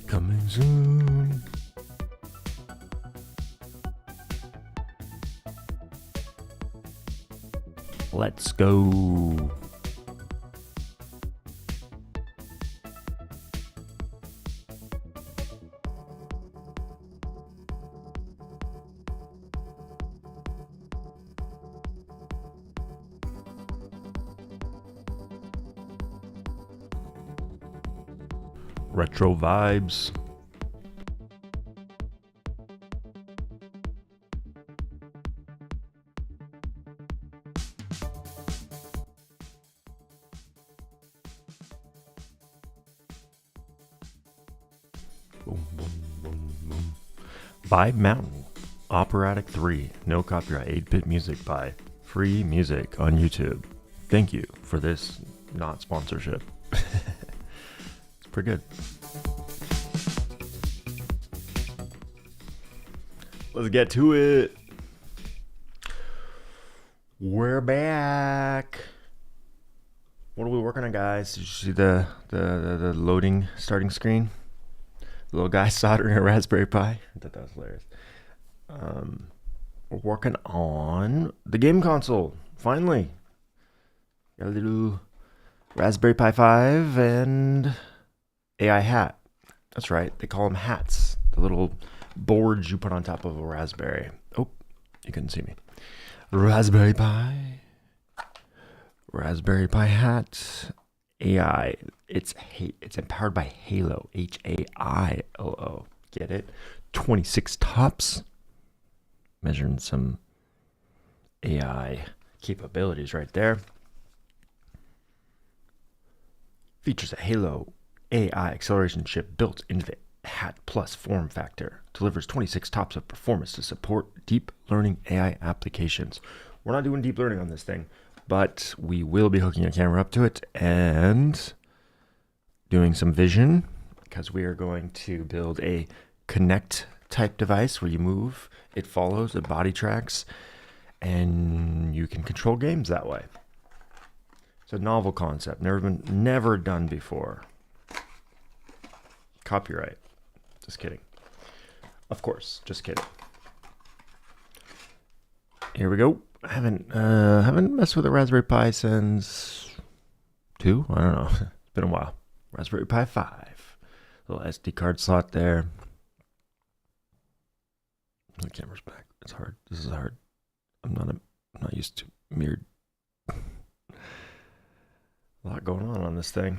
Coming soon. Let's go. Retro vibes. Boom, boom, boom, boom. Vibe Mountain, Operatic 3, no copyright, 8-bit music by Free Music on YouTube. Thank you for this not sponsorship. It's pretty good. Let's get to it. We're back. What are we working on, guys? Did you see the loading starting screen? The little guy soldering a Raspberry Pi. I thought that was hilarious. We're working on the game console. Finally. Got a little Raspberry Pi 5 and AI hat. That's right. They call them hats. The little boards you put on top of a Raspberry. Oh, you couldn't see me. Raspberry Pi. Raspberry Pi hat. AI. It's empowered by Halo. HAILO. Get it? 26 tops. Measuring some AI capabilities right there. Features a Halo AI acceleration chip built into the Hat Plus form factor. Delivers 26 tops of performance to support deep learning AI applications. We're not doing deep learning on this thing, but we will be hooking a camera up to it and doing some vision, because we are going to build a Connect type device where you move, it follows, it body tracks, and you can control games that way. It's a novel concept, never done before. Copyright. Just kidding. Of course, just kidding. Here we go. I haven't messed with a Raspberry Pi since 2. I don't know. It's been a while. Raspberry Pi 5. Little SD card slot there. The camera's back. It's hard. This is hard. I'm not used to mirrored. A lot going on this thing.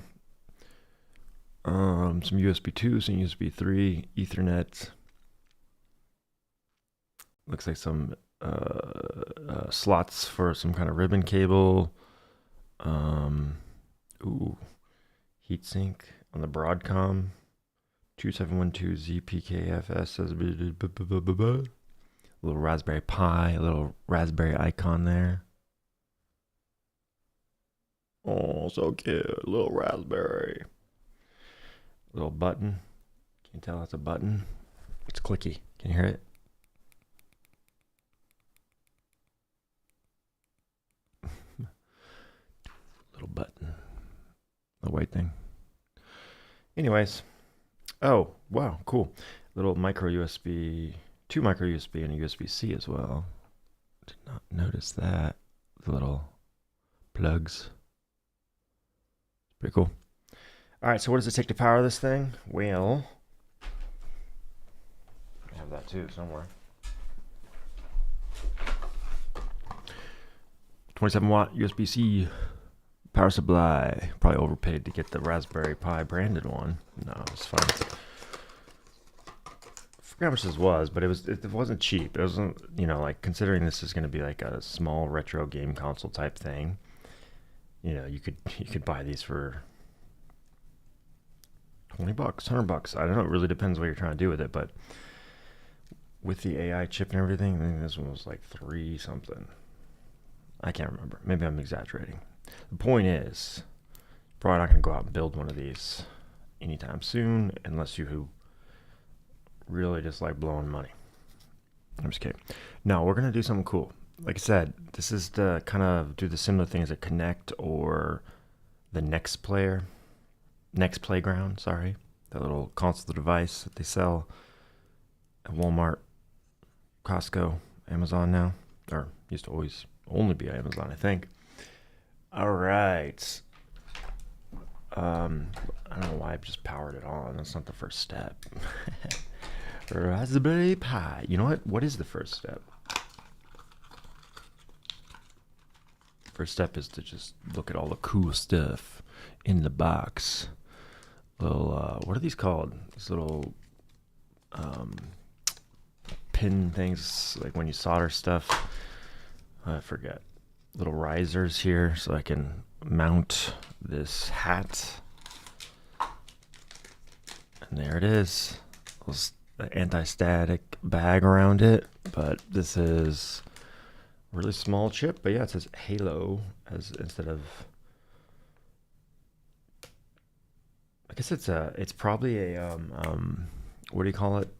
Some USB 2, some USB 3, Ethernet. Looks like some slots for some kind of ribbon cable. Heatsink on the Broadcom. 2712 ZPKFS says a little Raspberry Pi, a little raspberry icon there. Oh, so cute. Little raspberry. Little button. Can you tell that's a button? It's clicky. Can you hear it? Little button. The white thing. Anyways. Oh, wow, cool. Little micro USB, 2 micro USB and a USB-C as well. Did not notice that. The little plugs. Pretty cool. All right, so what does it take to power this thing? Well, I have that too somewhere. 27-watt USB-C power supply. Probably overpaid to get the Raspberry Pi branded one. No, it's fine. I forgot how much this was, but it wasn't cheap. It wasn't, like, considering this is going to be like a small retro game console type thing. You could buy these for $20, $100. I don't know. It really depends what you're trying to do with it, but with the AI chip and everything, I think this one was like 3 something. I can't remember. Maybe I'm exaggerating. The point is, probably not going to go out and build one of these anytime soon, unless you really just like blowing money. I'm just kidding. No, we're going to do something cool. Like I said, this is to kind of do the similar things at Connect or the Next Playground, sorry. That little console device that they sell at Walmart, Costco, Amazon now. Or used to always only be Amazon, I think. All right. I don't know why I just powered it on. That's not the first step. Raspberry Pi. You know what? What is the first step? First step is to just look at all the cool stuff in the box. Little, what are these called? These little pin things, like when you solder stuff. I forget. Little risers here so I can mount this hat. And there it is. The anti-static bag around it, but this is a really small chip. But yeah, it says Halo as instead of. I guess it's probably a what do you call it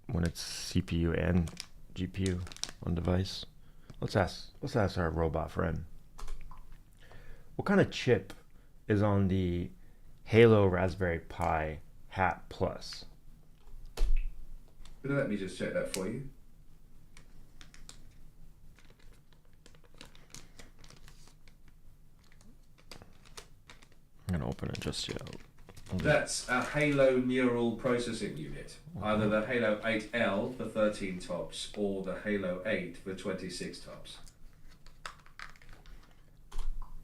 when it's CPU and GPU on device? Let's ask our robot friend. What kind of chip is on the Halo Raspberry Pi Hat Plus? Let me just check that for you. I'm gonna open it just yet. That's a Halo neural processing unit. Either the Halo 8L for 13 tops or the Halo 8 for 26 tops.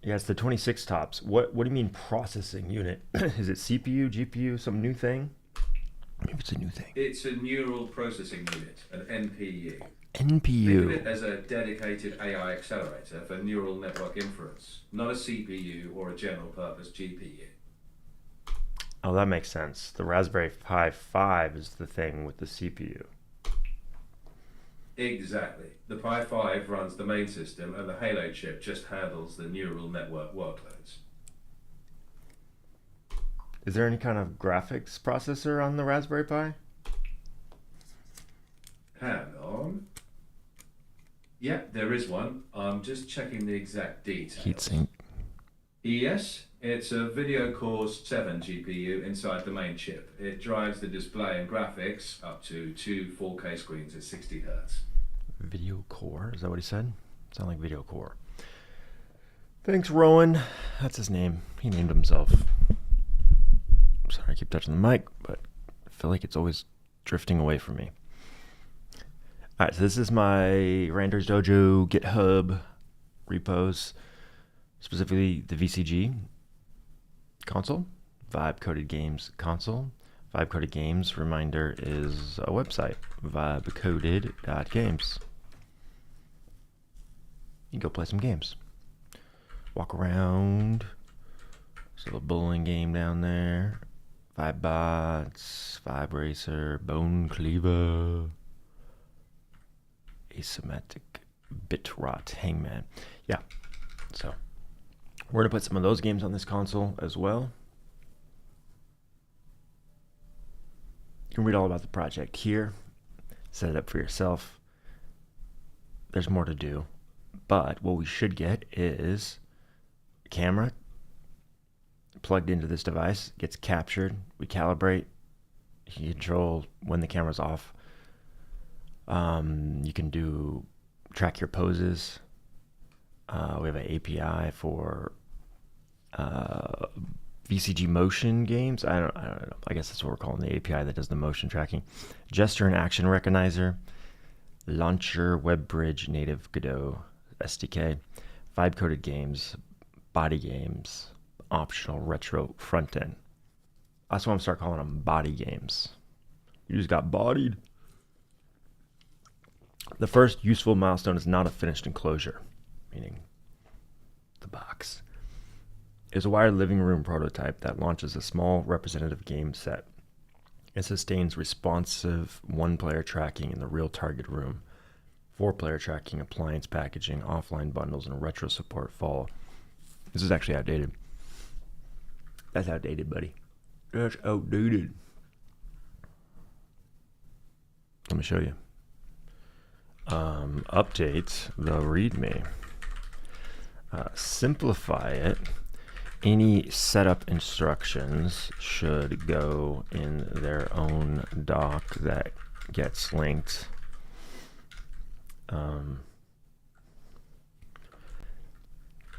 Yeah, it's the 26 tops. What do you mean processing unit? Is it CPU, GPU, some new thing? Maybe it's a new thing. It's a neural processing unit, an NPU. NPU. Think of it as a dedicated AI accelerator for neural network inference, not a CPU or a general purpose GPU. Oh, that makes sense. The Raspberry Pi 5 is the thing with the CPU. Exactly. The Pi 5 runs the main system and the Halo chip just handles the neural network workloads. Is there any kind of graphics processor on the Raspberry Pi? Hang on. Yeah, there is one. I'm just checking the exact details. Heatsink. Yes, it's a Video Core 7 GPU inside the main chip. It drives the display and graphics up to two 4K screens at 60 Hz. Video Core? Is that what he said? Sound like Video Core. Thanks, Rowan. That's his name. He named himself. Sorry, I keep touching the mic, but I feel like it's always drifting away from me. All right, so this is my Rander's Dojo GitHub repos, specifically the VCG console, Vibe Coded Games console. Vibe Coded Games, reminder, is a website, vibecoded.games. You can go play some games. Walk around. There's a little bowling game down there. Vibe Bots, Vibe Racer, Bone Cleaver, Asymmetric, Bitrot, Hangman. Yeah, so we're going to put some of those games on this console as well. You can read all about the project here. Set it up for yourself. There's more to do. But what we should get is a camera plugged into this device, gets captured, we calibrate, you can control when the camera's off. You can track your poses. We have an API for VCG motion games. I don't know. I guess that's what we're calling the API that does the motion tracking. Gesture and action recognizer, launcher, WebBridge, native Godot SDK, Vibe Coded Games, body games, optional retro front end. That's why I'm start calling them body games. You just got bodied. The first useful milestone is not a finished enclosure, meaning the box. Is a wired living room prototype that launches a small representative game set. It sustains responsive one-player tracking in the real target room, 4-player tracking, appliance packaging, offline bundles, and retro support follow. This is actually outdated. That's outdated, buddy. That's outdated. Let me show you. Update the README. Simplify it any setup instructions should go in their own doc that gets linked.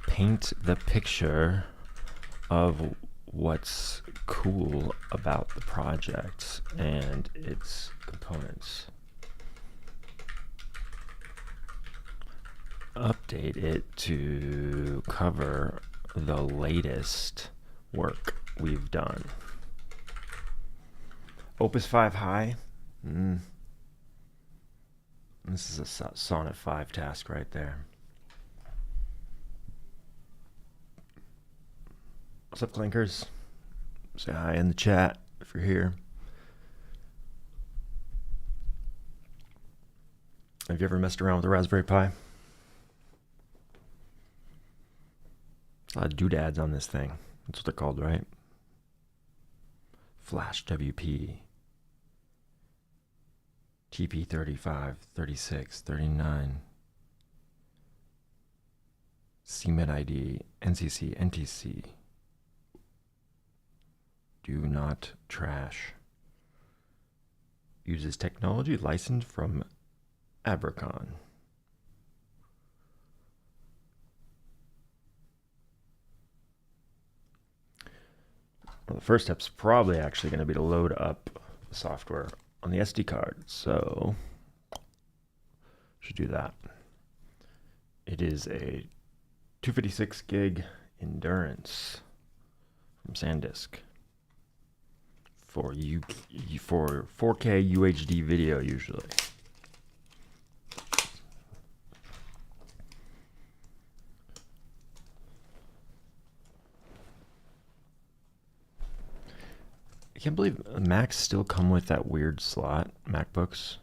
Paint the picture of what's cool about the project and its components. Update it to cover the latest work we've done. Opus 5 high. This is a Sonnet 5 task right there. What's up, Clinkers? Say hi in the chat if you're here. Have you ever messed around with a Raspberry Pi? A lot of doodads on this thing. That's what they're called, right? Flash WP. TP 35, 36, 39. CMED ID, NCC, NTC. Do not trash. Uses technology licensed from Abercon. Well, the first step's probably actually going to be to load up the software on the SD card, so should do that. It is a 256 gig Endurance from SanDisk for 4K UHD video usually. I can't believe Macs still come with that weird slot. MacBooks.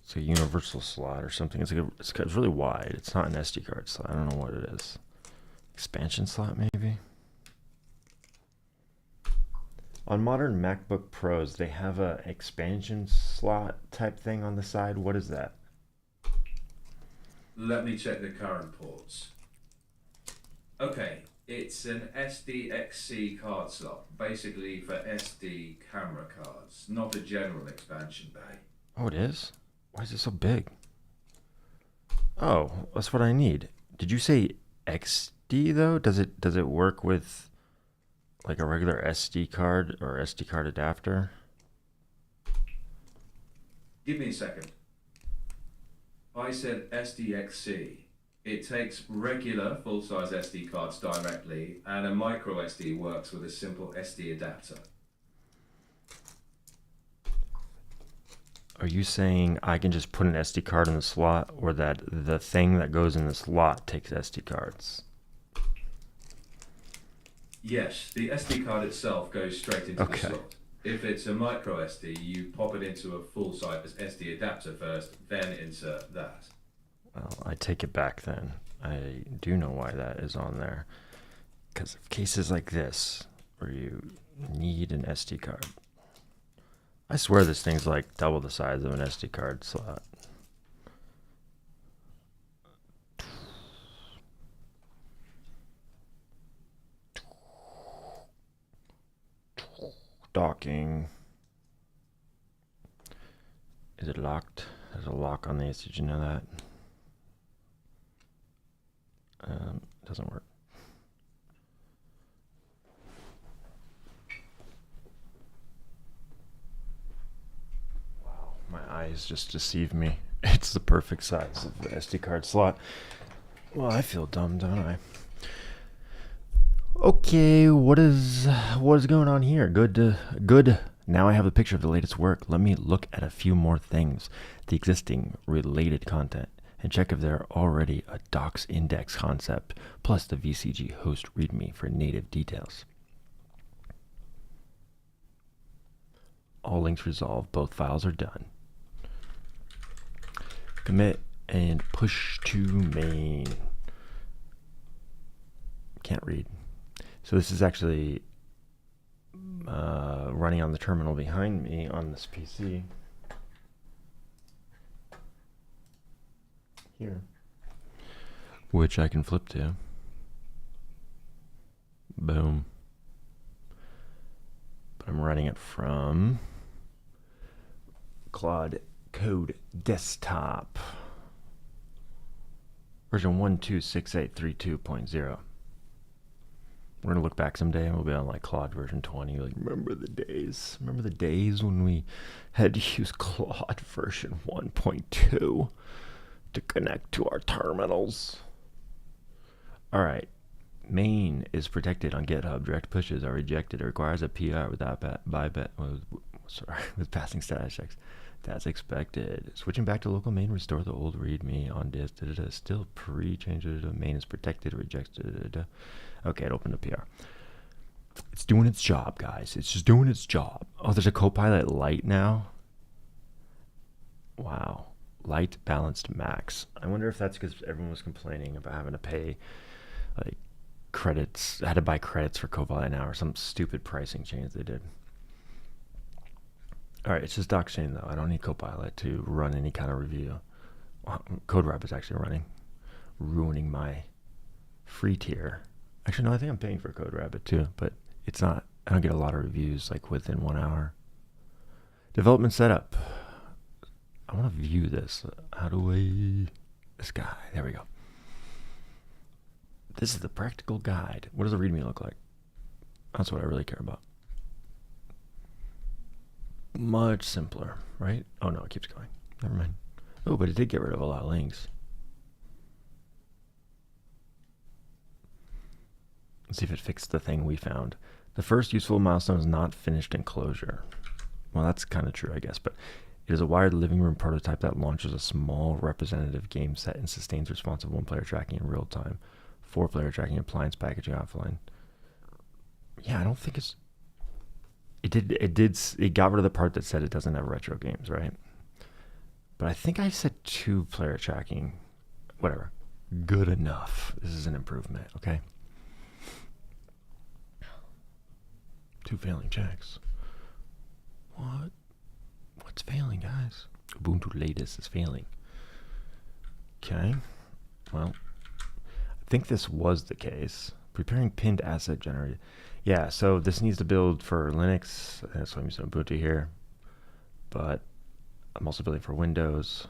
It's a universal slot or something. It's really wide. It's not an SD card slot. I don't know what it is. Expansion slot maybe. On modern MacBook Pros, they have a expansion slot type thing on the side. What is that? Let me check the current ports. Okay. It's an SDXC card slot, basically for SD camera cards, not a general expansion bay. Oh, it is? Why is it so big? Oh, that's what I need. Did you say XD though? Does it work with like a regular SD card or SD card adapter? Give me a second. I said SDXC. It takes regular full-size SD cards directly, and a micro SD works with a simple SD adapter. Are you saying I can just put an SD card in the slot, or that the thing that goes in the slot takes SD cards? Yes, the SD card itself goes straight into the slot. If it's a micro SD, you pop it into a full-size SD adapter first, then insert that. Well, I take it back then. I do know why that is on there. Because of cases like this, where you need an SD card. I swear this thing's like double the size of an SD card slot. Docking. Is it locked? There's a lock on these. Did you know that? Doesn't work. Wow, my eyes just deceive me. It's the perfect size of the SD card slot. Well, I feel dumb, don't I? Okay, what is going on here? Good. Now I have a picture of the latest work. Let me look at a few more things, the existing related content, and check if they're already a docs index concept, plus the VCG host README for native details. All links resolved, both files are done. Commit and push to main. Can't read. So this is actually running on the terminal behind me on this PC. Here. Which I can flip to. I'm running it from Claude Code Desktop. Version 1.26832.0. We're going to look back someday and we'll be on like Claude version 20. Like, remember the days? Remember the days when we had to use Claude version 1.2 to connect to our terminals? All right. Main is protected on GitHub. Direct pushes are rejected. It requires a PR without with passing status checks. That's expected. Switching back to local main, restore the old readme on disk. Still pre-change. Main is protected. Rejected. Okay, it opened a PR. It's doing its job, guys. It's just doing its job. Oh, there's a Copilot Lite now. Wow. Light balanced max. I wonder if that's because everyone was complaining about having to pay like credits. I had to buy credits for Copilot now or some stupid pricing change they did. All right, it's just DocChain though. I don't need Copilot to run any kind of review. CodeRap is actually running, ruining my free tier. Actually, no, I think I'm paying for CodeRabbit too, but it's not. I don't get a lot of reviews like within 1 hour. Development setup. I want to view this. How do I? This guy. There we go. This is the practical guide. What does a README look like? That's what I really care about. Much simpler, right? Oh no, it keeps going. Never mind. Oh, but it did get rid of a lot of links. Let's see if it fixed the thing we found. The first useful milestone is not finished enclosure. Well, that's kind of true, I guess, but it is a wired living room prototype that launches a small representative game set and sustains responsive one-player tracking in real time, 4-player tracking, appliance packaging offline. Yeah, I don't think it's. It got rid of the part that said it doesn't have retro games, right? But I think I said 2-player tracking. Whatever. Good enough. This is an improvement, okay? 2 failing checks. What? What's failing, guys? Ubuntu latest is failing. Okay. Well, I think this was the case. Preparing pinned asset generated. Yeah, so this needs to build for Linux. That's why I'm using Ubuntu here. But I'm also building for Windows.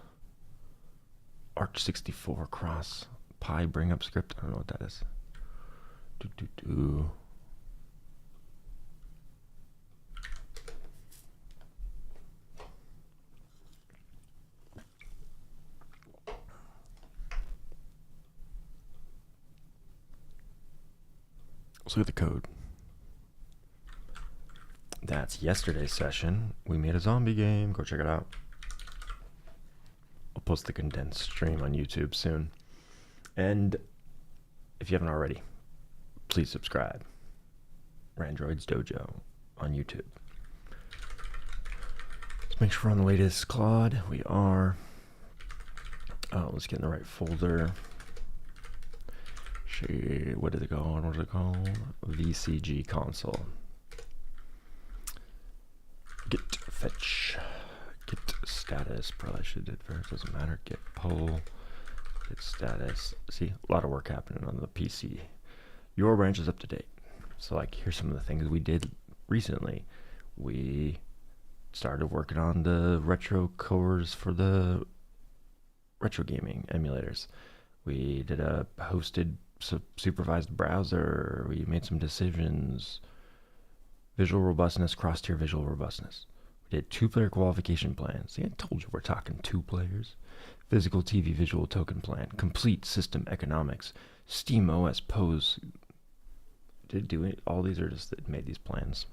Arch 64 cross Pi bring up script. I don't know what that is. Let's look at the code. That's yesterday's session. We made a zombie game. Go check it out. I'll post the condensed stream on YouTube soon. And if you haven't already, please subscribe. Randroid's Dojo on YouTube. Let's make sure we're on the latest Claude. We are. Oh, let's get in the right folder. What is it called? What is it called? VCG Console. Git fetch. Git status. Probably should do it first. Doesn't matter. Git pull. Git status. See, a lot of work happening on the PC. Your branch is up to date. So, like, here's some of the things we did recently. We started working on the retro cores for the retro gaming emulators. We did a hosted supervised browser. We made some decisions. Visual robustness, cross-tier visual robustness. We did 2-player qualification plans. See, I told you we're talking 2 players. Physical TV visual token plan. Complete system economics. Steam OS pose. Did do it? All these are just that made these plans.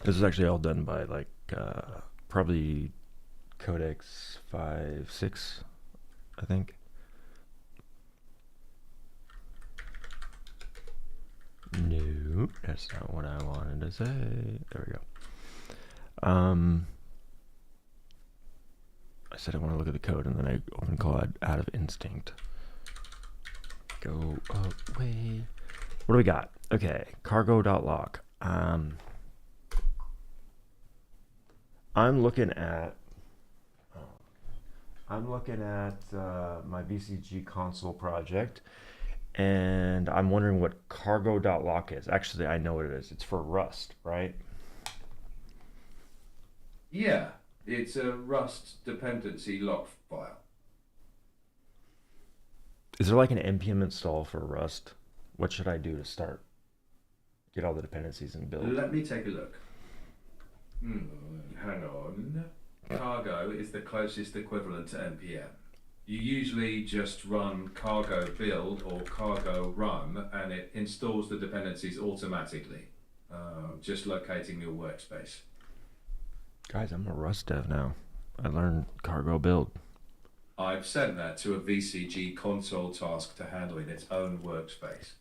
This is actually all done by like probably Codex 5.6, I think. No, that's not what I wanted to say. There we go. I said I want to look at the code, and then I opened Claude out of instinct. Go away. What do we got? Okay, cargo.log. I'm looking at my VCG Console project, And I'm wondering what cargo.lock is. Actually, I know what it is. It's for Rust, right? Yeah, it's a Rust dependency lock file. Is there like an npm install for Rust? What should I do to start? Get all the dependencies and build. Let me take a look. Hang on. Cargo is the closest equivalent to npm. You usually just run cargo build or cargo run and it installs the dependencies automatically, just locating your workspace. Guys, I'm a Rust dev now. I learned cargo build. I've sent that to a VCG Console task to handle in its own workspace.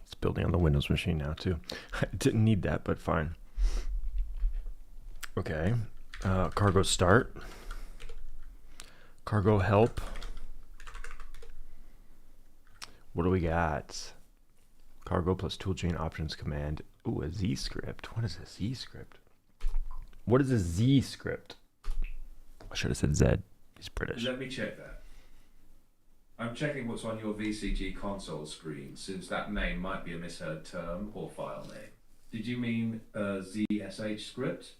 It's building on the Windows machine now too. I didn't need that, but fine. Okay, cargo start. Cargo help. What do we got? Cargo plus toolchain options command. Ooh, a Z script. What is a Z script? What is a Z script? I should have said Z. He's British. Let me check that. I'm checking what's on your VCG console screen, since that name might be a misheard term or file name. Did you mean a ZSH script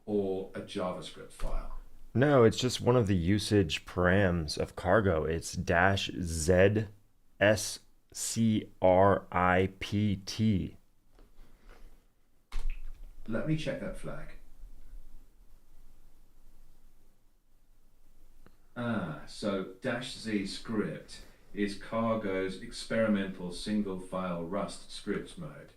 or a JavaScript file? No, it's just one of the usage params of cargo. It's -ZSCRIPT. Let me check that flag. So -Z script is Cargo's experimental single file Rust script mode.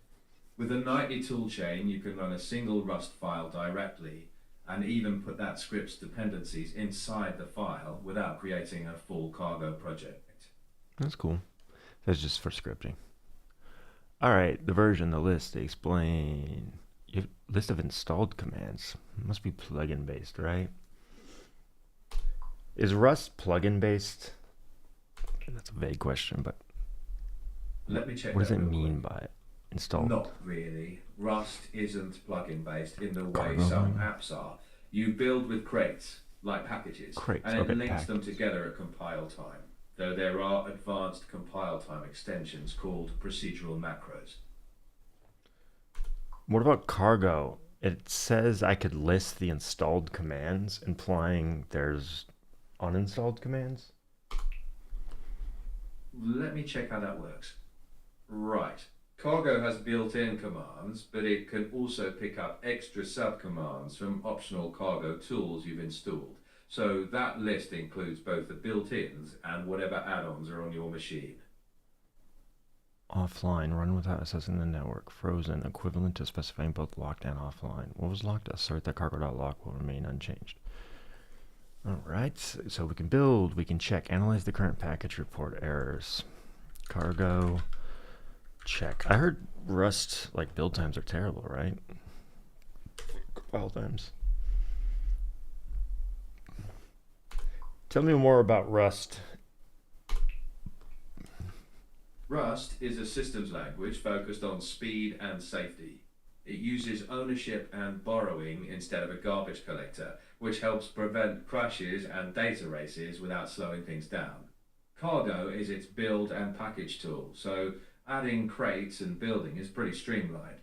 With a nightly toolchain, you can run a single Rust file directly and even put that script's dependencies inside the file without creating a full Cargo project. That's cool. That's just for scripting. All right, the version, the list, they explain. List of installed commands. It must be plugin based, right? Is Rust plugin based? That's a vague question, but let me check. What does it mean by installed? Not really. Rust isn't plugin based in the way Cargo some apps are. You build with crates, like packages, Crates, and it okay, links them packages. together at compile time. Though there are advanced compile time extensions called procedural macros. What about cargo? It says I could list the installed commands, implying there's uninstalled commands. Let me check how that works. Right. Cargo has built-in commands, but it can also pick up extra subcommands from optional Cargo tools you've installed. So that list includes both the built-ins and whatever add-ons are on your machine. Offline, run without accessing the network. Frozen, equivalent to specifying both locked and offline. What was locked? Assert that cargo.lock will remain unchanged. All right, so we can build, we can check, analyze the current package, report errors. Cargo, check. I heard Rust, like, build times are terrible, right? Compile times. Tell me more about Rust. Rust is a systems language focused on speed and safety. It uses ownership and borrowing instead of a garbage collector, which helps prevent crashes and data races without slowing things down. Cargo is its build and package tool, so adding crates and building is pretty streamlined.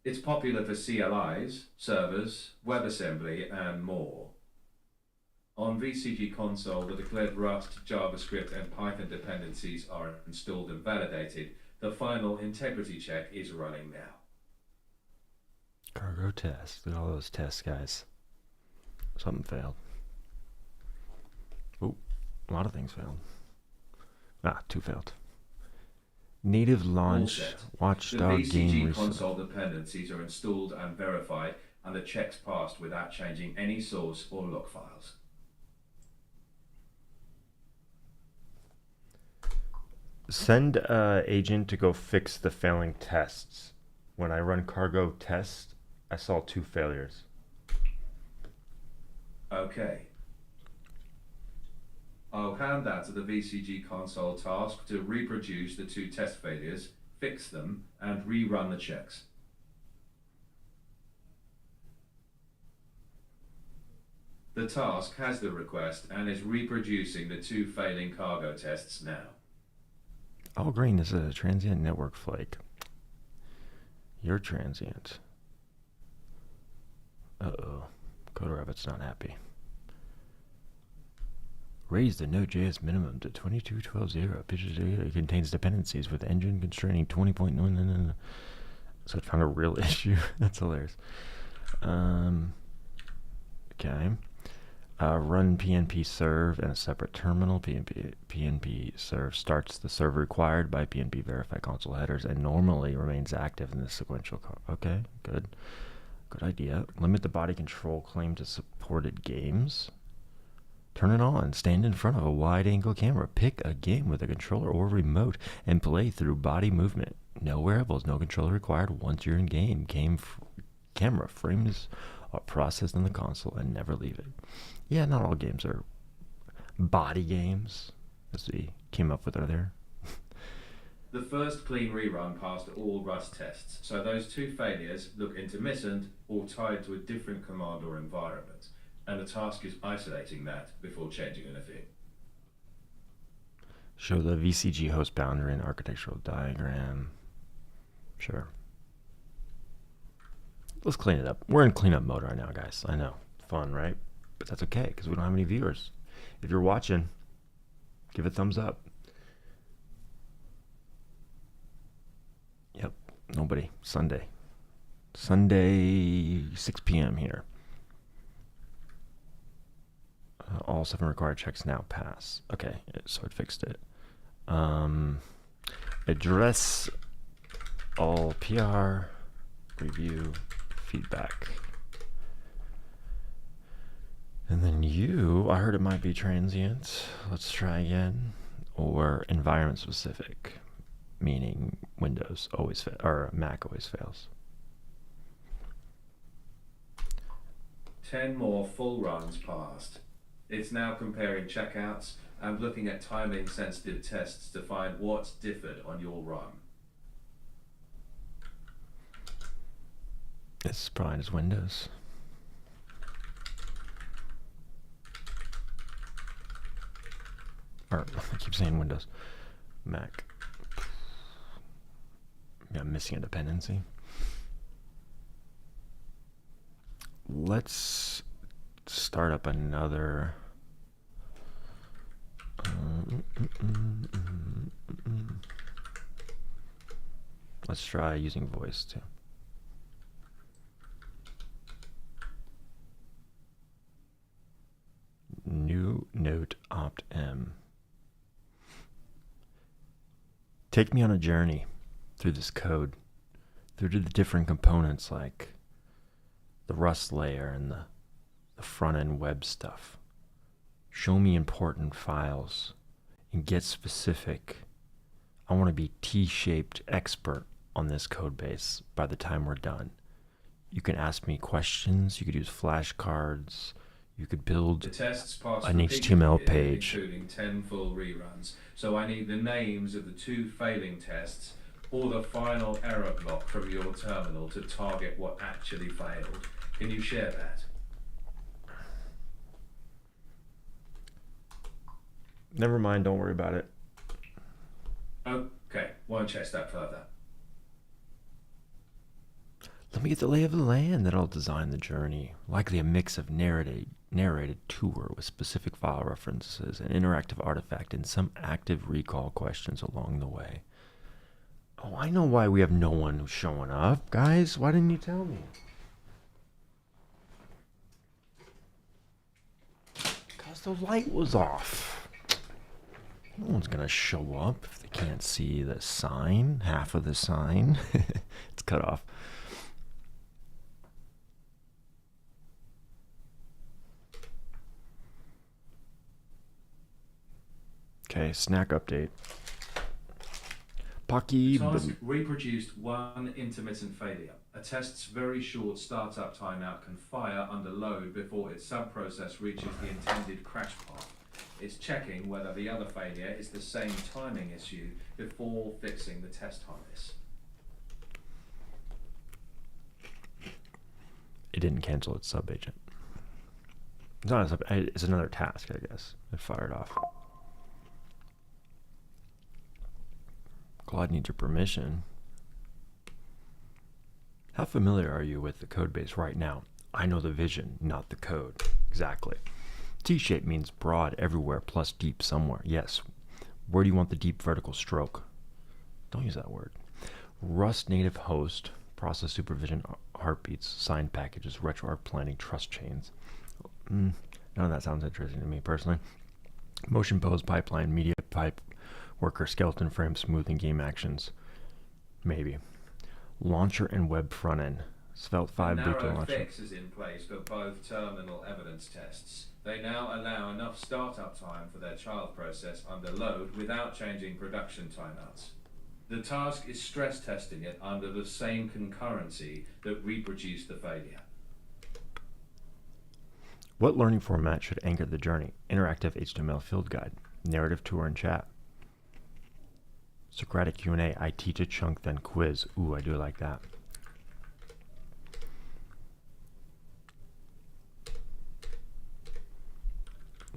It's popular for CLIs, servers, WebAssembly, and more. On VCG Console, the declared Rust, JavaScript, and Python dependencies are installed and validated. The final integrity check is running now. Cargo test. Look at all those tests, guys. Something failed. Oh, a lot of things failed. Two failed. Native launch, Watchdog The game VCG Console dependencies are installed and verified, and the checks passed without changing any source or log files. Send agent to go fix the failing tests. When I run cargo test, I saw 2 failures. Okay. I'll hand that to the VCG Console task to reproduce the 2 test failures, fix them, and rerun the checks. The task has the request and is reproducing the two failing cargo tests now. All green, this is a transient network flake. You're transient. Uh-oh. CodeRabbit's not happy. Raise the Node.js minimum to 22.12.0. It contains dependencies with engine constraining 20.9. So it found a real issue. That's hilarious. Okay. Run PNP serve in a separate terminal. PNP serve starts the serve required by PNP verify console headers and normally remains active in the sequential code. Okay, good. Good idea. Limit the body control claim to supported games. Turn it on. Stand in front of a wide-angle camera. Pick a game with a controller or remote and play through body movement. No wearables, no controller required once you're in game. Camera frames are processed in the console and never leave it. Yeah, not all games are body games, as we came up with earlier. The first clean rerun passed all Rust tests, so those two failures look intermittent or tied to a different command or environment, and the task is isolating that before changing anything. Show the VCG host boundary and architectural diagram. Sure. Let's clean it up. We're in cleanup mode right now, guys. I know. Fun, right? But that's okay, because we don't have any viewers. If you're watching, give a thumbs up. Yep, nobody. Sunday, 6 p.m. here. All 7 required checks now pass. Okay, so it fixed it. Address all PR, review, feedback. And then I heard it might be transient. Let's try again. Or environment specific, meaning Windows always or Mac always fails. 10 more full runs passed. It's now comparing checkouts and looking at timing sensitive tests to find what's differed on your run. It's probably just Windows. Or I keep saying Windows. Mac. Yeah, I'm missing a dependency. Let's start up another. Let's try using voice too. New note opt m. Take me on a journey through this code, through the different components like the Rust layer and the front end web stuff. Show me important files and get specific. I want to be T-shaped expert on this code base by the time we're done. You can ask me questions, you could use flashcards, you could build The tests passed an HTML page. including 10 full reruns. So I need the names of the two failing tests or the final error block from your terminal to target what actually failed. Can you share that? Never mind, don't worry about it. Okay, won't chase that further. Let me get the lay of the land, then I'll design the journey. Likely a mix of narrated tour with specific file references, an interactive artifact, and some active recall questions along the way. Oh, I know why we have no one who's showing up. Guys, why didn't you tell me? Because the light was off. No one's going to show up if they can't see the sign, half of the sign. It's cut off. Okay, snack update. Pocky. Task reproduced one intermittent failure. A test's very short startup timeout can fire under load before its subprocess reaches the intended crash path. It's checking whether the other failure is the same timing issue before fixing the test harness. It didn't cancel its sub agent. It's not a it's another task, I guess. It fired off. Claude needs your permission. How familiar are you with the code base right now? I know the vision, not the code. Exactly. T-shape means broad everywhere plus deep somewhere. Yes. Where do you want the deep vertical stroke? Don't use that word. Rust native host, process supervision, heartbeats, signed packages, RetroArch planning, trust chains. None of that sounds interesting to me personally. Motion pose pipeline, media pipe, worker, skeleton frame, smoothing game actions. Maybe. Launcher and web front end. Svelte 5 boot to narrow launcher. fix is in place for both terminal evidence tests. They now allow enough startup time for their child process under load without changing production timeouts. The task is stress testing it under the same concurrency that reproduced the failure. What learning format should anchor the journey? Interactive HTML field guide, narrative tour and chat, Socratic Q&A. I teach a chunk, then quiz. Ooh, I do like that.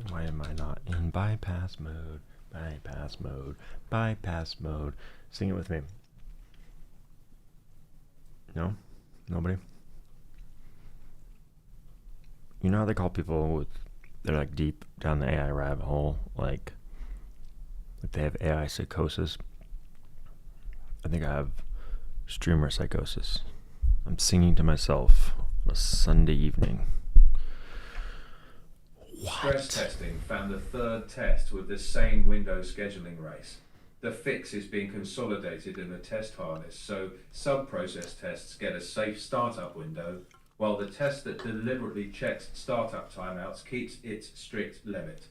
Why am I not in bypass mode? Bypass mode. Bypass mode. Sing it with me. No? Nobody? You know how they call people with, they're like deep down the AI rabbit hole, like they have AI psychosis? I think I have streamer psychosis. I'm singing to myself on a Sunday evening. What? Stress testing found the third test with the same window scheduling race. The fix is being consolidated in the test harness, so sub-process tests get a safe startup window, while the test that deliberately checks startup timeouts keeps its strict limit.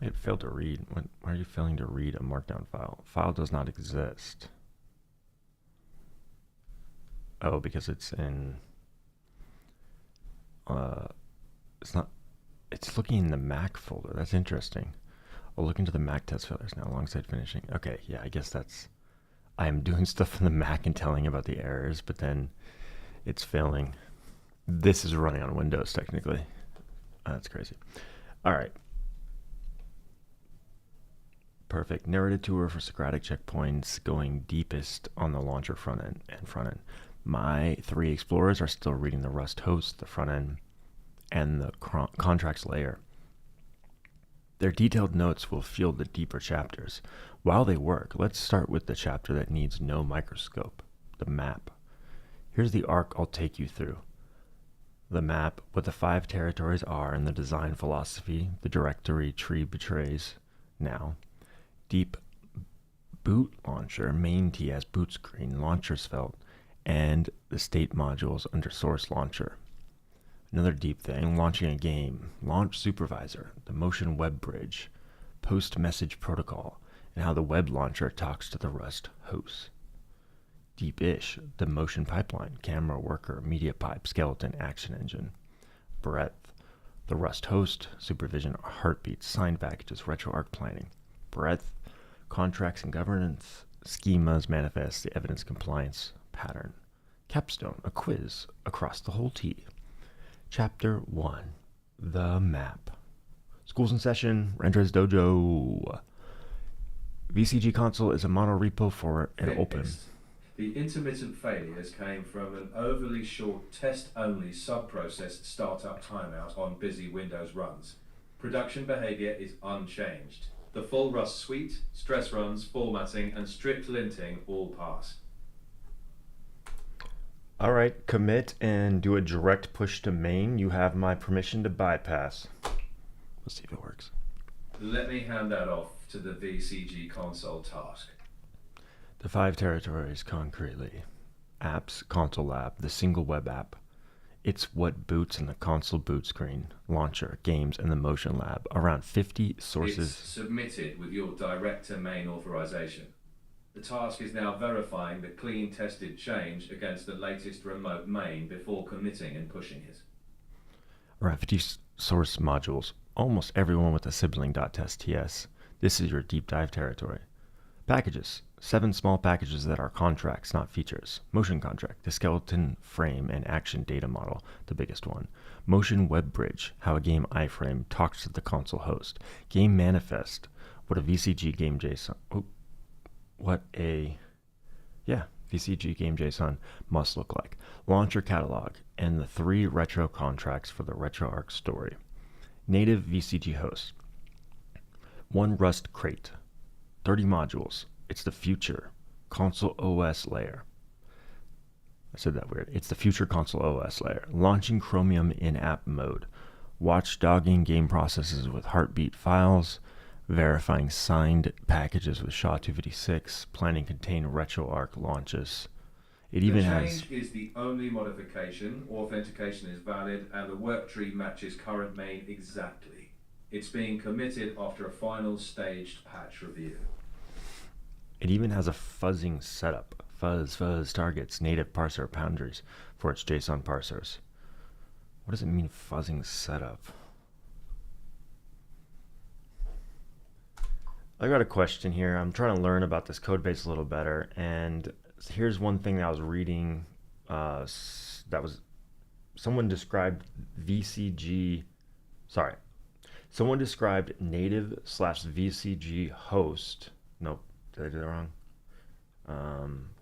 It failed to read. Why are you failing to read a markdown file? File does not exist. Oh, because it's in... it's not... It's looking in the Mac folder. That's interesting. I'll look into the Mac test failures now alongside finishing. Okay, yeah, I guess that's... I am doing stuff in the Mac and telling about the errors, but then it's failing. This is running on Windows, technically. That's crazy. All right. Perfect. Narrative tour for Socratic checkpoints, going deepest on the launcher front end and front end. My 3 explorers are still reading the Rust host, the front end, and the contracts layer. Their detailed notes will fuel the deeper chapters. While they work, let's start with the chapter that needs no microscope, the map. Here's the arc I'll take you through. The map, what the 5 territories are, and the design philosophy the directory tree betrays now. Deep boot launcher, main TS boot screen, launcher svelte, and the state modules under source launcher. Another deep thing, launching a game, launch supervisor, the motion web bridge, post message protocol, and how the web launcher talks to the Rust host. Deep-ish, the motion pipeline, camera worker, media pipe, skeleton, action engine. Breadth, the Rust host, supervision, heartbeats, signed packages, RetroArch planning. Breadth, contracts and governance, schemas, manifests, the evidence compliance pattern. Capstone, a quiz across the whole T. Chapter 1, the map. Schools in session, Rendra's Dojo. VCG Console is a mono repo for an open. The intermittent failures came from an overly short test-only sub-process startup timeout on busy Windows runs. Production behavior is unchanged. The full Rust suite, stress runs, formatting, and strict linting all pass. All right, commit and do a direct push to main. You have my permission to bypass. Let's see if it works. Let me hand that off to the VCG Console task. The 5 territories concretely. Apps, console lab, the single web app. It's what boots in the console boot screen, launcher, games, and the motion lab. Around 50 sources. It's submitted with your director main authorization. The task is now verifying the clean tested change against the latest remote main before committing and pushing it. Around 50 source modules. Almost everyone with a sibling.test TS. This is your deep dive territory. Packages. 7 small packages that are contracts, not features. Motion contract, the skeleton frame and action data model, the biggest one. Motion web bridge, how a game iframe talks to the console host. Game manifest, what a VCG game JSON. VCG game JSON must look like. Launcher catalog, and the 3 retro contracts for the RetroArch story. Native VCG host. 1 Rust crate. 30 modules. It's the future console OS layer. I said that weird. It's the future console OS layer. Launching Chromium in-app mode. Watchdogging game processes with heartbeat files. Verifying signed packages with SHA-256. Planning contained RetroArch launches. It even has... The change is the only modification. Authentication is valid, and the work tree matches current main exactly. It's being committed after a final staged patch review. It even has a fuzzing setup. Fuzz targets native parser boundaries for its JSON parsers. What does it mean, fuzzing setup? I got a question here. I'm trying to learn about this code base a little better, and here's one thing that I was reading. Someone described Someone described native/VCG host. Nope, did I do that wrong?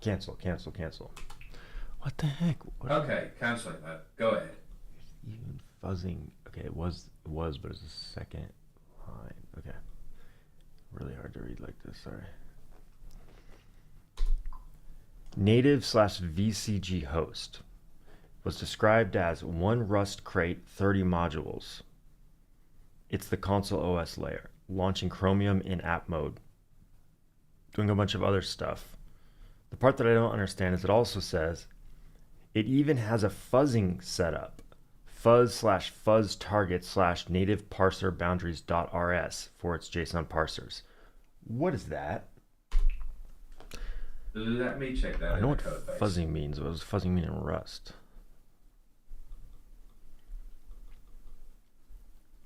Cancel. What the heck? Okay, canceling that. Go ahead. Even fuzzing. Okay, it was, but it's a second line. Okay. Really hard to read like this, sorry. Native/VCG host was described as 1 Rust crate, 30 modules. It's the console OS layer, launching Chromium in app mode, doing a bunch of other stuff. The part that I don't understand is it also says it even has a fuzzing setup. Fuzz/fuzz target/native parser boundaries.rs for its JSON parsers. What is that? Let me check that. I know what fuzzing means. What does fuzzing mean in Rust?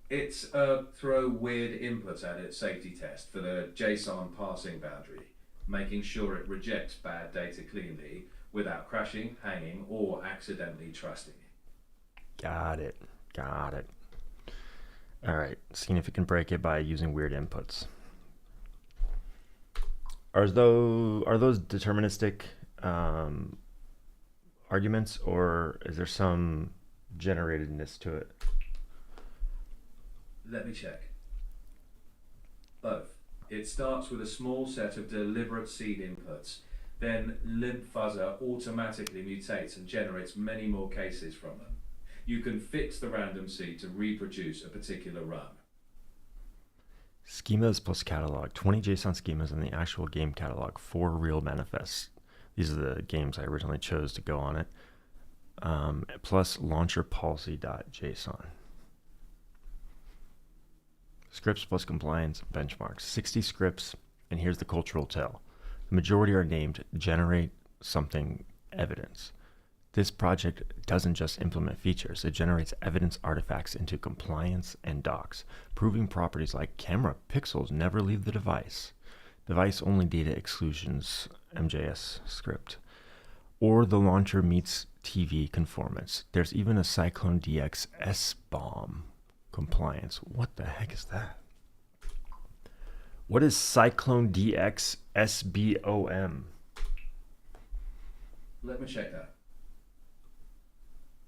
It's throw weird inputs at it safety test for the JSON parsing boundary, making sure it rejects bad data cleanly without crashing, hanging, or accidentally trusting it. Got it. All right, seeing if it can break it by using weird inputs. Are those deterministic arguments, or is there some generatedness to it? Let me check. Both. It starts with a small set of deliberate seed inputs, then libfuzzer automatically mutates and generates many more cases from them. You can fix the random seed to reproduce a particular run. Schemas plus catalog. 20 JSON schemas in the actual game catalog. 4 real manifests. These are the games I originally chose to go on it. Plus launcher policy.json. Scripts plus compliance benchmarks. 60 scripts, and here's the cultural tale. The majority are named generate something evidence. This project doesn't just implement features, it generates evidence artifacts into compliance and docs, proving properties like camera pixels never leave the device, device only data exclusions, MJS script, or the launcher meets TV conformance. There's even a Cyclone DX SBOM compliance. What the heck is that? What is Cyclone DX SBOM? Let me check that.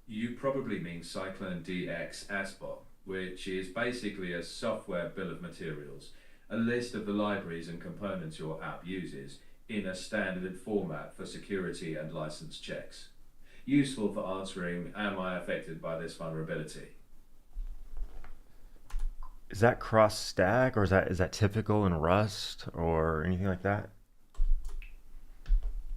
You probably mean Cyclone DX SBOM, which is basically a software bill of materials, a list of the libraries and components your app uses in a standard format for security and license checks. Useful for answering, am I affected by this vulnerability? Is that cross-stack, or is that typical in Rust or anything like that?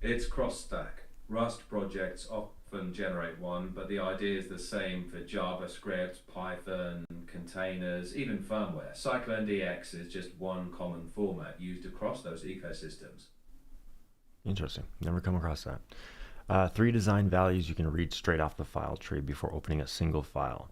It's cross-stack. Rust projects often generate one, but the idea is the same for JavaScript, Python, containers, even firmware. Cyclone DX is just one common format used across those ecosystems. Interesting. Never come across that. 3 design values you can read straight off the file tree before opening a single file.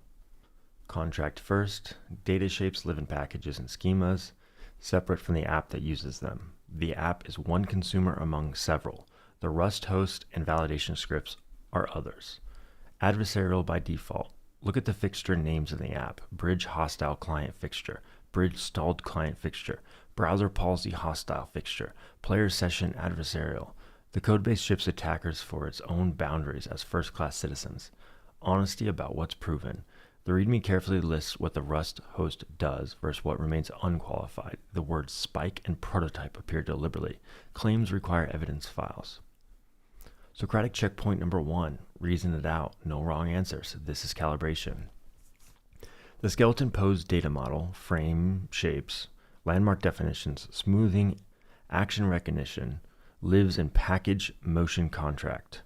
Contract first. Data shapes live in packages and schemas. separate from the app that uses them. The app is one consumer among several. The Rust host and validation scripts are others. Adversarial by default. Look at the fixture names in the app. Bridge hostile client fixture. Bridge stalled client fixture. Browser policy hostile fixture. Player session adversarial. The codebase ships attackers for its own boundaries as first-class citizens. Honesty about what's proven. The README carefully lists what the Rust host does versus what remains unqualified. The words spike and prototype appear deliberately. Claims require evidence files. Socratic checkpoint number 1. Reason it out. No wrong answers. This is calibration. The skeleton pose data model, frame shapes, landmark definitions, smoothing, action recognition, lives in package motion contract,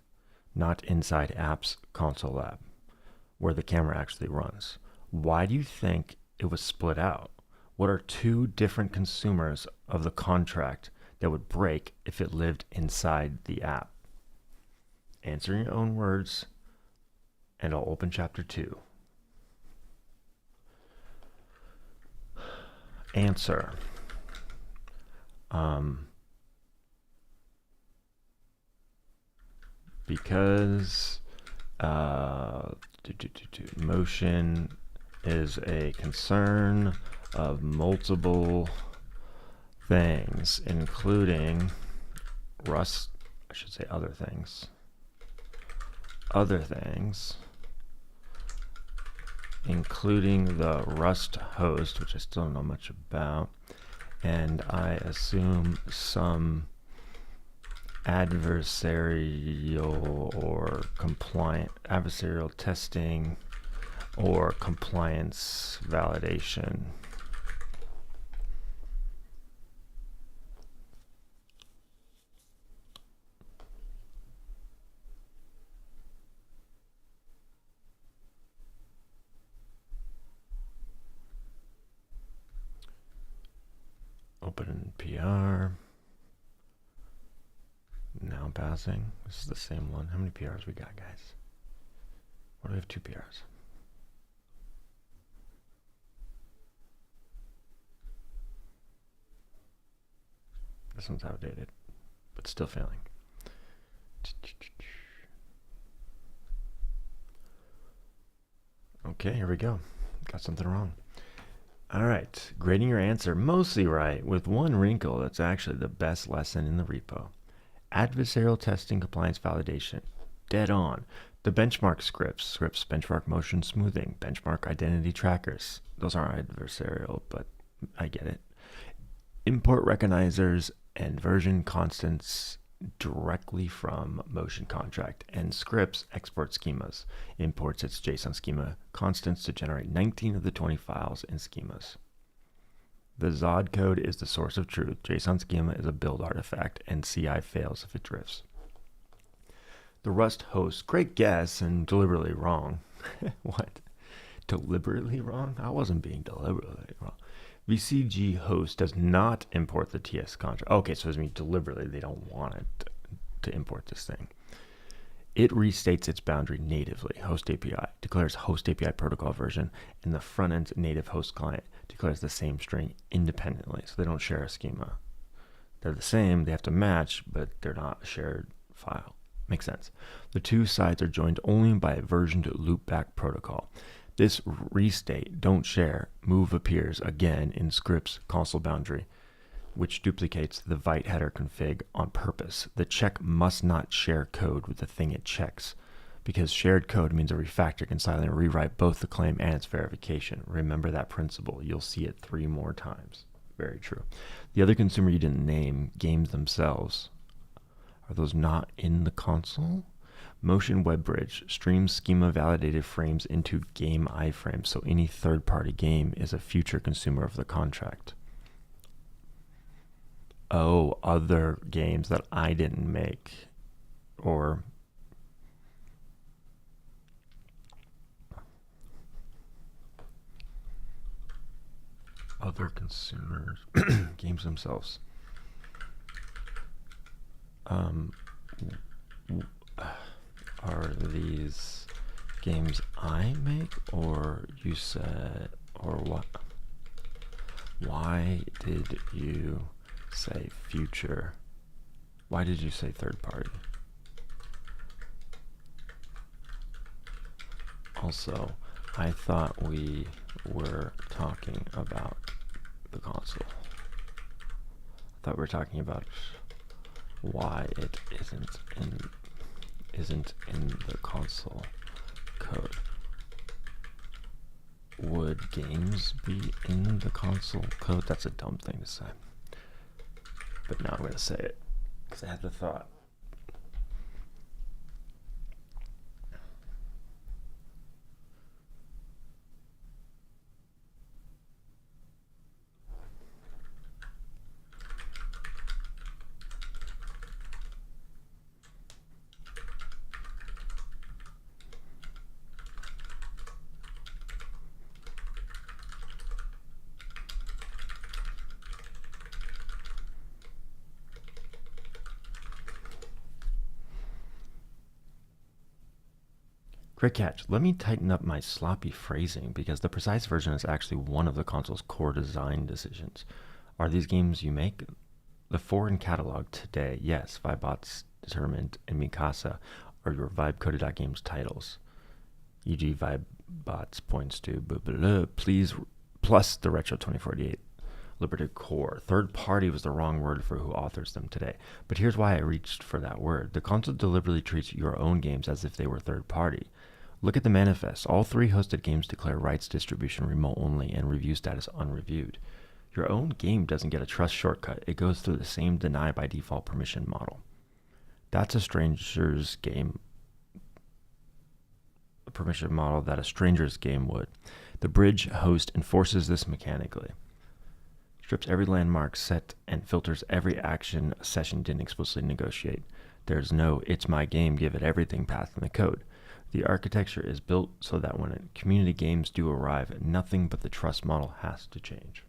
not inside apps console lab, where the camera actually runs. Why do you think it was split out? What are two different consumers of the contract that would break if it lived inside the app? Answer in your own words, and I'll open chapter 2. Answer. Because motion is a concern of multiple things, including Rust, I should say other things, including the Rust host, which I still don't know much about, and I assume some adversarial or compliant adversarial testing or compliance validation. Open PR. Now passing. This is the same one. How many PRs we got, guys? What do we have? 2 PRs. This one's outdated, but still failing. Okay, here we go. Got something wrong. All right, grading your answer mostly right, with one wrinkle that's actually the best lesson in the repo. Adversarial testing compliance validation. Dead on. The benchmark scripts, benchmark motion smoothing, benchmark identity trackers. Those aren't adversarial, but I get it. Import recognizers and version constants directly from motion contract, and scripts export schemas. Imports its JSON schema constants to generate 19 of the 20 files in schemas. The Zod code is the source of truth. JSON schema is a build artifact, and CI fails if it drifts. The Rust host, great guess and deliberately wrong. What? Deliberately wrong? I wasn't being deliberately wrong. VCG host does not import the TS contract. Okay, so it means deliberately they don't want it to import this thing. It restates its boundary natively. Host API declares host API protocol version, and the front end's native host client declares the same string independently, so they don't share a schema. They're the same, they have to match, but they're not a shared file. Makes sense. The two sides are joined only by a versioned loopback protocol. This restate, don't share, move appears again in scripts console boundary, which duplicates the Vite header config on purpose. The check must not share code with the thing it checks, because shared code means a refactor can silently rewrite both the claim and its verification. Remember that principle. You'll see it 3 more times. Very true. The other consumer you didn't name, games themselves. Are those not in the console? Motion Web Bridge streams schema validated frames into game iframes, so any third-party game is a future consumer of the contract. Oh, other games that I didn't make, or other consumers, games themselves. Are these games I make, or you said, or what? Why did you say future? Why did you say third party? Also, I thought we were talking about the console. I thought we were talking about why it isn't in the console code. Would games be in the console code? That's a dumb thing to say. But now I'm going to say it because I had the thought. Great catch. Let me tighten up my sloppy phrasing because the precise version is actually one of the console's core design decisions. Are these games you make? The foreign catalog today, yes, Vibot's Determined and Mikasa are your Vibe-coded.games titles. E.g. Vibebots points to please plus the Retro 2048 liberated core. Third party was the wrong word for who authors them today. But here's why I reached for that word. The console deliberately treats your own games as if they were third party. Look at the manifest. All 3 hosted games declare rights distribution remote only and review status unreviewed. Your own game doesn't get a trust shortcut. It goes through the same deny by default permission model. That's a stranger's game permission model that a stranger's game would. The bridge host enforces this mechanically. Strips every landmark set and filters every action a session didn't explicitly negotiate. There's no it's my game, give it everything path in the code. The architecture is built so that when community games do arrive, nothing but the trust model has to change.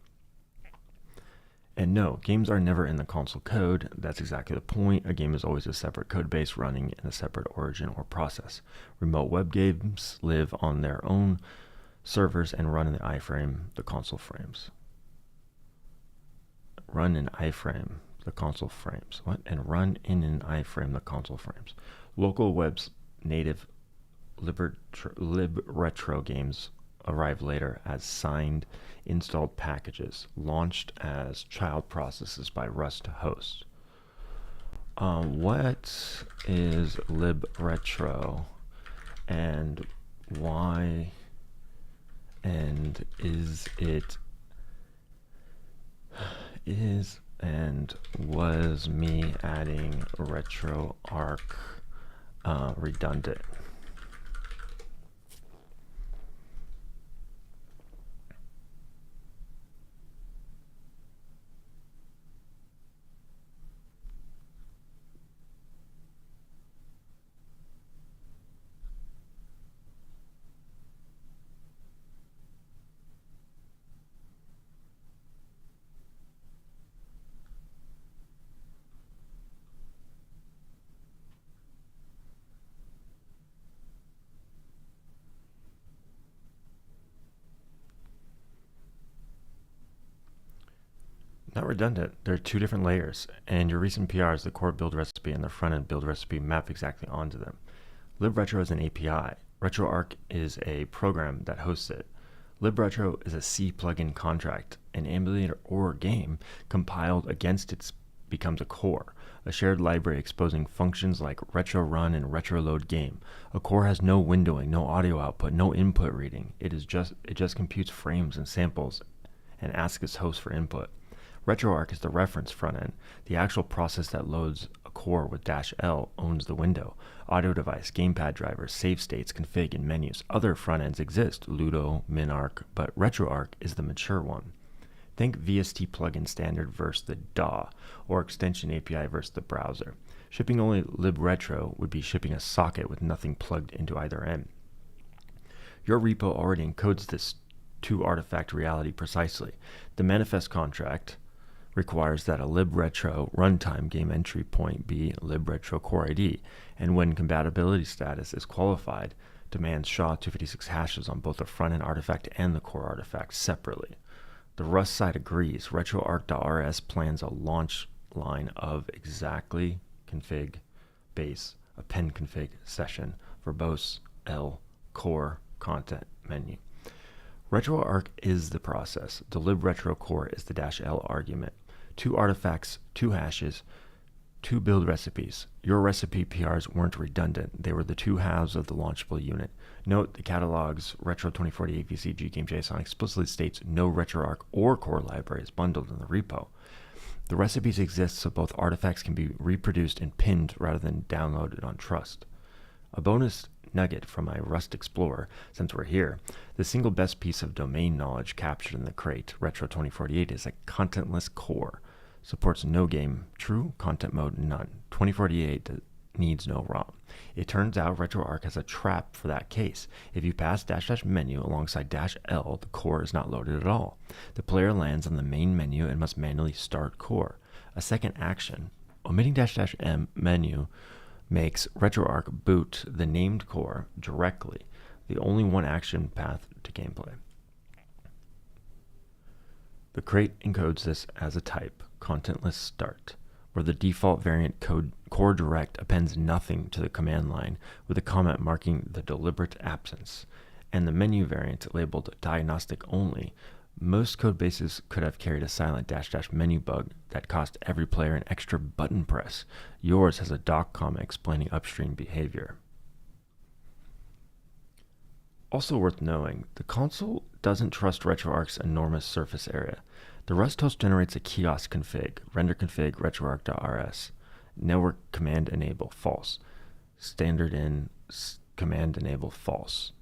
And no, games are never in the console code. That's exactly the point. A game is always a separate code base running in a separate origin or process. Remote web games live on their own servers and run in the iframe, the console frames. Run in iframe, the console frames. What? And run in an iframe, the console frames. Local web's native libretro games arrive later as signed installed packages, launched as child processes by Rust hosts. What is libretro and why and is and was me adding RetroArch redundant? Not redundant. There are 2 different layers, and your recent PRs, the core build recipe and the front-end build recipe, map exactly onto them. libretro is an API. RetroArch is a program that hosts it. libretro is a C plugin contract. An emulator or game compiled against it becomes a core, a shared library exposing functions like retrorun and retroload game. A core has no windowing, no audio output, no input reading. It just computes frames and samples and asks its host for input. RetroArch is the reference front end. The actual process that loads a core with -L owns the window. Audio device, gamepad drivers, save states, config, and menus. Other front ends exist, Ludo, MinArch, but RetroArch is the mature one. Think VST plugin standard versus the DAW, or extension API versus the browser. Shipping only libretro would be shipping a socket with nothing plugged into either end. Your repo already encodes this 2-artifact reality precisely. The manifest contract requires that a libretro runtime game entry point be libretro core ID, and when compatibility status is qualified, demands SHA-256 hashes on both the front-end artifact and the core artifact separately. The Rust side agrees. RetroArch.rs plans a launch line of exactly config base append config session verbose L core content menu. RetroArch is the process. The libretro core is the -L argument. 2 artifacts, 2 hashes, 2 build recipes. Your recipe PRs weren't redundant. They were the 2 halves of the launchable unit. Note the catalog's Retro 2048 VCG game JSON explicitly states no RetroArch or core library is bundled in the repo. The recipes exist so both artifacts can be reproduced and pinned rather than downloaded on Trust. A bonus nugget from my Rust Explorer, since we're here, the single best piece of domain knowledge captured in the crate, Retro 2048, is a contentless core. Supports no game, true, content mode, none. 2048 needs no ROM. It turns out RetroArch has a trap for that case. If you pass --menu alongside -L, the core is not loaded at all. The player lands on the main menu and must manually start core. A second action, omitting --m menu, makes RetroArch boot the named core directly, the only one action path to gameplay. The crate encodes this as a type, contentless start, where the default variant code core direct appends nothing to the command line with a comment marking the deliberate absence, and the menu variant labeled diagnostic only. Most code bases could have carried a silent --menu bug that cost every player an extra button press. Yours has a doc comment explaining upstream behavior. Also worth knowing, the console doesn't trust RetroArch's enormous surface area. The Rust host generates a kiosk config, render config retroarch.rs, network command enable false, standard in command enable false,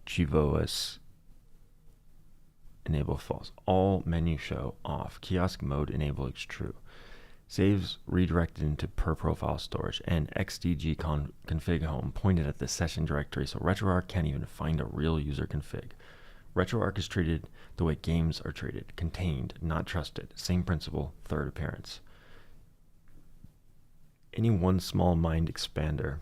GVOS enable false, all menu show off, kiosk mode enable is true, saves redirected into per profile storage, and xdg config home pointed at the session directory so RetroArch can't even find a real user config. RetroArch is treated the way games are treated, contained, not trusted. Same principle, third appearance. Any one small mind expander,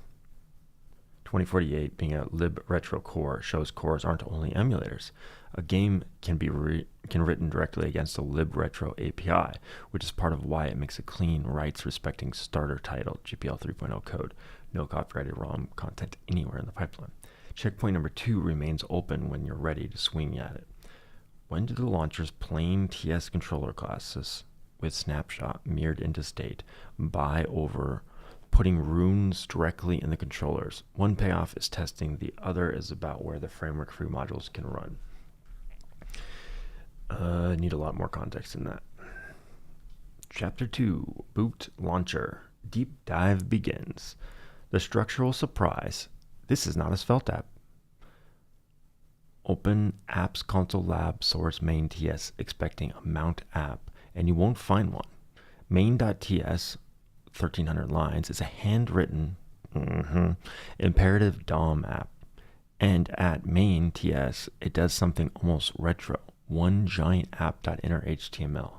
2048 being a libretro core, shows cores aren't only emulators. A game can be written directly against a libretro API, which is part of why it makes a clean, rights-respecting starter title, GPL 3.0 code, no copyrighted ROM content anywhere in the pipeline. Checkpoint number 2 remains open when you're ready to swing at it. When do the launcher's plain TS controller classes with snapshot mirrored into state buy over putting runes directly in the controllers? One payoff is testing, the other is about where the framework-free modules can run. Need a lot more context in that. Chapter 2, Boot Launcher. Deep dive begins. The structural surprise. This is not a Svelte app. Open apps console lab source main TS expecting a mount app, and you won't find one. Main.ts, 1300 lines, is a handwritten imperative DOM app. And at main TS, it does something almost retro. One giant app.inner.html.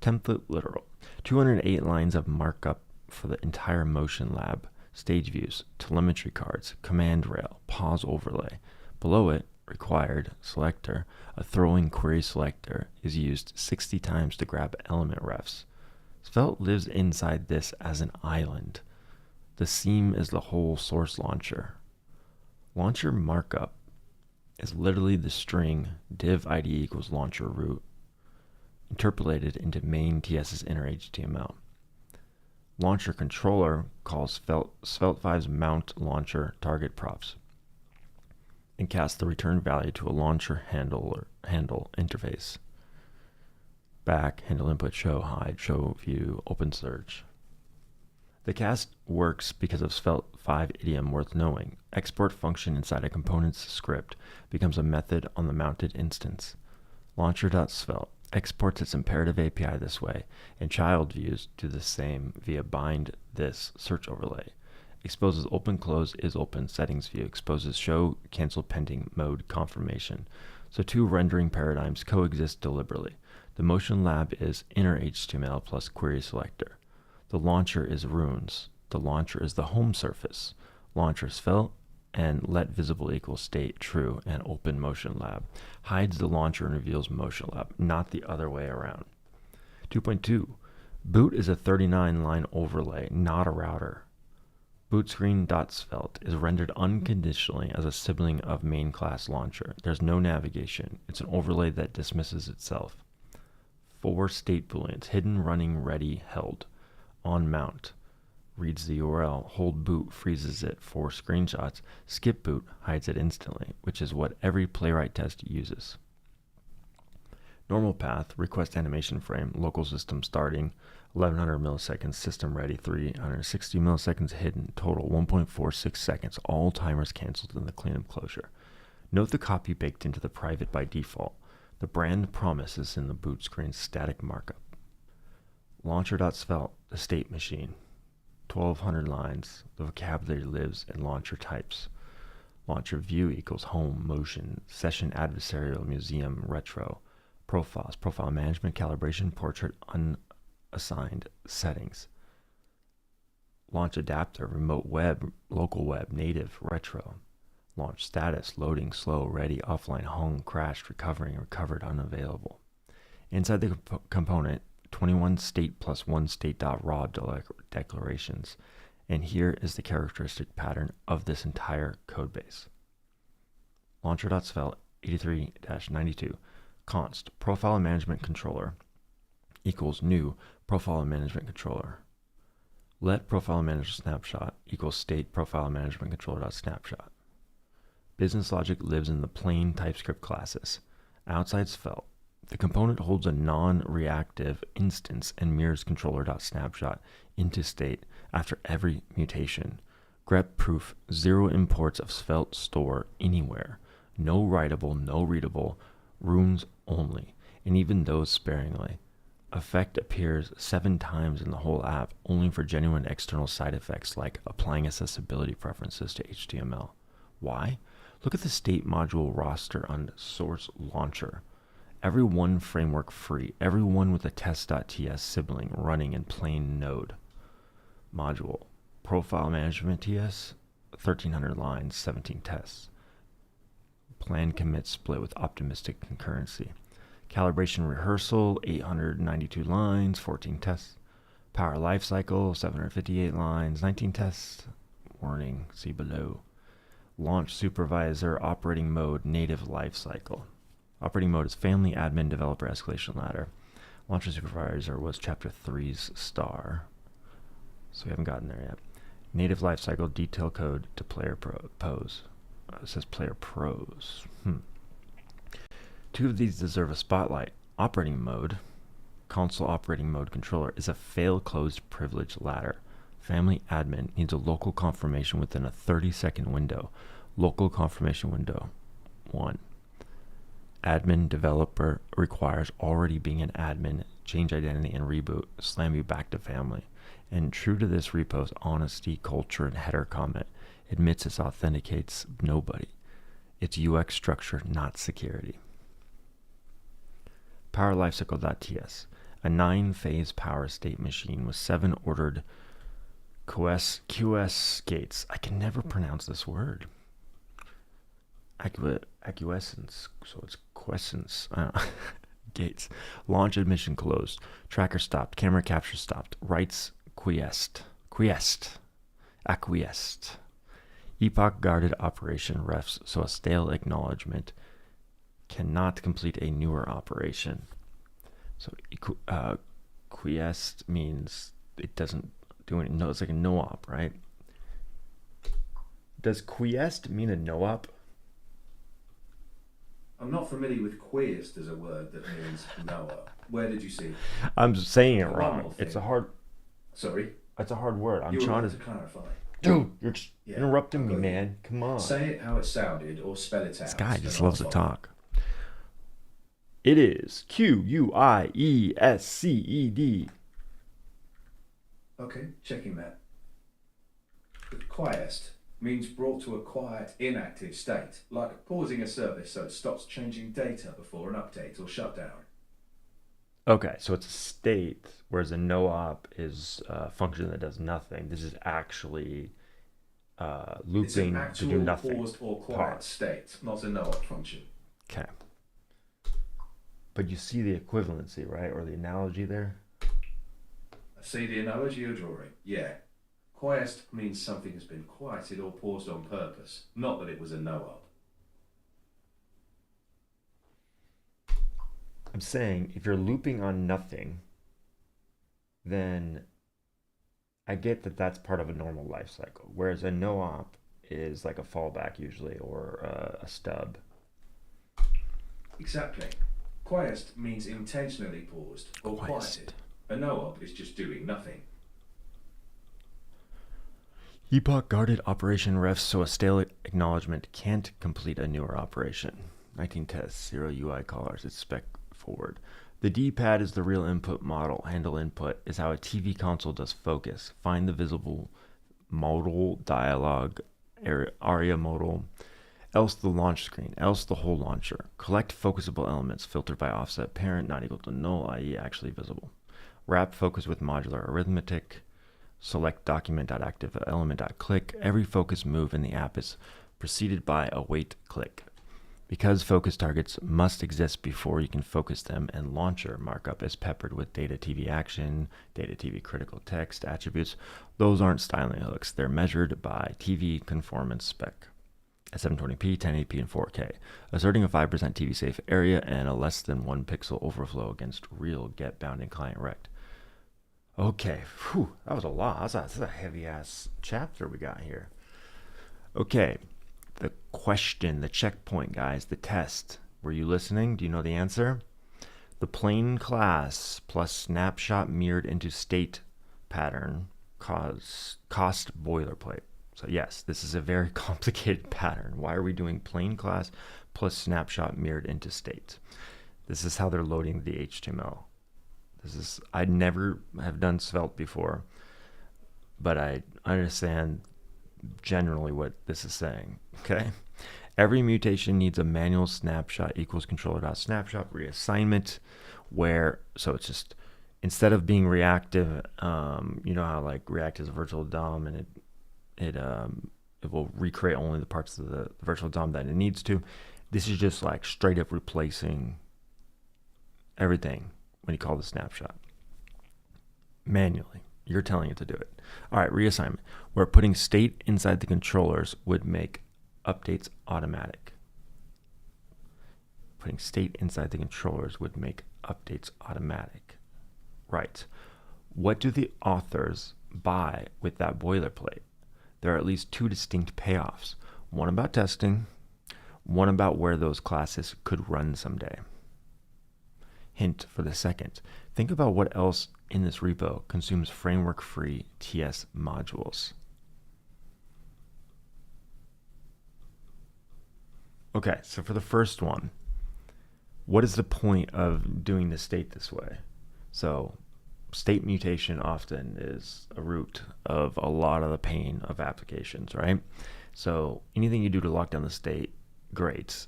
Template literal. 208 lines of markup for the entire motion lab. Stage views, telemetry cards, command rail, pause overlay. Below it, required selector, a throwing query selector is used 60 times to grab element refs. Svelte lives inside this as an island. The seam is the whole source launcher. Launcher markup is literally the string div id equals launcher root, interpolated into main TS's inner HTML. Launcher controller calls Svelte 5's mount launcher target props and casts the return value to a launcher handle interface. Back, handle input, show, hide, show, view, open search. The cast works because of Svelte 5 idiom worth knowing. Export function inside a component's script becomes a method on the mounted instance. Launcher.svelte exports its imperative API this way, and child views do the same via bind this search overlay. Exposes open close is open settings view, exposes show cancel pending mode confirmation. So 2 rendering paradigms coexist deliberately. The motion lab is inner HTML plus query selector. The launcher is runes. The launcher is the home surface. Launcher Svelte, and let visible equals state true and open motion lab. Hides the launcher and reveals motion lab, not the other way around. 2.2. Boot is a 39-line overlay, not a router. Boot screen.svelte is rendered unconditionally as a sibling of main class launcher. There's no navigation. It's an overlay that dismisses itself. 4 state booleans: hidden, running, ready, held. On mount reads the URL. Hold boot freezes it for screenshots. Skip boot hides it instantly, which is what every playwright test uses. Normal path, request animation frame, local system starting, 1100 milliseconds, system ready, 360 milliseconds hidden, total 1.46 seconds, all timers canceled in the cleanup closure. Note the copy baked into the private by default. The brand promise is in the boot screen's static markup. Launcher.svelte, the state machine. 1200 lines. The vocabulary lives in launcher types. Launcher view equals home, motion, session, adversarial, museum, retro. Profiles, profile management, calibration, portrait, unassigned, settings. Launch adapter, remote web, local web, native, retro. Launch status, loading, slow, ready, offline, home, crashed, recovering, recovered, unavailable. Inside the component, 21 state plus 1 state.raw declarations. And here is the characteristic pattern of this entire codebase. Launcher.svelte 83-92 const profile management controller equals new profile management controller. Let profile manager snapshot equals state profile management controller.snapshot. Business logic lives in the plain TypeScript classes. Outside Svelte, the component holds a non-reactive instance and mirrors controller.snapshot into state after every mutation. grep proof 0 imports of Svelte store anywhere. No writable, no readable, runes only, and even those sparingly. Effect appears 7 times in the whole app, only for genuine external side effects like applying accessibility preferences to HTML. Why? Look at the state module roster on source launcher. Every one framework free, every one with a test.ts sibling running in plain node. Module, profile management TS, 1300 lines, 17 tests. Plan commit split with optimistic concurrency. Calibration rehearsal, 892 lines, 14 tests. Power lifecycle, 758 lines, 19 tests. Warning, see below. Launch supervisor operating mode native lifecycle. Operating mode is family admin developer escalation ladder. Launcher supervisor was chapter 3's star. So we haven't gotten there yet. Native lifecycle detail code to player pose. It says player pros. 2 of these deserve a spotlight. Operating mode, console operating mode controller, is a fail-closed privilege ladder. Family admin needs a local confirmation within a 30-second window. Local confirmation window 1. Admin developer requires already being an admin, change identity and reboot, slam you back to family. And true to this repo's honesty, culture, and header comment, admits it authenticates nobody. It's UX structure, not security. Power lifecycle.ts, a 9-phase power state machine with 7 ordered QS gates. I can never pronounce this word. Acquiescence, so it's quiescence. Gates. Launch admission closed. Tracker stopped. Camera capture stopped. Writes acquiesced. Epoch guarded operation refs, so a stale acknowledgement cannot complete a newer operation. So quiesced means it doesn't do any. No, it's like a no-op, right? Does quiesced mean a no-op? I'm not familiar with quiesced as a word that means Noah. Where did you see? I'm saying it wrong. It's a hard. Sorry. It's a hard word. I'm You're trying right to clarify. Dude, you're just interrupting me, man. Come on. Say it how it sounded, or spell it out. This guy just loves to talk. It is QUIESCED. Okay, checking that. Quiesced means brought to a quiet, inactive state, like pausing a service so it stops changing data before an update or shutdown. Okay, so it's a state, whereas a no-op is a function that does nothing. This is actually It's an looping to do actual nothing. paused or quiet Pause. state, not a no-op function. Okay. But you see the equivalency, right? Or the analogy there? See the analogy you're drawing? Yeah. Quiesced means something has been quieted or paused on purpose, not that it was a no-op. I'm saying if you're looping on nothing, then I get that that's part of a normal life cycle. Whereas a no op is like a fallback usually or a stub. Exactly. Quiesced means intentionally paused or quieted. A no-op is just doing nothing. Epoch guarded operation refs so a stale acknowledgement can't complete a newer operation. 19 tests, 0 UI callers, it's spec forward. The D-pad is the real input model. Handle input is how a TV console does focus. Find the visible modal dialog, ARIA modal, else the launch screen, else the whole launcher. Collect focusable elements filtered by offset parent not equal to null, i.e. actually visible. Wrap focus with modular arithmetic. Select document.activeElement.click. Every focus move in the app is preceded by a wait click. Because focus targets must exist before you can focus them, and launcher markup is peppered with data TV action, data TV critical text attributes. Those aren't styling hooks. They're measured by TV conformance spec at 720p, 1080p, and 4K, asserting a 5% TV safe area and a less than 1 pixel overflow against real get bounding client rect. Okay, whew, that was a lot. That's a heavy ass chapter we got here. Okay, the question, the checkpoint, guys, the test. Were you listening? Do you know the answer? The plain class plus snapshot mirrored into state pattern cost boilerplate. So yes, this is a very complicated pattern. Why are we doing plain class plus snapshot mirrored into state? This is how they're loading the HTML. I'd never have done Svelte before, but I understand generally what this is saying. Okay. Every mutation needs a manual snapshot equals controller.snapshot reassignment, so it's just, instead of being reactive, you know how like React is a virtual DOM and it will recreate only the parts of the virtual DOM that it needs to. This is just like straight up replacing everything when you call the snapshot manually. You're telling it to do it. All right, reassignment, where putting state inside the controllers would make updates automatic. Putting state inside the controllers would make updates automatic. Right. What do the authors buy with that boilerplate? There are at least two distinct payoffs. One about testing, one about where those classes could run someday. Hint for the second. Think about what else in this repo consumes framework-free TS modules. Okay, so for the first one, what is the point of doing the state this way? So state mutation often is a root of a lot of the pain of applications, right? So anything you do to lock down the state, great.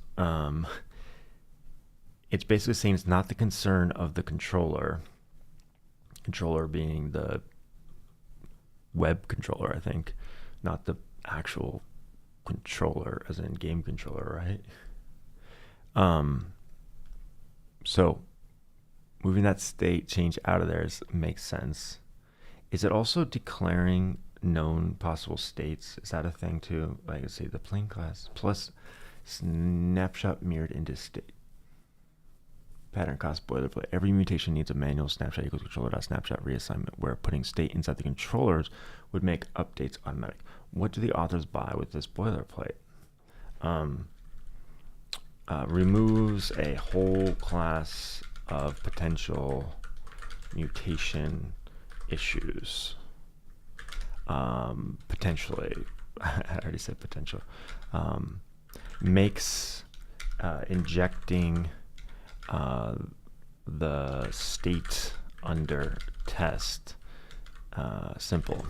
It's basically saying it's not the concern of the controller being the web controller, I think, not the actual controller as in game controller, right? So moving that state change out of there makes sense. Is it also declaring known possible states? Is that a thing too? Like, let's see, the plain class plus snapshot mirrored into state. Pattern cost boilerplate. Every mutation needs a manual snapshot equals controller.snapshot reassignment, where putting state inside the controllers would make updates automatic. What do the authors buy with this boilerplate? Removes a whole class of potential mutation issues. Potentially, I already said potential. Makes injecting the state under test simple.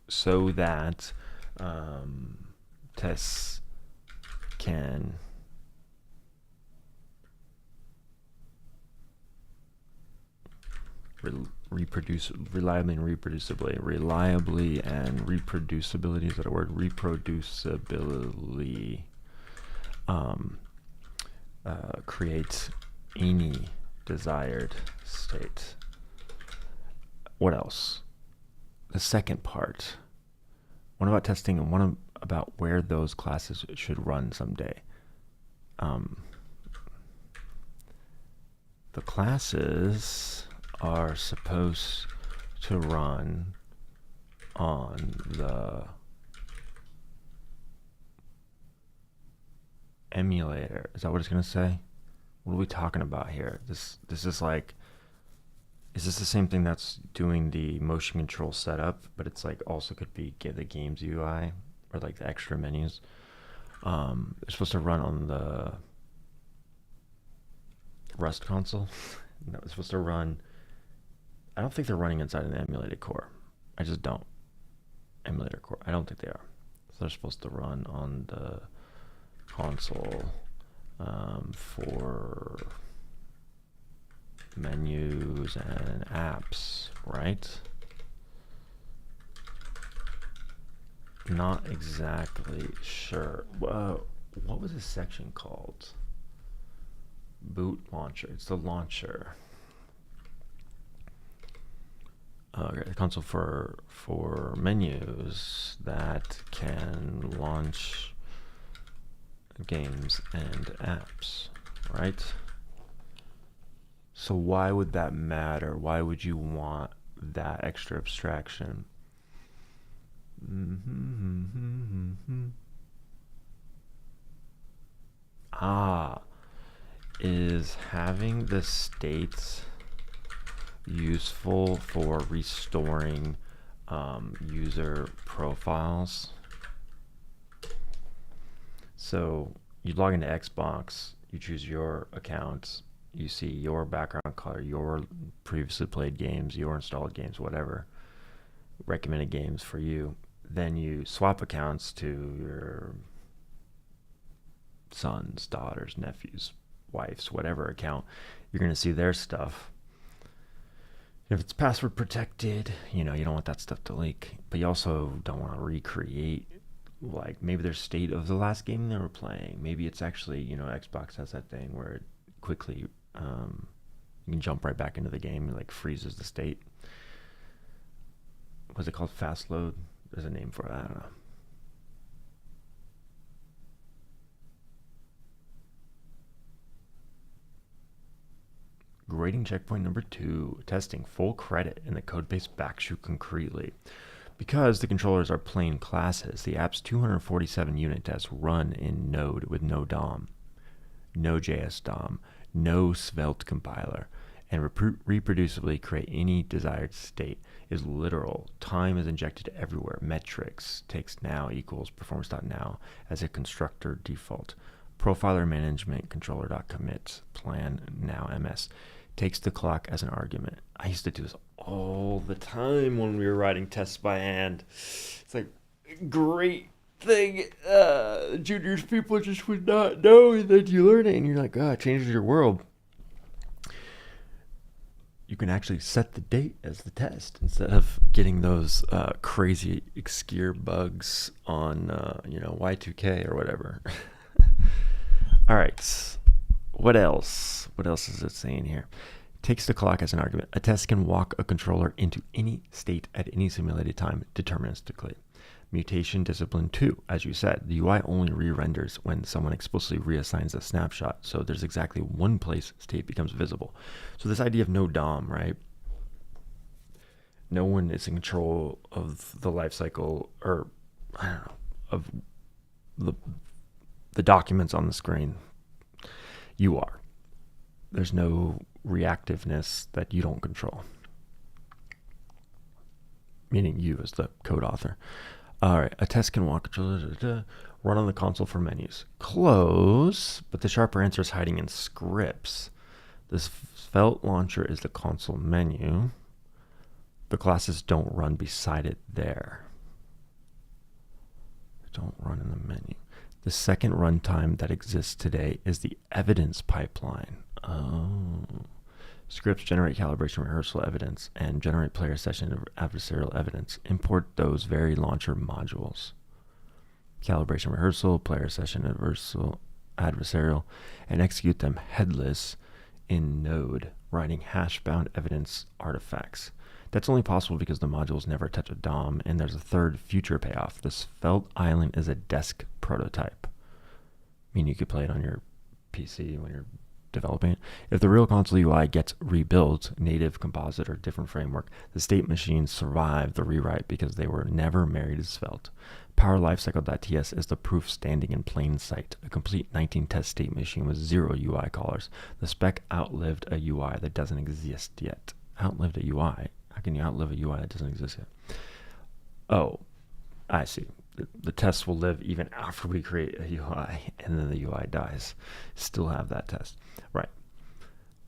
So that tests can reliably and reproducibly. Reliably and reproducibility, is that a word? Reproducibility creates any desired state. What else? The second part. One about testing and one about where those classes should run someday. The classes are supposed to run on the emulator. Is that what it's going to say? What are we talking about here? This is like, is this the same thing that's doing the motion control setup, but it's like also could be the game's UI or like the extra menus? It's supposed to run on the Rust console. No, it's supposed to run. I don't think they're running inside an emulated core. I just don't. Emulator core. I don't think they are. So they're supposed to run on the console for menus and apps, right? Not exactly sure. Whoa, what was this section called? Boot launcher. It's the launcher. Okay, the console for menus that can launch games and apps, right? So why would that matter? Why would you want that extra abstraction? Is having the states useful for restoring user profiles? So you log into Xbox, you choose your account, you see your background color, your previously played games, your installed games, whatever, recommended games for you. Then you swap accounts to your sons, daughters, nephews, wives, whatever account. You're going to see their stuff. If it's password protected, you don't want that stuff to leak, but you also don't want to recreate like maybe their state of the last game they were playing. Maybe it's actually, Xbox has that thing where it quickly you can jump right back into the game and like freezes the state. Was it called fast load? There's a name for it. I don't know. Grading checkpoint number 2, testing full credit in the codebase backshoot concretely. Because the controllers are plain classes, the app's 247 unit tests run in Node with no DOM, no JS DOM, no Svelte compiler, and reproducibly create any desired state. Is literal. Time is injected everywhere. Metrics takes now equals performance.now as a constructor default. Profiler management controller.commit plan now ms takes the clock as an argument. I used to do this all the time when we were writing tests by hand. It's like great thing. Juniors people just would not know, and then you learn it and you're like, it changes your world. You can actually set the date as the test instead of getting those crazy obscure bugs on Y2K or whatever. All right. What else? What else is it saying here? Takes the clock as an argument. A test can walk a controller into any state at any simulated time deterministically. Mutation discipline 2. As you said, the UI only re-renders when someone explicitly reassigns a snapshot. So there's exactly one place state becomes visible. So this idea of no DOM, right? No one is in control of the life cycle, or I don't know, of the documents on the screen. You are. There's no reactiveness that you don't control. Meaning you as the code author. All right, a test can walk run on the console for menus. Close, but the sharper answer is hiding in scripts. This Svelte launcher is the console menu. The classes don't run beside it there. They don't run in the menu. The second runtime that exists today is the evidence pipeline. Oh. Scripts generate calibration rehearsal evidence and generate player session adversarial evidence. Import those very launcher modules. Calibration rehearsal, player session adversarial, and execute them headless in Node, writing hash-bound evidence artifacts. That's only possible because the modules never touch a DOM, and there's a third future payoff. The Svelte Island is a desk prototype. I mean, you could play it on your PC when you're developing it. If the real console UI gets rebuilt, native, composite, or different framework, the state machines survive the rewrite because they were never married to Svelte. Power Lifecycle.ts is the proof standing in plain sight. A complete 19-test state machine with 0 UI callers. The spec outlived a UI that doesn't exist yet. Outlived a UI? How can you outlive a UI that doesn't exist yet? Oh, I see. The test will live even after we create a UI, and then the UI dies. Still have that test. Right.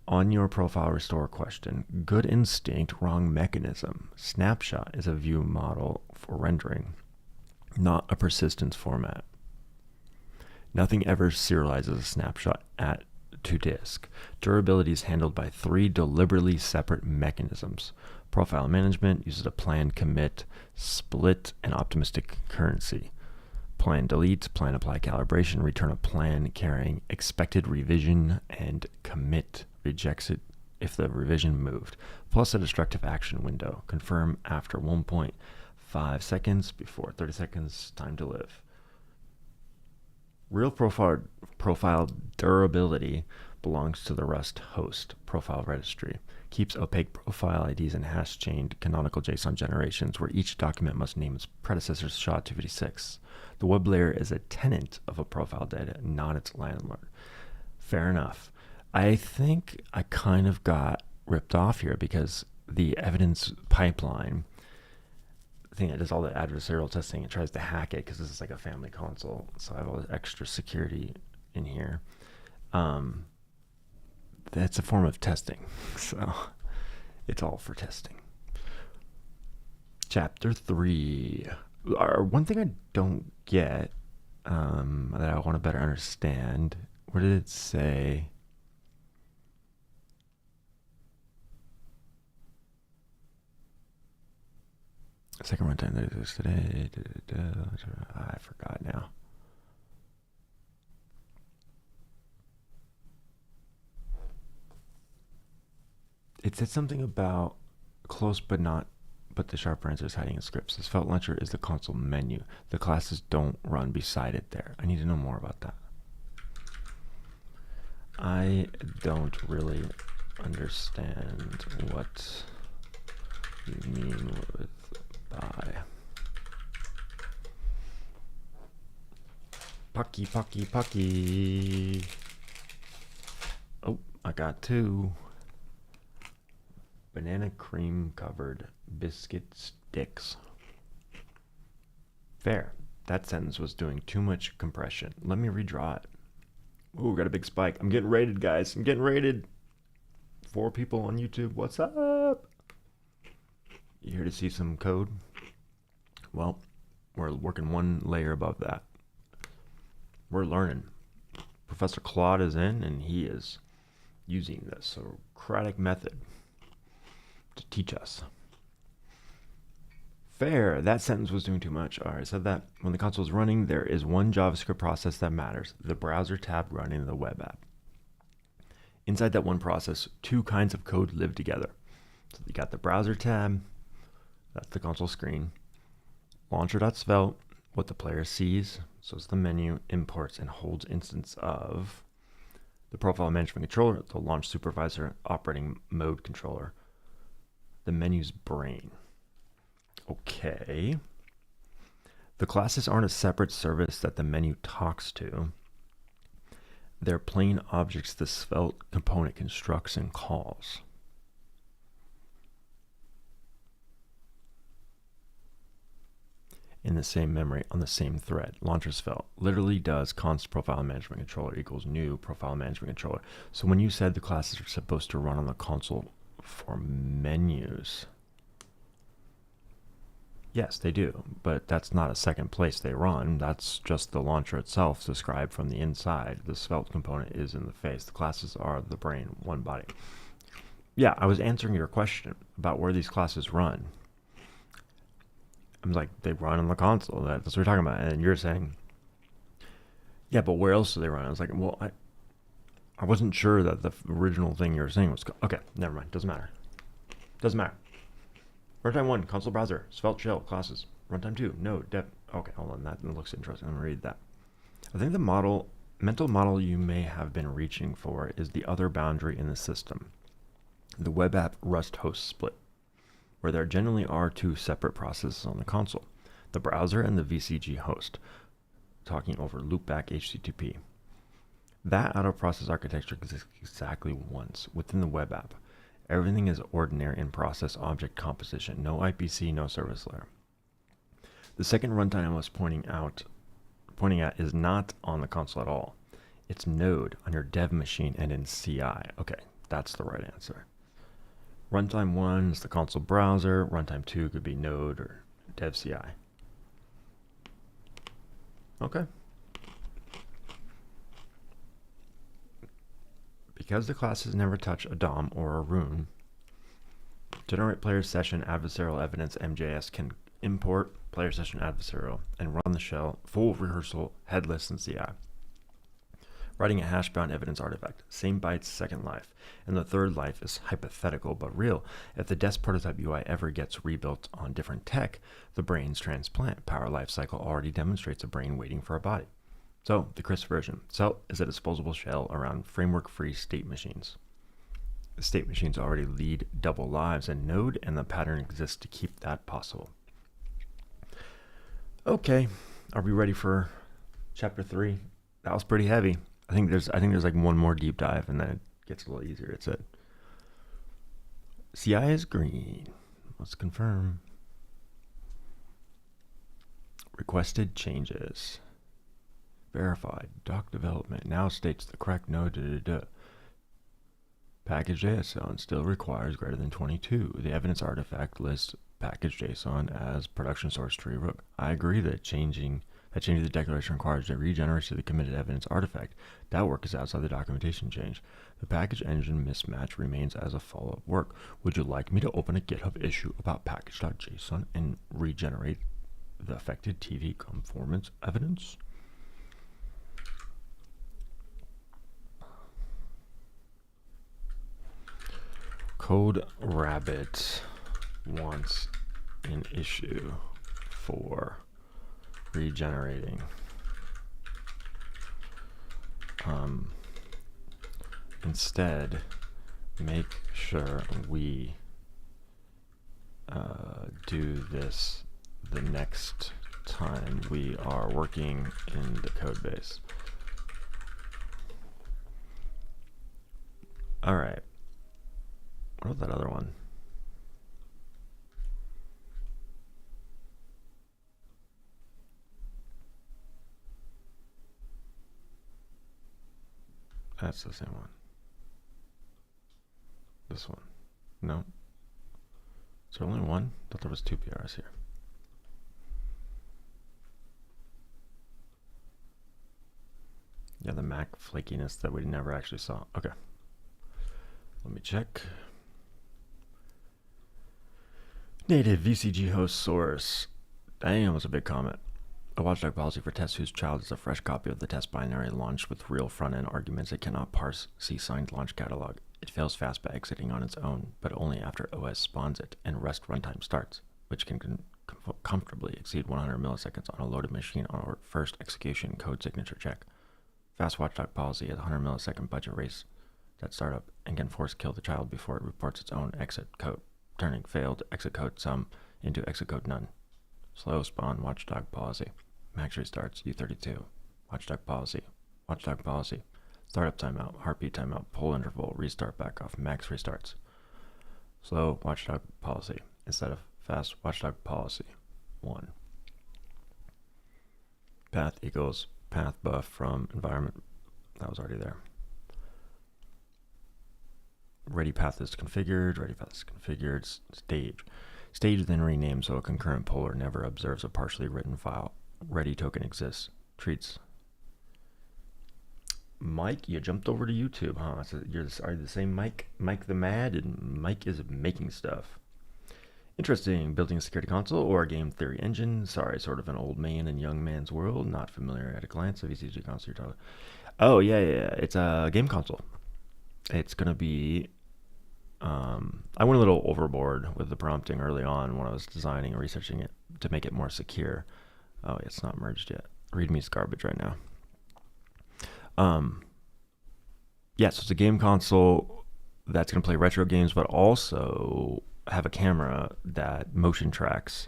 On your profile restore question, good instinct, wrong mechanism. Snapshot is a view model for rendering, not a persistence format. Nothing ever serializes a snapshot to disk. Durability is handled by 3 deliberately separate mechanisms. Profile management uses a plan commit, split, and optimistic concurrency. Plan delete, plan apply calibration, return a plan carrying expected revision, and commit rejects it if the revision moved, plus a destructive action window. Confirm after 1.5 seconds before 30 seconds time to live. Real profile durability belongs to the Rust host profile registry. Keeps opaque profile IDs and hash-chained canonical JSON generations where each document must name its predecessor's SHA-256. The web layer is a tenant of a profile data, not its landlord. Fair enough. I think I kind of got ripped off here because the evidence pipeline thing that does all the adversarial testing, it tries to hack it because this is like a family console. So I have all this extra security in here. That's a form of testing. So it's all for testing. Chapter 3. One thing I don't get that I want to better understand. Where did it say? Second runtime that exists today. I forgot now. It said something about close but the sharper answer is hiding in scripts. The Svelte launcher is the console menu. The classes don't run beside it there. I need to know more about that. I don't really understand what you mean with by. Pucky. Oh, I got 2. Banana cream covered biscuit sticks. Fair. That sentence was doing too much compression. Let me redraw it. Ooh, got a big spike. I'm getting rated, guys. I'm getting rated. 4 people on YouTube. What's up? You here to see some code? Well, we're working one layer above that. We're learning. Professor Claude is in, and he is using the Socratic method to teach us. Fair. That sentence was doing too much. All right, said that when the console is running, there is one JavaScript process that matters, the browser tab running the web app. Inside that one process, 2 kinds of code live together. So you got the browser tab, that's the console screen. Launcher.svelte, what the player sees, so it's the menu, imports, and holds instance of the profile management controller, the launch supervisor, operating mode controller, the menu's brain. Okay. The classes aren't a separate service that the menu talks to. They're plain objects the Svelte component constructs and calls. In the same memory on the same thread. Launcher Svelte literally does const profile management controller equals new profile management controller. So when you said the classes are supposed to run on the console for menus, yes, they do, but that's not a second place they run. That's just the launcher itself described from the inside. The Svelte component is in the face. The classes are the brain, one body. Yeah, I was answering your question about where these classes run. I'm like, they run on the console. That's what we're talking about. And you're saying, yeah, but where else do they run? I was like, well, I wasn't sure that the original thing you were saying was okay. Never mind. Doesn't matter. Doesn't matter. Runtime 1, console browser, Svelte shell, classes. Runtime 2, node, dev. Okay, hold on. That looks interesting. I'm going to read that. I think the mental model you may have been reaching for is the other boundary in the system, the web app Rust host split, where there generally are two separate processes on the console, the browser and the VCG host, talking over loopback HTTP. That out-of-process architecture exists exactly once within the web app. Everything is ordinary in process object composition, no IPC, no service layer. The second runtime I was pointing at is not on the console at all. It's node on your dev machine and in CI. Okay, that's the right answer. Runtime 1 is the console browser. Runtime 2 could be node or dev CI. Okay. Because the classes never touch a DOM or a rune, generate player session adversarial evidence MJS can import player session adversarial and run the shell full rehearsal headless in CI. Writing a hash-bound evidence artifact, same bytes, second life, and the third life is hypothetical but real. If the desk prototype UI ever gets rebuilt on different tech, the brain's transplant power life cycle already demonstrates a brain waiting for a body. So, the crisp version. Svelte is a disposable shell around framework-free state machines. The state machines already lead double lives in Node, and the pattern exists to keep that possible. Okay, are we ready for chapter 3? That was pretty heavy. I think there's like one more deep dive, and then it gets a little easier. It's it. CI is green. Let's confirm. Requested changes. Verified. Doc development now states the correct node. Package JSON still requires greater than 22. The evidence artifact lists package JSON as production source tree rook. I agree that changing the declaration requires a regeneration of the committed evidence artifact. That work is outside the documentation change. The package engine mismatch remains as a follow-up work. Would you like me to open a GitHub issue about package.json and regenerate the affected TV conformance evidence? Code Rabbit wants an issue for regenerating instead make sure we do this the next time we are working in the code base. All right, what about that other one? That's the same one. This one. No. Is there only one? I thought there was two PRs here. Yeah, the Mac flakiness that we never actually saw. Okay. Let me check. Native VCG host source. Dang, that was a big comment. A watchdog policy for tests whose child is a fresh copy of the test binary launched with real front-end arguments it cannot parse C-signed launch catalog. It fails fast by exiting on its own, but only after OS spawns it and rest runtime starts, which can comfortably exceed 100 milliseconds on a loaded machine on our first execution code signature check. Fast watchdog policy has 100 millisecond budget race at startup and can force kill the child before it reports its own exit code, turning failed exit code sum into exit code none. Slow spawn watchdog policy. Max restarts, U32. Watchdog policy. Watchdog policy. Startup timeout. Heartbeat timeout. Pull interval. Restart back off. Max restarts. Slow watchdog policy instead of fast watchdog policy. 1. Path equals path buff from environment. That was already there. Ready path is configured. Ready path is configured. Stage. Stage then renamed so a concurrent puller never observes a partially written file. Ready token exists. Treats. Mike, you jumped over to YouTube, huh? So are you the same Mike, Mike the Mad, and Mike is making stuff. Interesting. Building a security console or a game theory engine. Sorry, sort of an old man in young man's world. Not familiar at a glance. A VCG console you're talking about. Oh, yeah, yeah, yeah. It's a game console. It's going to be. I went a little overboard with the prompting early on when I was designing and researching it to make it more secure. Oh, it's not merged yet. README's garbage right now. Um, yeah, so it's a game console that's going to play retro games, but also have a camera that motion tracks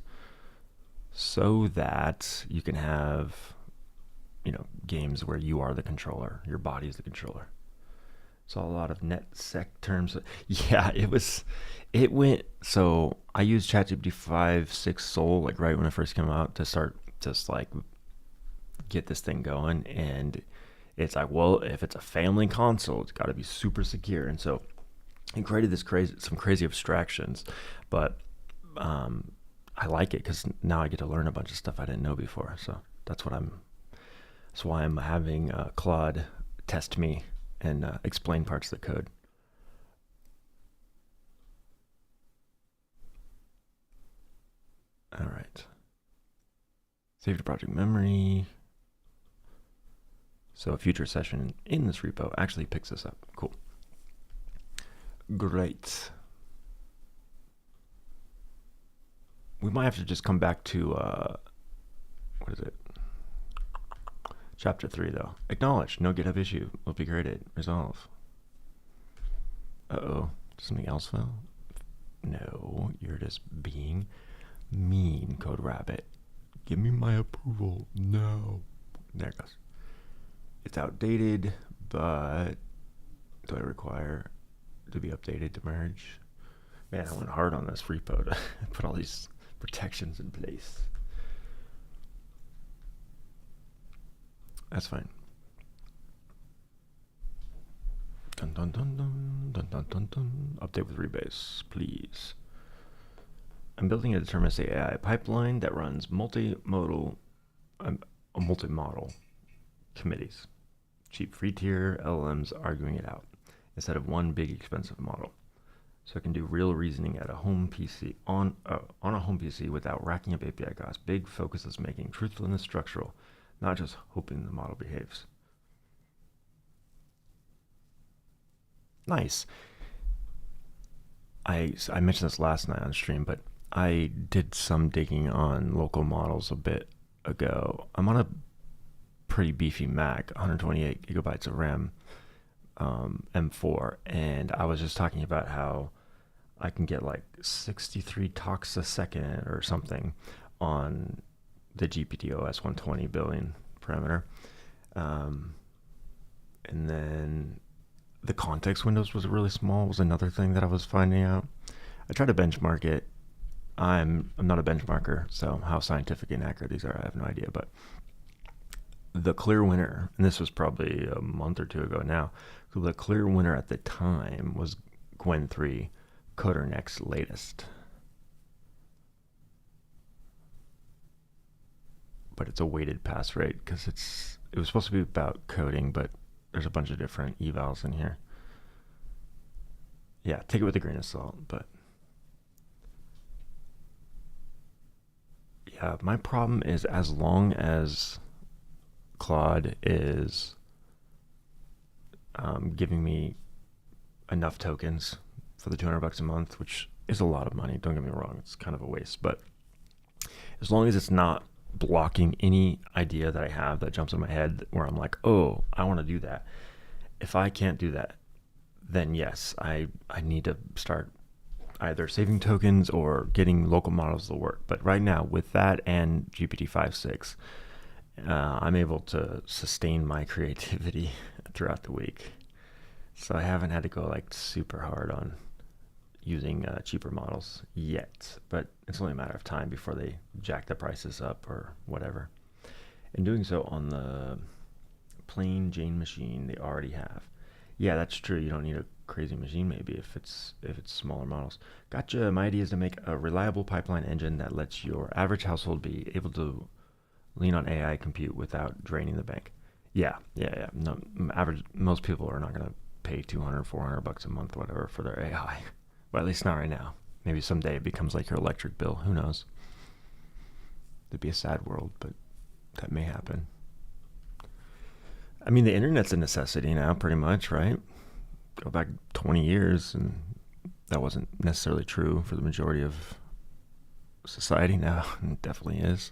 so that you can have, games where you are the controller, your body is the controller. Saw a lot of NetSec terms. Yeah, it went. So I used ChatGPT 5.6 Soul like right when it first came out to start just like get this thing going, and it's like, well, if it's a family console, it's got to be super secure, and so it created some crazy abstractions, but I like it because now I get to learn a bunch of stuff I didn't know before. So that's why I'm having Claude test me and explain parts of the code. All right. Save to project memory. So a future session in this repo actually picks this up. Cool. Great. We might have to just come back to, what is it? Chapter 3, though. Acknowledge. No GitHub issue. Will be created. Resolve. Uh-oh. Something else fell? No, you're just being mean, Code Rabbit. Give me my approval. No. There it goes. It's outdated, but do I require to be updated to merge? Man, I went hard on this repo to put all these protections in place. That's fine. Dun dun dun dun dun dun dun dun. Update with rebase, please. I'm building a deterministic AI pipeline that runs multimodal committees. Cheap free tier LLMs arguing it out instead of one big expensive model. So I can do real reasoning at a home PC on a home PC without racking up API costs. Big focus is making truthfulness structural, not just hoping the model behaves. Nice. I mentioned this last night on stream, but I did some digging on local models a bit ago. I'm on a pretty beefy Mac, 128 gigabytes of RAM, M4, and I was just talking about how I can get like 63 talks a second or something on the GPT-OS 120 billion parameter. And then the context windows was really small, was another thing that I was finding out. I tried to benchmark it. I'm not a benchmarker, so how scientific and accurate these are, I have no idea. But the clear winner, and this was probably a month or two ago now, the clear winner at the time was Gwen 3, Coder Next latest. But it's a weighted pass rate because it was supposed to be about coding, but there's a bunch of different evals in here. Yeah, take it with a grain of salt, but yeah, my problem is as long as Claude is giving me enough tokens for the $200 a month, which is a lot of money, don't get me wrong, it's kind of a waste, but as long as it's not blocking any idea that I have that jumps in my head where I'm like, oh, I want to do that. If I can't do that, then yes, I need to start either saving tokens or getting local models to work. But right now, with that and GPT 5.6, I'm able to sustain my creativity throughout the week. So I haven't had to go like super hard on using cheaper models yet, but it's only a matter of time before they jack the prices up or whatever. And doing so on the plain Jane machine they already have. Yeah, that's true. You don't need a crazy machine maybe if it's smaller models. Gotcha. My idea is to make a reliable pipeline engine that lets your average household be able to lean on AI compute without draining the bank. Yeah. No, average. Most people are not gonna pay 200, $400 a month, whatever, for their AI. Well, at least not right now. Maybe someday it becomes like your electric bill. Who knows? It'd be a sad world, but that may happen. I mean, the internet's a necessity now, pretty much, right? Go back 20 years, and that wasn't necessarily true for the majority of society. Now it definitely is.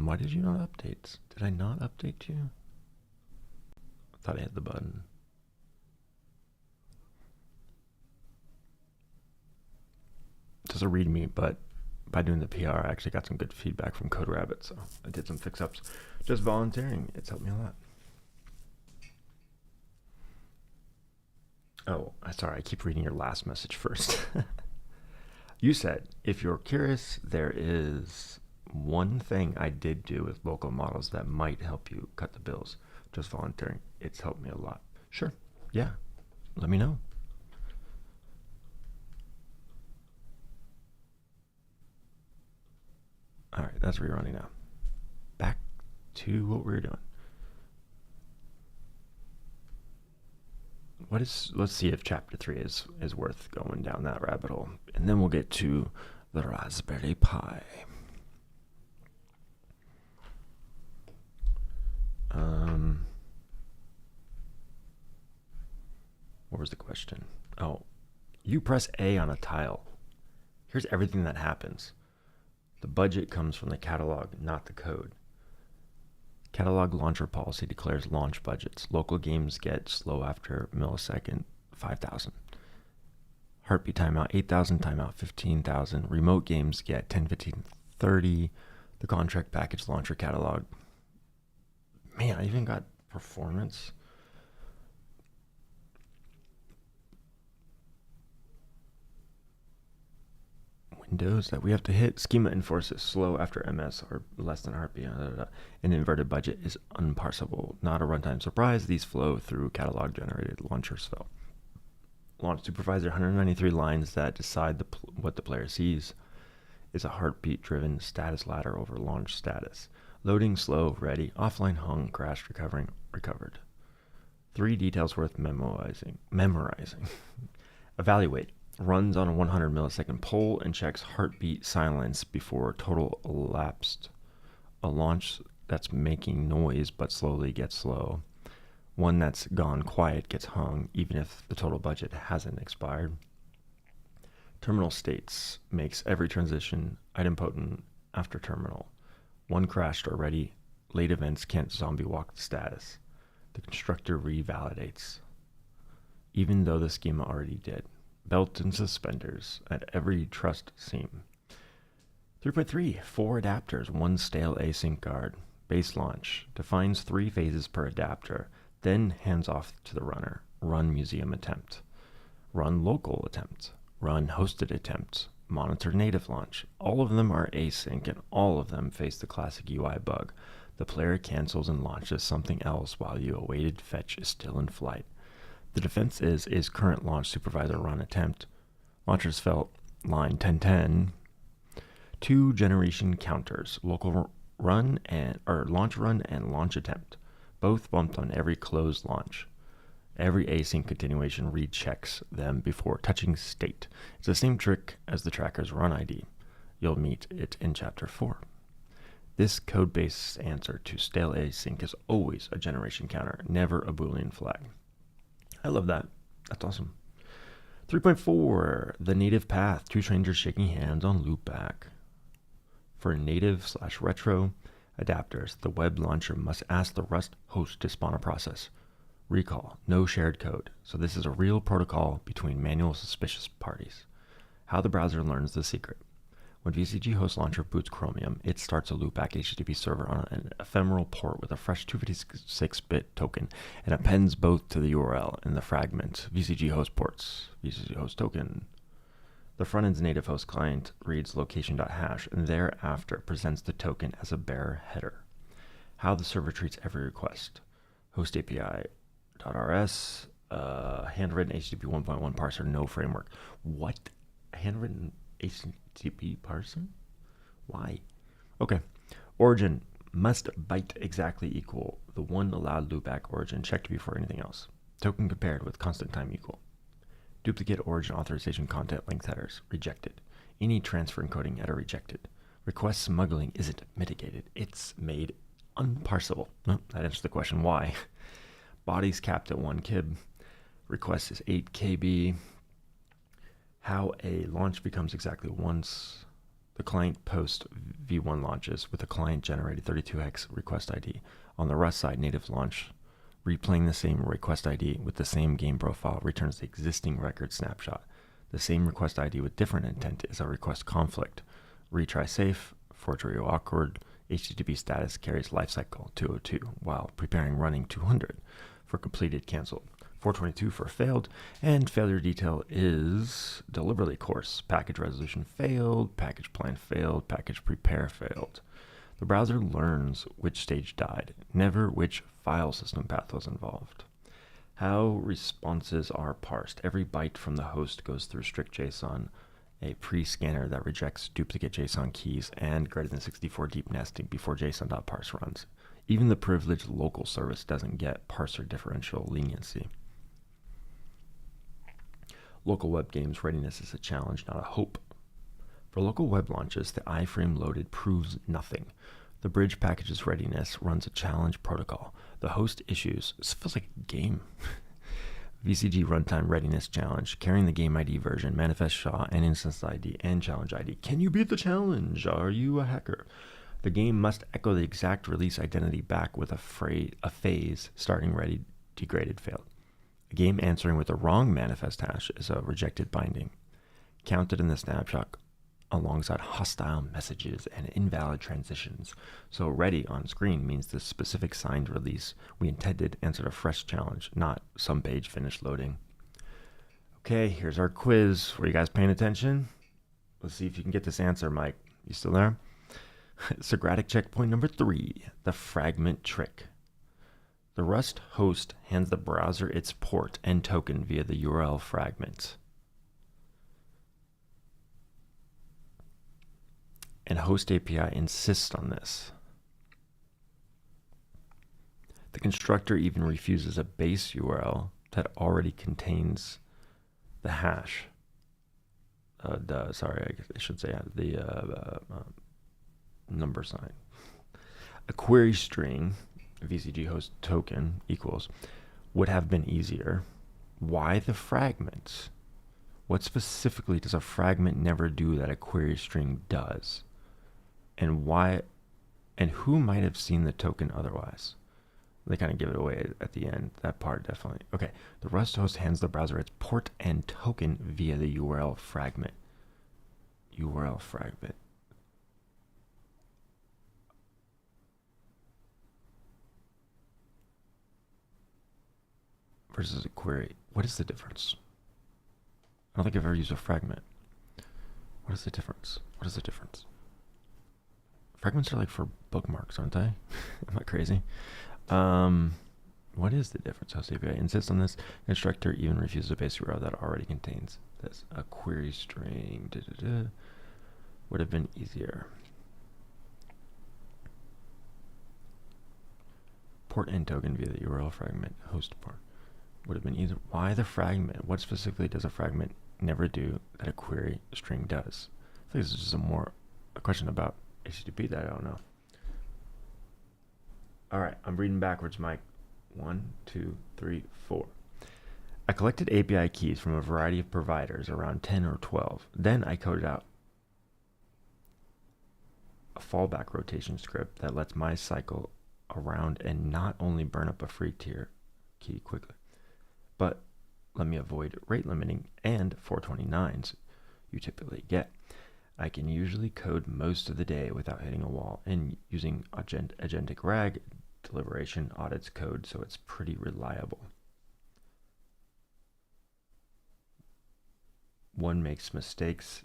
Why did you not update? Did I not update you? I thought I hit the button. Just a readme, but by doing the PR, I actually got some good feedback from CodeRabbit, so I did some fix-ups. Just volunteering, it's helped me a lot. Oh, sorry, I keep reading your last message first. You said, if you're curious, there is one thing I did do with local models that might help you cut the bills. Just volunteering. It's helped me a lot. Sure. Yeah. Let me know. All right, that's rerunning now. Back to what we were doing. Let's see if chapter 3 is worth going down that rabbit hole. And then we'll get to the Raspberry Pi. What was the question? Oh, you press A on a tile. Here's everything that happens. The budget comes from the catalog, not the code. Catalog launcher policy declares launch budgets. Local games get slow after millisecond 5,000. Heartbeat timeout 8,000, timeout 15,000. Remote games get 10, 15, 30. The contract package launcher catalog. Man, I even got performance. Windows that we have to hit. Schema enforces slow after MS or less than heartbeat. An inverted budget is unparsable. Not a runtime surprise. These flow through catalog generated launchers. Launch supervisor 193 lines that decide what the player sees is a heartbeat driven status ladder over launch status. Loading slow, ready, offline hung, crashed, recovering, recovered. 3 details worth memorizing. Evaluate. Runs on a 100 millisecond poll and checks heartbeat silence before total elapsed. A launch that's making noise but slowly gets slow. One that's gone quiet gets hung even if the total budget hasn't expired. Terminal states makes every transition idempotent after terminal. One crashed already. Late events can't zombie walk the status. The constructor revalidates, even though the schema already did. Belt and suspenders at every trust seam. 3.3, 4 adapters, 1 stale async guard. Base launch defines 3 phases per adapter, then hands off to the runner. Run museum attempt. Run local attempt. Run hosted attempt. Monitor native launch. All of them are async and all of them face the classic UI bug. The player cancels and launches something else while you awaited fetch is still in flight. The defense is current launch supervisor run attempt. Launchers felt line 1010. 2 generation counters, local run and launch run and launch attempt. Both bumped on every closed launch. Every async continuation rechecks them before touching state. It's the same trick as the tracker's run ID. You'll meet it in chapter 4. This code-based answer to stale async is always a generation counter, never a Boolean flag. I love that. That's awesome. 3.4, the native path. 2 strangers shaking hands on loopback. For native/retro adapters, the web launcher must ask the Rust host to spawn a process. Recall, no shared code. So this is a real protocol between manual suspicious parties. How the browser learns the secret. When VCG Host Launcher boots Chromium, it starts a loopback HTTP server on an ephemeral port with a fresh 256-bit token and appends both to the URL in the fragment VCG Host ports, VCG Host token. The front-end's native host client reads location.hash and thereafter presents the token as a bare header. How the server treats every request. Host API.rs, handwritten HTTP 1.1 parser, no framework. What? Handwritten HTTP parser? Why? Okay. Origin must byte exactly equal the one allowed loopback origin checked before anything else. Token compared with constant time equal. Duplicate origin authorization content length headers rejected. Any transfer encoding header rejected. Request smuggling isn't mitigated. It's made unparsable. Well, that answers the question why. Bodies capped at 1 kib. Request is 8 KB. How a launch becomes exactly once the client post v1 launches with a client generated 32x request ID. On the Rust side, native launch, replaying the same request ID with the same game profile returns the existing record snapshot. The same request ID with different intent is a request conflict. Retry safe, forgery awkward, HTTP status carries lifecycle 202 while preparing running 200 for completed canceled. 422 for failed, and failure detail is deliberately coarse. Package resolution failed, package plan failed, package prepare failed. The browser learns which stage died, never which file system path was involved. How responses are parsed. Every byte from the host goes through strict JSON, a pre-scanner that rejects duplicate JSON keys and greater than 64 deep nesting before JSON.parse runs. Even the privileged local service doesn't get parser differential leniency. Local web games readiness is a challenge, not a hope. For local web launches, the iframe loaded proves nothing. The bridge package's readiness runs a challenge protocol. The host issues, this feels like a game. VCG runtime readiness challenge, carrying the game ID version, manifest SHA, and instance ID, and challenge ID. Can you beat the challenge? Are you a hacker? The game must echo the exact release identity back with a phase starting ready, degraded, failed. A game answering with the wrong manifest hash is a rejected binding, counted in the snapshot alongside hostile messages and invalid transitions. So ready on screen means the specific signed release we intended answered a fresh challenge, not some page finished loading. Okay, here's our quiz. Were you guys paying attention? Let's see if you can get this answer, Mike. You still there? Socratic checkpoint number 3, the fragment trick. The Rust host hands the browser its port and token via the URL fragment. And host API insists on this. The constructor even refuses a base URL that already contains the hash. I should say the number sign. A query string, VCG host token equals, would have been easier. Why the fragment? What specifically does a fragment never do that a query string does? And why, and who might have seen the token otherwise? They kind of give it away at the end, that part definitely. Okay, the Rust host hands the browser its port and token via the URL fragment. URL fragment. Versus a query. What is the difference? I don't think I've ever used a fragment. What is the difference? What is the difference? Fragments are like for bookmarks, aren't they? Am I crazy? What is the difference? Host API insists on this. Constructor even refuses a base URL that already contains this. A query string would have been easier. Port and token via the URL fragment host port would have been easier. Why the fragment? What specifically does a fragment never do that a query string does? I think this is just a question about HTTP that I don't know. All right, I'm reading backwards, Mike. 1, 2, 3, 4. I collected API keys from a variety of providers, around 10 or 12. Then I coded out a fallback rotation script that lets my cycle around and not only burn up a free tier key quickly, but let me avoid rate limiting and 429s you typically get. I can usually code most of the day without hitting a wall, and using agentic RAG deliberation audits code, so it's pretty reliable. One makes mistakes,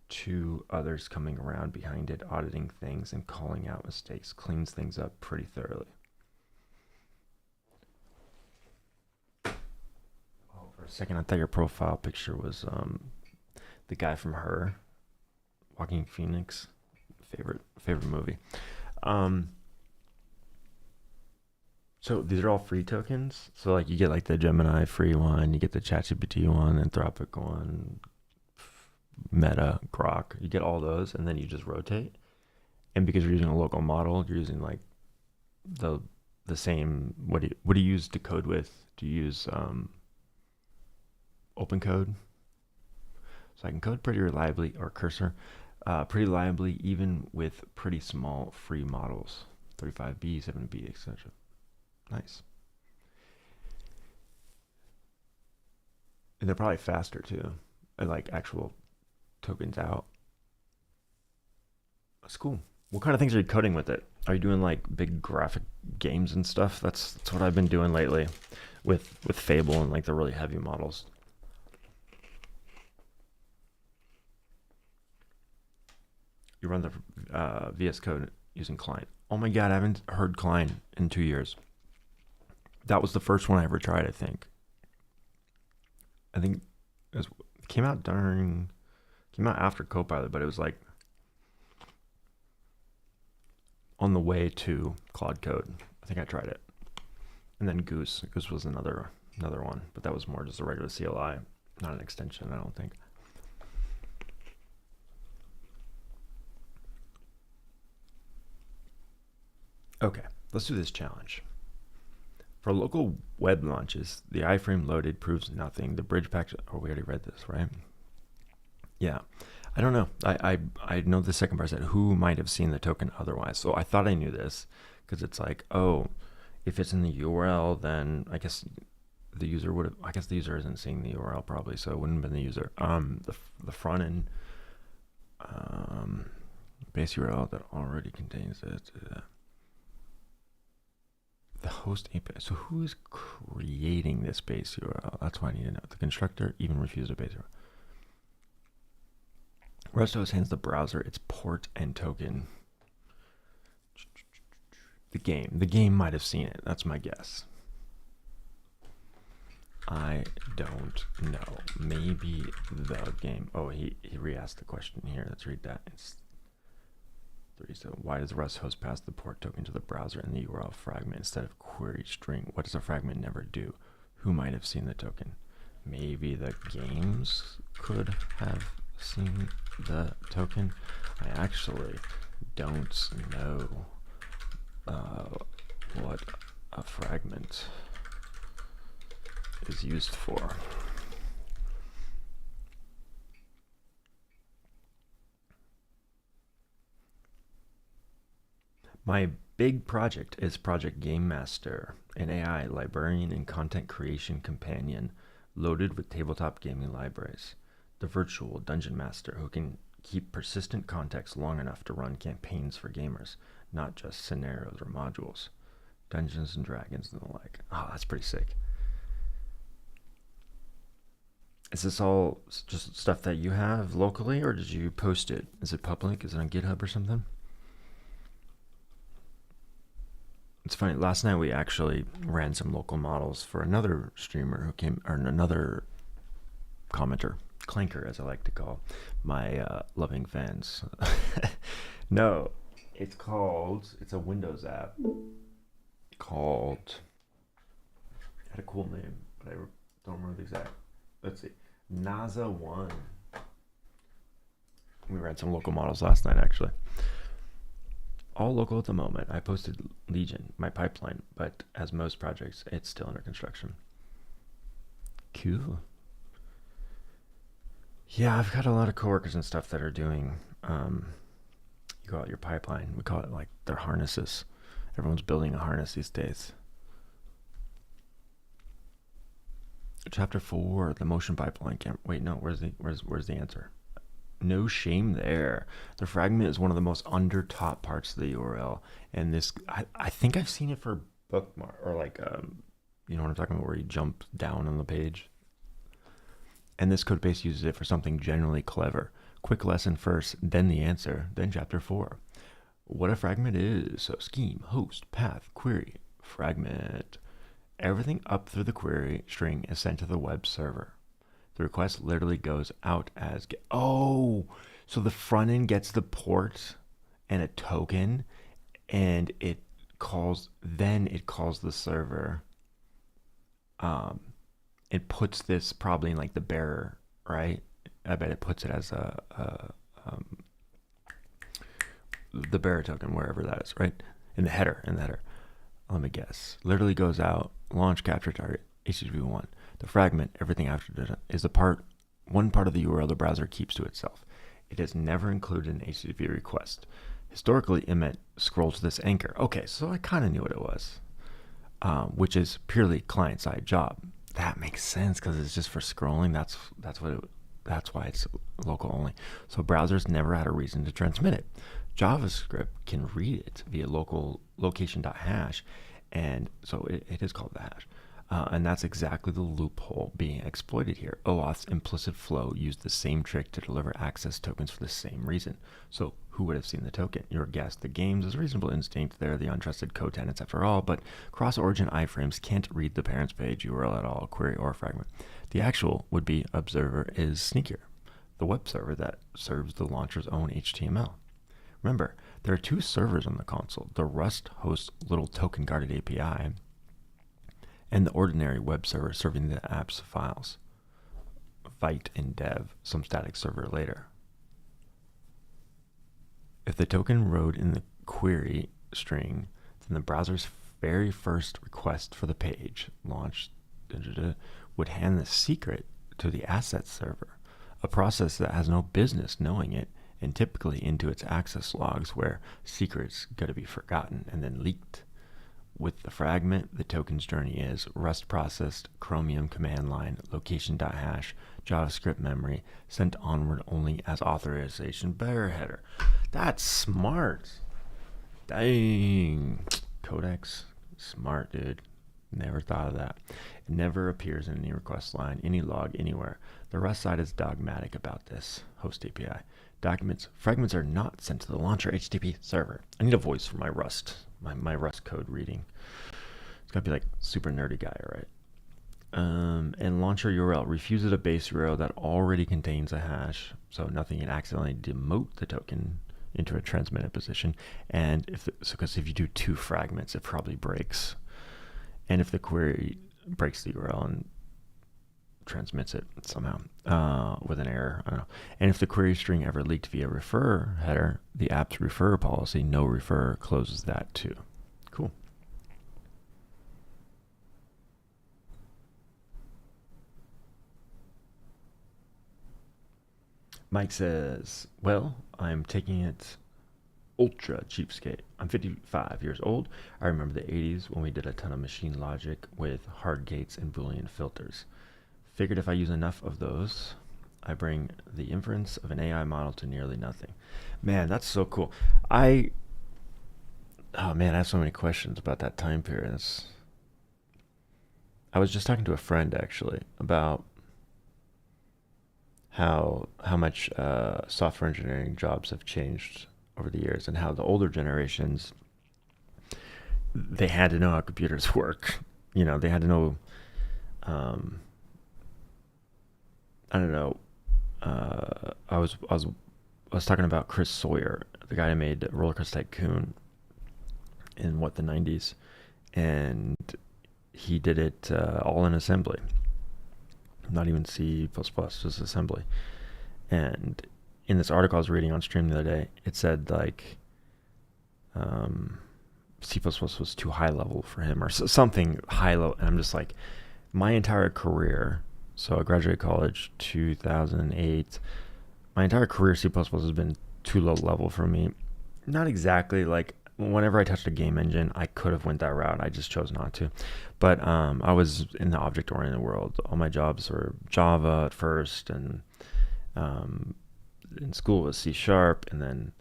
2 others coming around behind it, auditing things and calling out mistakes, cleans things up pretty thoroughly. Oh, for a second I thought your profile picture was the guy from Her, Walking Phoenix. favorite movie. Um, so these are all free tokens. So like you get like the Gemini free one, you get the ChatGPT one, Anthropic one, Meta, Grok. You get all those, and then you just rotate. And because you're using a local model, you're using like the the same. What do you use to code with? Do you use open code? So I can code pretty reliably, or Cursor, pretty reliably, even with pretty small free models, 35B, 7B, etc. Nice. And they're probably faster too. Like actual tokens out. That's cool. What kind of things are you coding with it? Are you doing like big graphic games and stuff? That's what I've been doing lately with Fable and like the really heavy models. You run the VS Code using client. Oh my god, I haven't heard client in 2 years. That was the first one I ever tried. I think it was, came out after Copilot, but it was like on the way to Claude Code. I think I tried it, and then Goose. Goose was another one, but that was more just a regular CLI, not an extension. I don't think. Okay, let's do this challenge. For local web launches, the iframe loaded proves nothing. The bridge pack. Oh, we already read this, right? Yeah. I don't know. I know the second part said who might have seen the token otherwise. So I thought I knew this because it's like, oh, if it's in the URL, then I guess the user would have. I guess the user isn't seeing the URL probably, so it wouldn't have been the user. The front end base URL that already contains it. The host API. So who is creating this base URL? That's why I need to know. The constructor even refused a base URL. REST hands the browser its port and token. The game might have seen it. That's my guess. I don't know. Maybe the game. Oh, he re-asked the question here. Let's read that. It's 3. So why does REST host pass the port token to the browser in the URL fragment instead of query string? What does a fragment never do? Who might have seen the token? Maybe the games could have seen the token. I actually don't know what a fragment is used for. My big project is Project Game Master, an AI librarian and content creation companion loaded with tabletop gaming libraries. The virtual dungeon master who can keep persistent context long enough to run campaigns for gamers, not just scenarios or modules. Dungeons and Dragons and the like. Oh, that's pretty sick. Is this all just stuff that you have locally, or did you post it? Is it public? Is it on GitHub or something? It's funny. Last night we actually ran some local models for another streamer who came, or another commenter, clanker as I like to call my loving fans. No, it's a Windows app called, it had a cool name, but I don't remember the exact. Let's see, NASA One. We ran some local models last night actually. All local at the moment. I posted Legion, my pipeline, but as most projects, it's still under construction. Cool. Yeah, I've got a lot of coworkers and stuff that are doing, you call it your pipeline. We call it like their harnesses. Everyone's building a harness these days. Chapter 4, the motion pipeline. Wait, no, where's the answer? No shame there. The fragment is one of the most under top parts of the URL, and this I think I've seen it for bookmark, or like you know what I'm talking about, where you jump down on the page. And this code base uses it for something generally clever. Quick lesson first, then the answer, then chapter 4. What a fragment is. So scheme, host, path, query, fragment. Everything up through the query string is sent to the web server. The request literally goes out as so the front end gets the port and a token, and it calls the server. It puts this probably in like the bearer, right? I bet it puts it as the bearer token, wherever that is, right? In the header. Let me guess. Literally goes out, launch, capture, target, HTTP1. The fragment, everything after that, is one part of the URL the browser keeps to itself. It is never included in HTTP request. Historically, it meant scroll to this anchor. Okay, so I kind of knew what it was, which is purely client-side job. That makes sense because it's just for scrolling. That's why it's local only. So browsers never had a reason to transmit it. JavaScript can read it via location.hash, and so it is called the hash. And that's exactly the loophole being exploited here. OAuth's implicit flow used the same trick to deliver access tokens for the same reason. So who would have seen the token? Your guess. The games is a reasonable instinct. They're the untrusted co-tenants after all, but cross-origin iframes can't read the parent's page URL at all, query or fragment. The actual would-be observer is sneakier, the web server that serves the launcher's own HTML. Remember, there are two servers on the console. The Rust hosts little token-guarded API, and the ordinary web server serving the app's files. Vite in dev, some static server later. If the token wrote in the query string, then the browser's very first request for the page, launch, would hand the secret to the asset server, a process that has no business knowing it, and typically into its access logs where secrets got to be forgotten and then leaked. With the fragment, the token's journey is Rust processed, Chromium command line, location.hash, JavaScript memory, sent onward only as authorization bearer header. That's smart. Dang. Codex, smart, dude. Never thought of that. It never appears in any request line, any log, anywhere. The Rust side is dogmatic about this. Host API. Fragments are not sent to the launcher HTTP server. I need a voice for my Rust. My Rust code reading. It's got to be like super nerdy guy, right? And launcher URL refuses a base URL that already contains a hash, so nothing can accidentally demote the token into a transmitted position. And because if you do two fragments, it probably breaks. And if the query breaks the URL and transmits it somehow with an error, I don't know. And if the query string ever leaked via refer header, the app's refer policy, no refer, closes that too. Cool. Mike says, well, I'm taking it ultra cheapskate. I'm 55 years old. I remember the 80s when we did a ton of machine logic with hard gates and Boolean filters. Figured if I use enough of those, I bring the inference of an AI model to nearly nothing. Man, that's so cool. I have so many questions about that time period. I was just talking to a friend actually about how much software engineering jobs have changed over the years, and how the older generations, they had to know how computers work. You know, they had to know. I don't know. I was talking about Chris Sawyer, the guy who made Roller Coaster Tycoon in the 90s, and he did it all in assembly, not even C++, just assembly. And in this article I was reading on stream the other day, it said like C++ was too high level for him, or something high level. And I'm just like, my entire career. So I graduated college 2008. My entire career, C++ has been too low level for me. Not exactly. Like whenever I touched a game engine, I could have went that route. I just chose not to. But I was in the object-oriented world. All my jobs were Java at first, and in school it was C#, and then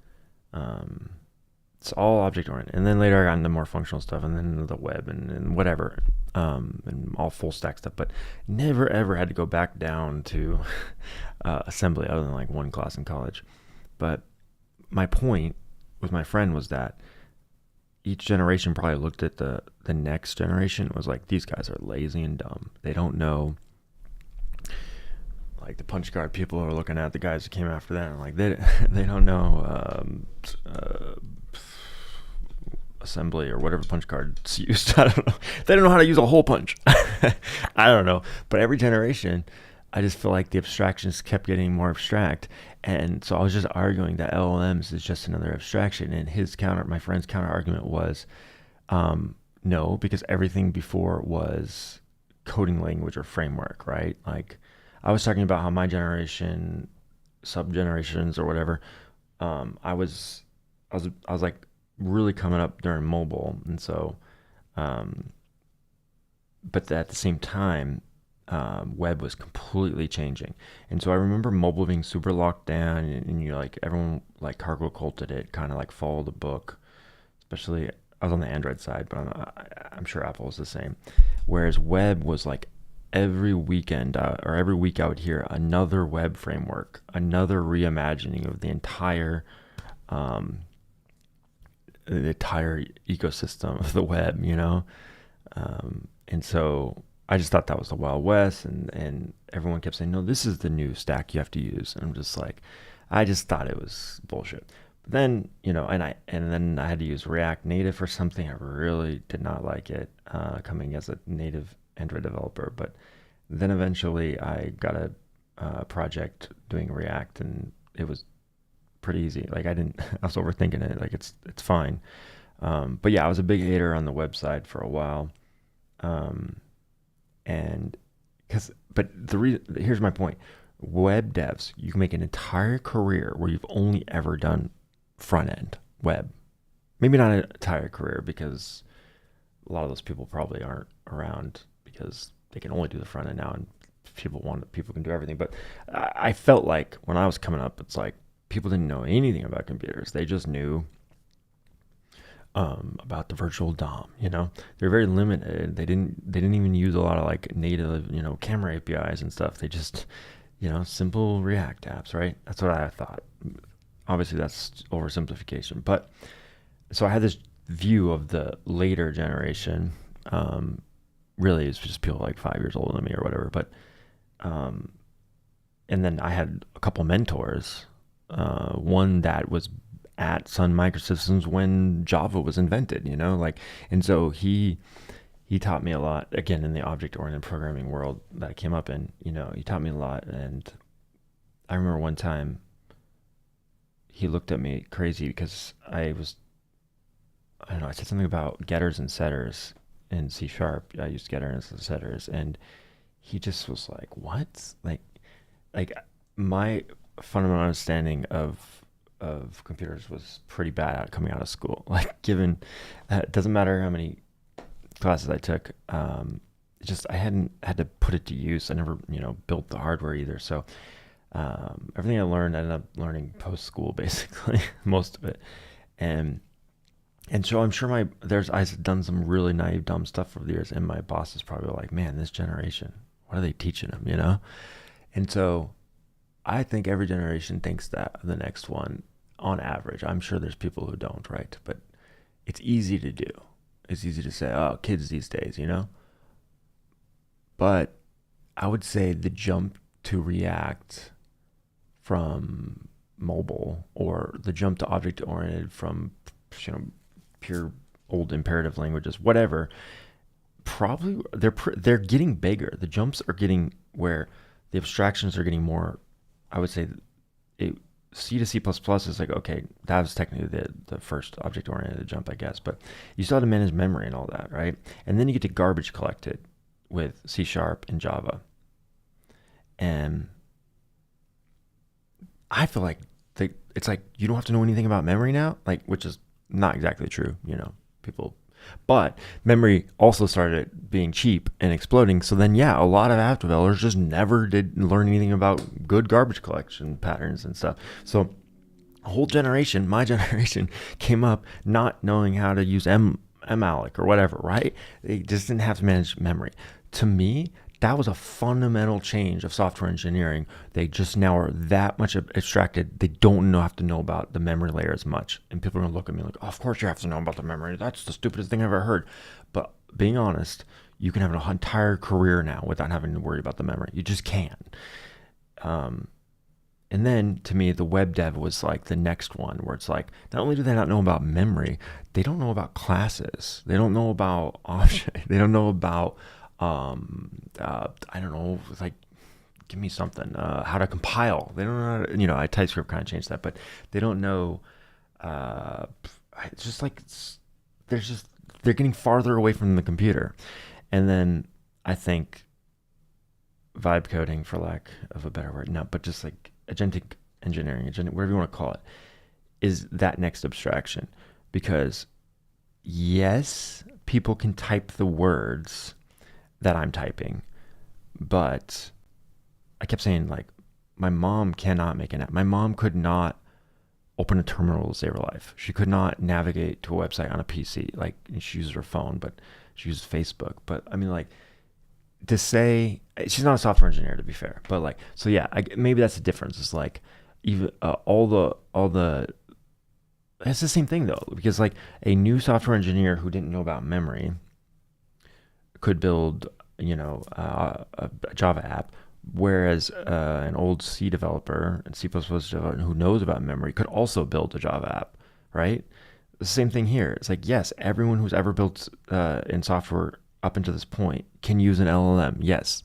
it's all object-oriented. And then later I got into more functional stuff, and then into the web and whatever. And all full stack stuff, but never ever had to go back down to assembly other than like one class in college. But my point with my friend was that each generation probably looked at the next generation and was like, these guys are lazy and dumb. They don't know like the punch card people are looking at the guys who came after that, and like they don't know assembly or whatever punch card's used. I don't know. They don't know how to use a hole punch. I don't know. But every generation, I just feel like the abstractions kept getting more abstract. And so I was just arguing that LLMs is just another abstraction. And my friend's counter argument was, no, because everything before was coding language or framework, right? Like I was talking about how my generation, sub generations or whatever, I was like really coming up during mobile, and so, but at the same time, web was completely changing, and so I remember mobile being super locked down, and you like everyone like cargo culted it, kind of like follow the book, especially I was on the Android side, but I'm sure Apple was the same. Whereas web was like every weekend or every week I would hear another web framework, another reimagining of the entire ecosystem of the web, and so I just thought that was the Wild West, and everyone kept saying, no, this is the new stack you have to use, and I'm just like, I just thought it was bullshit. But then and then I had to use React Native for something. I really did not like it, coming as a native Android developer. But then eventually I got a project doing React, and it was pretty easy. Like I was overthinking it. Like it's fine. But yeah, I was a big hater on the website for a while. And here's my point. Web devs, you can make an entire career where you've only ever done front end web. Maybe not an entire career, because a lot of those people probably aren't around because they can only do the front end now, and people can do everything. But I felt like when I was coming up, it's like people didn't know anything about computers. They just knew about the virtual DOM. They're very limited. They didn't even use a lot of like native camera APIs and stuff. They just simple React apps, right? That's what I thought. Obviously that's oversimplification, but so I had this view of the later generation. Really it's just people like 5 years older than me or whatever, but and then I had a couple mentors, one that was at Sun Microsystems when Java was invented, and so he taught me a lot, again, in the object-oriented programming world that I came up in. He taught me a lot, and I remember one time he looked at me crazy because I don't know, I said something about getters and setters in C#. I used getters and setters, and he just was like, what? Like my fundamental understanding of computers was pretty bad coming out of school. Like, given it doesn't matter how many classes I took, I hadn't had to put it to use. I never built the hardware either, so everything I learned I ended up learning post school, basically. Most of it. And so I'm sure I've done some really naive, dumb stuff over the years, and my boss is probably like, man, this generation, what are they teaching them, And so I think every generation thinks that the next one, on average. I'm sure there's people who don't, right? But it's easy to do. It's easy to say, oh, kids these days, But I would say the jump to React from mobile, or the jump to object-oriented from pure old imperative languages, whatever, probably they're getting bigger. The jumps are getting where the abstractions are getting more. I would say C to C++ is like, okay, that was technically the first object-oriented jump, I guess, but you still have to manage memory and all that, right? And then you get to garbage collected with C# and Java. And I feel like it's like you don't have to know anything about memory now, like, which is not exactly true, people. But memory also started being cheap and exploding. So then, yeah, a lot of app developers just never did learn anything about good garbage collection patterns and stuff. So a whole generation, my generation, came up not knowing how to use malloc or whatever, right? They just didn't have to manage memory. To me, that was a fundamental change of software engineering. They just now are that much abstracted. They don't have to know about the memory layer as much. And people are going to look at me like, oh, of course you have to know about the memory. That's the stupidest thing I've ever heard. But being honest, you can have an entire career now without having to worry about the memory. You just can. Um, and then to me, the web dev was like the next one where it's like, not only do they not know about memory, they don't know about classes. They don't know about object. They don't know about, I don't know, like, give me something, how to compile. They don't know, TypeScript kind of changed that, but they don't know, uh, it's just like, there's just, they're getting farther away from the computer. And then I think vibe coding, for lack of a better word, no, but just like agentic engineering, whatever you want to call it, is that next abstraction. Because yes, people can type the words that I'm typing, but I kept saying, like, my mom cannot make an app. My mom could not open a terminal to save her life. She could not navigate to a website on a PC. Like, she uses her phone, but she uses Facebook. But I mean, like, to say she's not a software engineer, to be fair, but like, so yeah, maybe that's the difference. It's like, even all the it's the same thing though, because like a new software engineer who didn't know about memory could build, a Java app, whereas an old C developer and C++ developer who knows about memory could also build a Java app, right? The same thing here. It's like, yes, everyone who's ever built in software up until this point can use an LLM, yes,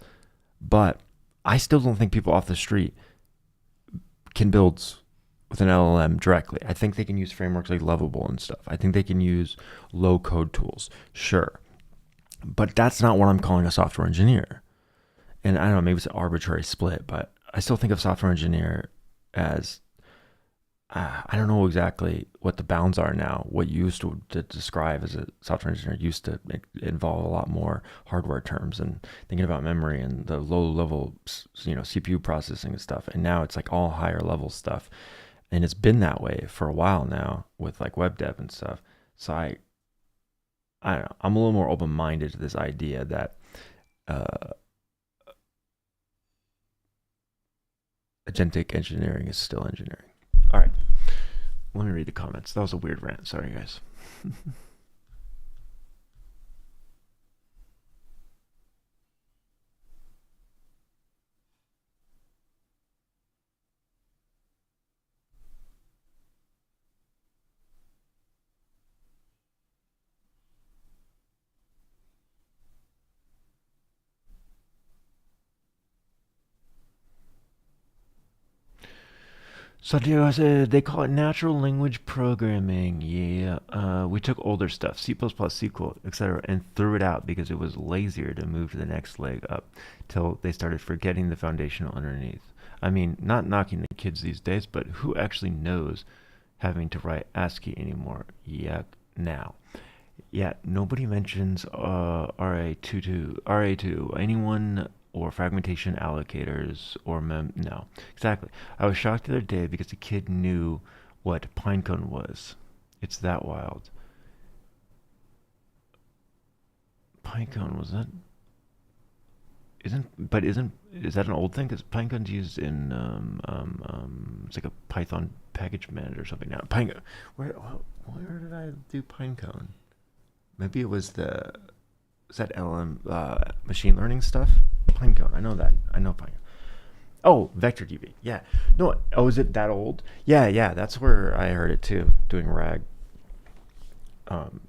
but I still don't think people off the street can build with an LLM directly. I think they can use frameworks like Lovable and stuff. I think they can use low code tools, sure, but that's not what I'm calling a software engineer. And I don't know, maybe it's an arbitrary split, but I still think of software engineer as, I don't know exactly what the bounds are now. What you used to describe as a software engineer used to involve a lot more hardware terms and thinking about memory and the low level, CPU processing and stuff. And now it's like all higher level stuff. And it's been that way for a while now with like web dev and stuff. So I don't know. I'm a little more open-minded to this idea that agentic engineering is still engineering. All right. Let me read the comments. That was a weird rant. Sorry, guys. Santiago said they call it natural language programming. Yeah, we took older stuff, C++, SQL, etc., and threw it out because it was lazier to move to the next leg up till they started forgetting the foundational underneath. I mean, not knocking the kids these days, but who actually knows having to write ASCII anymore? Yeah, now. Yeah, nobody mentions RA2. Anyone or fragmentation allocators or no. Exactly. I was shocked the other day because the kid knew what pinecone was. It's that wild. Pinecone was that? Is that an old thing? Because pinecone's used in it's like a Python package manager or something now. Pinecone. Where did I do pinecone? Maybe it was is that LM machine learning stuff? Pinecone. I know that. I know Pinecone. Oh, vector DB. Yeah. No. Oh, is it that old? Yeah, yeah. That's where I heard it too. Doing RAG.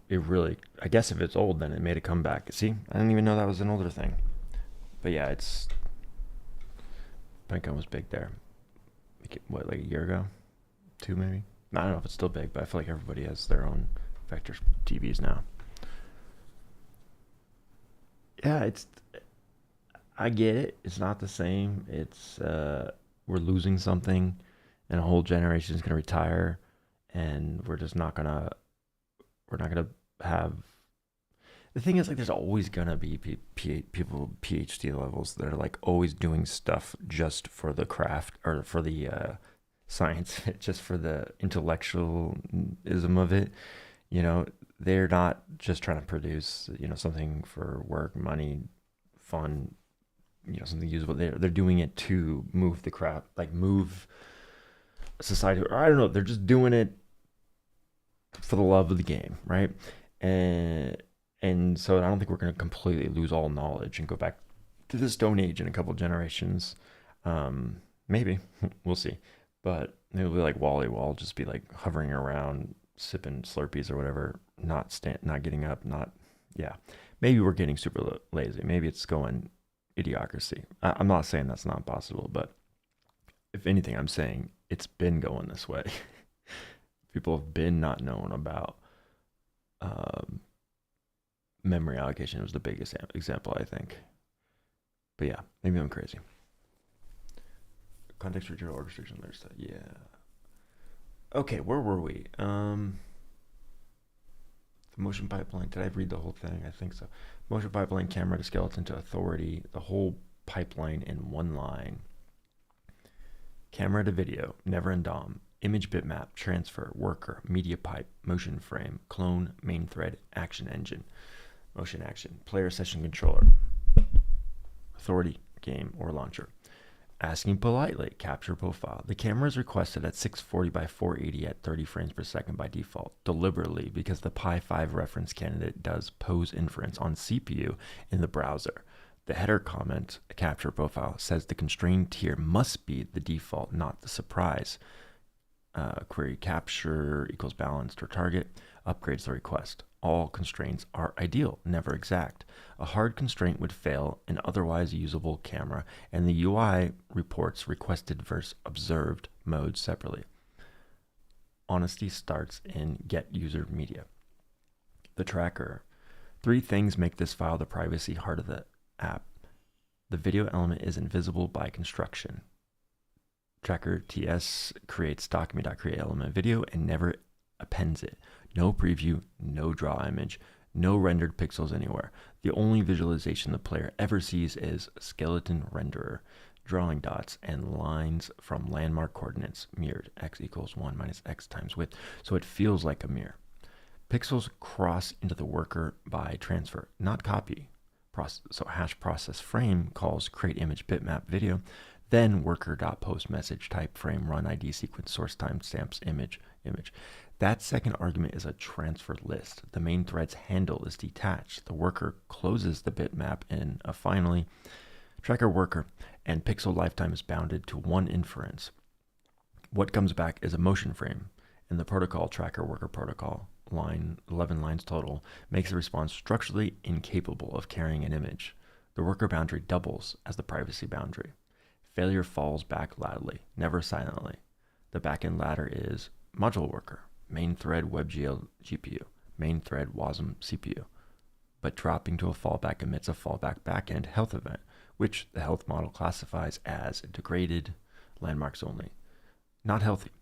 It really. I guess if it's old, then it made a comeback. See, I didn't even know that was an older thing. But yeah, Pinecone was big there. Like a year ago, 2 maybe. I don't know if it's still big, but I feel like everybody has their own vector DBs now. Yeah, I get it. It's not the same. It's we're losing something, and a whole generation is gonna retire, and we're not gonna have. The thing is, like, there's always gonna be people PhD levels that are like always doing stuff just for the craft or for the science, just for the intellectualism of it. They're not just trying to produce, something for work, money, fun, something usable. They're doing it to move the craft, like move society. Or I don't know. They're just doing it for the love of the game, right? And so I don't think we're going to completely lose all knowledge and go back to the Stone Age in a couple generations. Maybe. We'll see. But it'll be like Wally. I'll just be like hovering around, sipping Slurpees or whatever, not getting up, not, yeah. Maybe we're getting super lazy. Maybe it's going idiocracy. I'm not saying that's not possible, but if anything, I'm saying it's been going this way. People have been not knowing about um, memory allocation. It was the biggest example, I think. But yeah, maybe I'm crazy. Context for org restriction. There's that. Yeah. Okay, where were we? The motion pipeline. Did I read the whole thing? I think so. Motion pipeline, camera to skeleton to authority. The whole pipeline in one line. Camera to video, never in DOM. Image bitmap, transfer, worker, media pipe, motion frame, clone, main thread, action engine, motion action, player session controller, authority, game, or launcher. Asking politely, capture profile. The camera is requested at 640 by 480 at 30 frames per second by default, deliberately because the Pi 5 reference candidate does pose inference on CPU in the browser. The header comment, capture profile, says the constrained tier must be the default, not the surprise. Query capture equals balanced or target, upgrades the request. All constraints are ideal, never exact. A hard constraint would fail an otherwise usable camera, and the UI reports requested versus observed modes separately. Honesty starts in get user media. The tracker. 3 things make this file the privacy heart of the app. The video element is invisible by construction. Tracker TS creates document.create element video and never appends it. No preview, no draw image, no rendered pixels anywhere. The only visualization the player ever sees is skeleton renderer, drawing dots and lines from landmark coordinates mirrored x equals 1 minus x times width, so it feels like a mirror. Pixels cross into the worker by transfer, not copy. So hash process frame calls create image bitmap video, then worker.post message type frame run ID sequence source timestamps image. That second argument is a transfer list. The main thread's handle is detached. The worker closes the bitmap in a finally tracker worker, and pixel lifetime is bounded to 1 inference. What comes back is a motion frame, and the protocol tracker worker protocol, line 11 lines total, makes the response structurally incapable of carrying an image. The worker boundary doubles as the privacy boundary. Failure falls back loudly, never silently. The backend ladder is module worker, main thread WebGL GPU, main thread WASM CPU. But dropping to a fallback emits a fallback backend health event, which the health model classifies as degraded, landmarks only. Not healthy.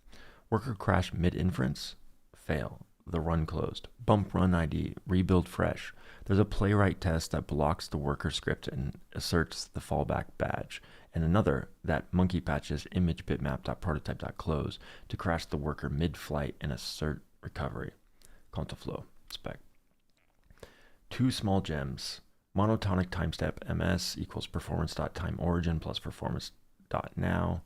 Worker crash mid-inference, fail. The run closed. Bump run ID, rebuild fresh. There's a playwright test that blocks the worker script and asserts the fallback badge, and another that monkey patches image bitmap.prototype.close to crash the worker mid-flight and assert recovery. Contaflow spec. 2 small gems. Monotonic timestamp ms equals performance.timeOrigin plus performance.now.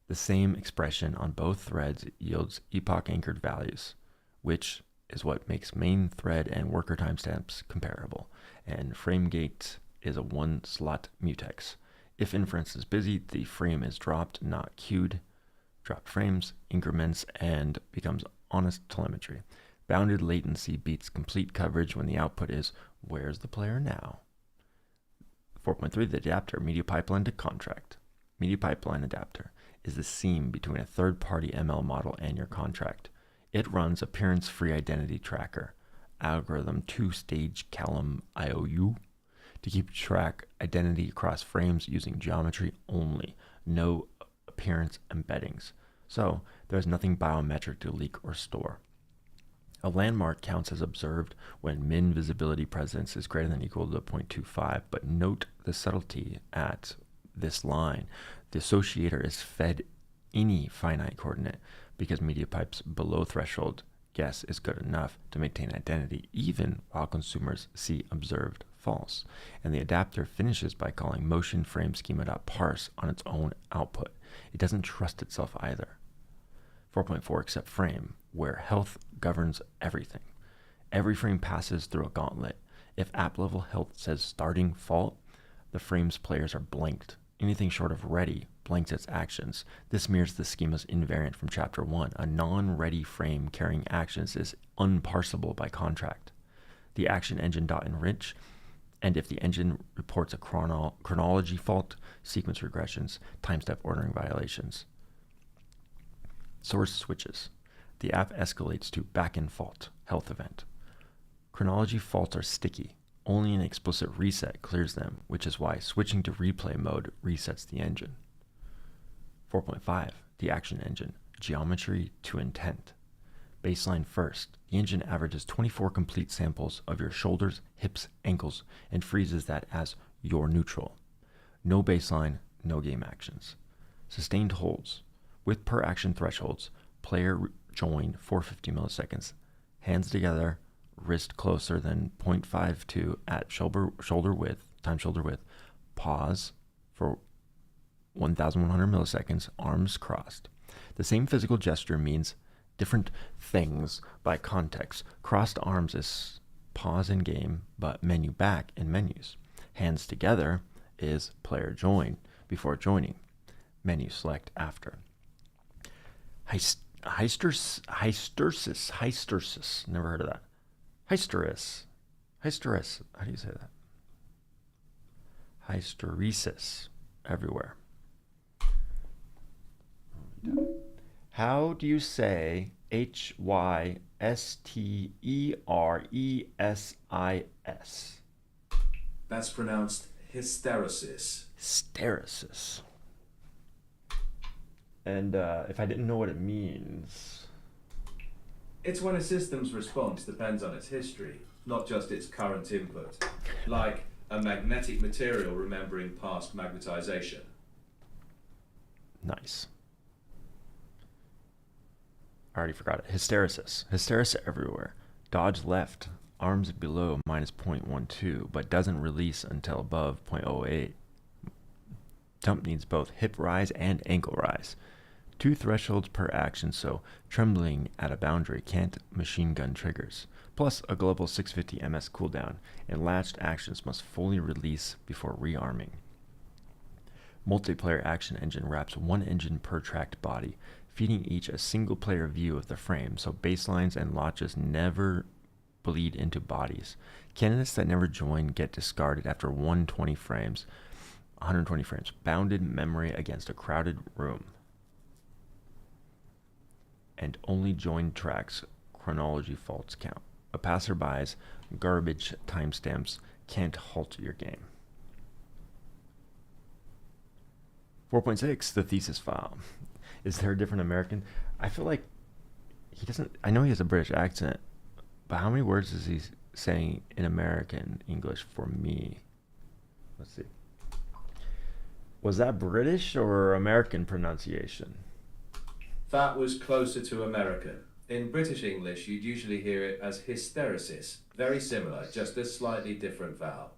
The same expression on both threads yields epoch-anchored values, which is what makes main thread and worker timestamps comparable. And FrameGate is a 1-slot mutex. If inference is busy, the frame is dropped, not queued. Dropped frames, increments, and becomes honest telemetry. Bounded latency beats complete coverage when the output is, where's the player now? 4.3, the adapter, media pipeline to contract. Media pipeline adapter is the seam between a third-party ML model and your contract. It runs appearance-free identity tracker, algorithm 2-stage Calum IOU, to keep track identity across frames using geometry only, no appearance embeddings. So there's nothing biometric to leak or store. A landmark counts as observed when min visibility presence is greater than or equal to 0.25, but note the subtlety at this line. The associator is fed any finite coordinate because media pipes below threshold guess is good enough to maintain identity even while consumers see observed false. And the adapter finishes by calling motion frame schema.parse on its own output. It doesn't trust itself either. 4.4 except frame, where health governs everything. Every frame passes through a gauntlet. If app level health says starting fault, the frame's players are blanked Anything short of ready blanks its actions. This mirrors the schema's invariant from Chapter 1. A non-ready frame carrying actions is unparsable by contract. The action engine.enrich, and if the engine reports a chronology fault, sequence regressions, time-step ordering violations. Source switches. The app escalates to backend fault, health event. Chronology faults are sticky. Only an explicit reset clears them, which is why switching to replay mode resets the engine. 4.5. The action engine. Geometry to intent. Baseline first. The engine averages 24 complete samples of your shoulders, hips, ankles, and freezes that as your neutral. No baseline, no game actions. Sustained holds. With per action thresholds, player join 450 milliseconds. Hands together, wrist closer than 0.52 at shoulder width, time shoulder width. Pause for 1,100 milliseconds, arms crossed. The same physical gesture means different things by context. Crossed arms is pause in game, but menu back in menus. Hands together is player join before joining. Menu select after. Hystersis. Never heard of that. Hysteresis. How do you say that? Hysteresis. Everywhere. How do you say Hysteresis? That's pronounced hysteresis. Hysteresis. And if I didn't know what it means... It's when a system's response depends on its history, not just its current input. Like a magnetic material remembering past magnetization. Nice. I already forgot it. Hysteresis. Hysteresis everywhere. Dodge left. Arms below minus 0.12, but doesn't release until above 0.08. Dump needs both hip rise and ankle rise. 2 thresholds per action, so trembling at a boundary can't machine gun triggers. Plus a global 650 ms cooldown, and latched actions must fully release before rearming. Multiplayer action engine wraps 1 engine per tracked body, feeding each a single player view of the frame, so baselines and latches never bleed into bodies. Candidates that never join get discarded after 120 frames. Bounded memory against a crowded room. And only joined tracks chronology faults count. A passerby's garbage timestamps can't halt your game. 4.6, the thesis file. Is there a different American? I feel like he doesn't... I know he has a British accent, but how many words is he saying in American English for me? Let's see. Was that British or American pronunciation? That was closer to American. In British English, you'd usually hear it as hysteresis. Very similar, just a slightly different vowel.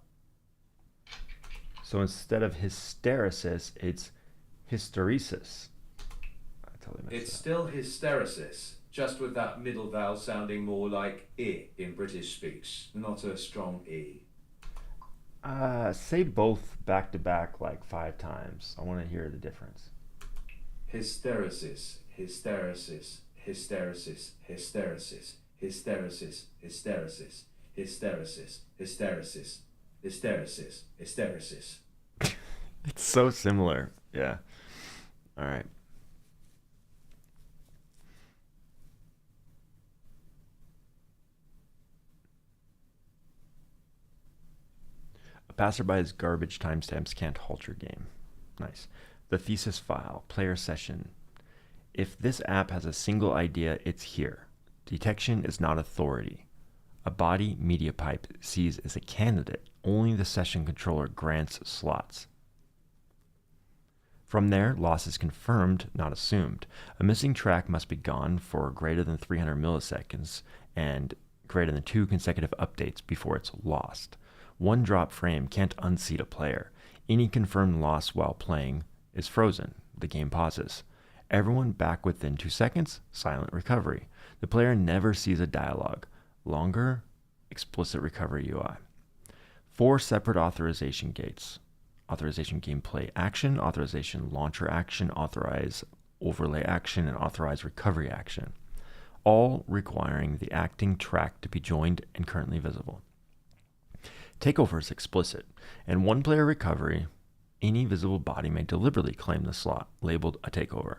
So instead of hysteresis, it's hysteresis. It's still hysteresis, just with that middle vowel sounding more like I in British speech, not a strong E. Say both back to back like 5 times. I want to hear the difference. Hysteresis, hysteresis, hysteresis, hysteresis, hysteresis, hysteresis, hysteresis, hysteresis, hysteresis, hysteresis. It's so similar. Yeah. All right. A passerby's garbage timestamps can't halt your game. Nice. The thesis file, player session. If this app has a single idea, it's here. Detection is not authority. A body media pipe sees as a candidate. Only the session controller grants slots. From there, loss is confirmed, not assumed. A missing track must be gone for greater than 300 milliseconds and greater than 2 consecutive updates before it's lost. 1 drop frame can't unseat a player. Any confirmed loss while playing is frozen. The game pauses. Everyone back within 2 seconds, silent recovery. The player never sees a dialogue. Longer, explicit recovery UI. 4 separate authorization gates. authorization gameplay action, authorization launcher action, authorize overlay action, and authorize recovery action, all requiring the acting track to be joined and currently visible. Takeover is explicit. In one-player recovery, any visible body may deliberately claim the slot labeled a takeover.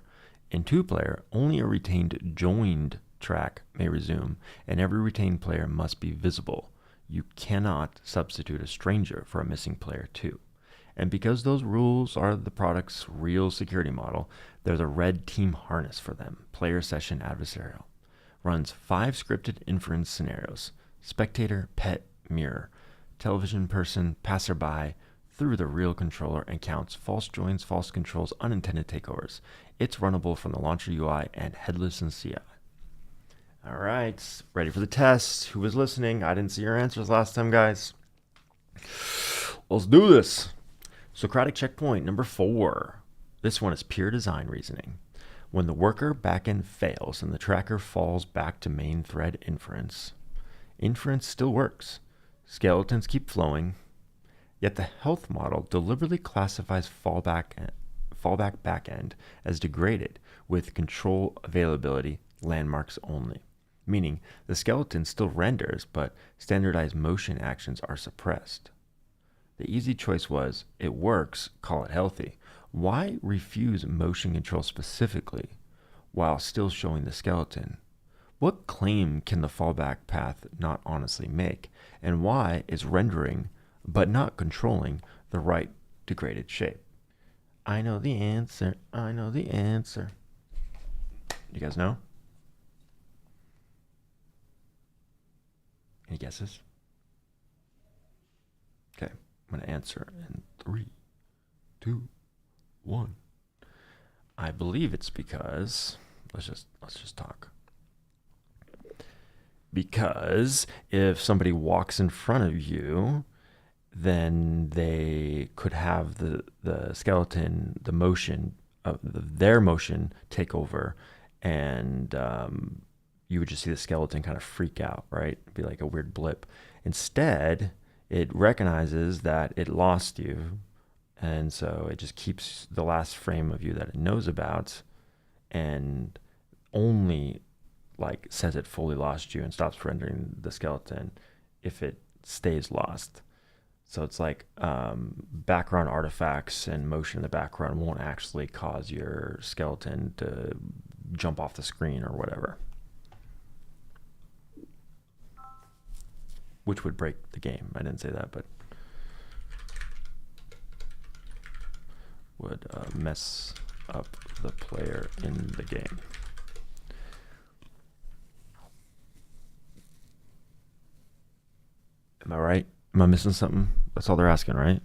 In two-player, only a retained joined track may resume, and every retained player must be visible. You cannot substitute a stranger for a missing player too. And because those rules are the product's real security model, there's a red team harness for them, player session adversarial. Runs 5 scripted inference scenarios: spectator, pet, mirror, television person, passerby, through the real controller, and counts false joins, false controls, unintended takeovers. It's runnable from the launcher UI and headless in CI. All right, ready for the test. Who was listening? I didn't see your answers last time, guys. Let's do this. Socratic checkpoint number 4. This one is pure design reasoning. When the worker backend fails and the tracker falls back to main thread inference, inference still works. Skeletons keep flowing, yet the health model deliberately classifies fallback backend as degraded with control availability landmarks only, meaning the skeleton still renders, but standardized motion actions are suppressed. The easy choice was, it works, call it healthy. Why refuse motion control specifically while still showing the skeleton? What claim can the fallback path not honestly make? And why is rendering but not controlling the right degraded shape? I know the answer. I know the answer. You guys know? Any guesses? Okay, I'm going to answer in 3, 2, 1. I believe it's because let's just talk. Because if somebody walks in front of you, then they could have the skeleton, the motion of their motion take over, and you would just see the skeleton kind of freak out, right? It'd be like a weird blip. Instead, it recognizes that it lost you, and so it just keeps the last frame of you that it knows about, and only like says it fully lost you and stops rendering the skeleton if it stays lost. So it's like background artifacts and motion in the background won't actually cause your skeleton to jump off the screen or whatever, which would break the game. I didn't say that, but would mess up the player in the game. Am I right? Am I missing something? That's all they're asking, right?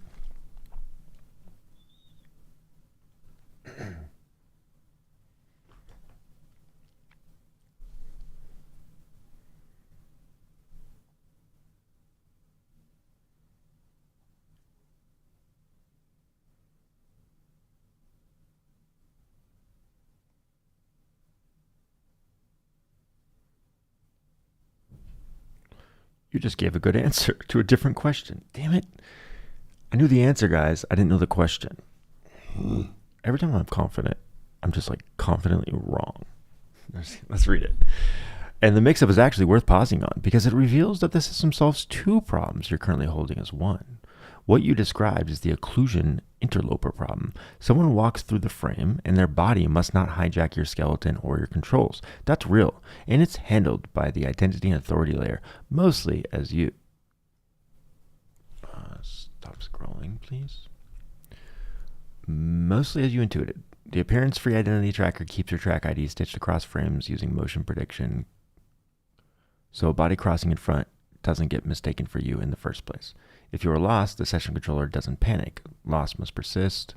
You just gave a good answer to a different question. Damn it. I knew the answer, guys. I didn't know the question. Every time I'm confident, I'm just like confidently wrong. Let's read it. And the mix-up is actually worth pausing on because it reveals that the system solves 2 problems you're currently holding as one. What you described is the occlusion interloper problem. Someone walks through the frame and their body must not hijack your skeleton or your controls. That's real, and it's handled by the identity and authority layer, mostly as you... Stop scrolling, please. Mostly as you intuited. The appearance-free identity tracker keeps your track ID stitched across frames using motion prediction, so a body crossing in front doesn't get mistaken for you in the first place. If you are lost, the session controller doesn't panic. Loss must persist.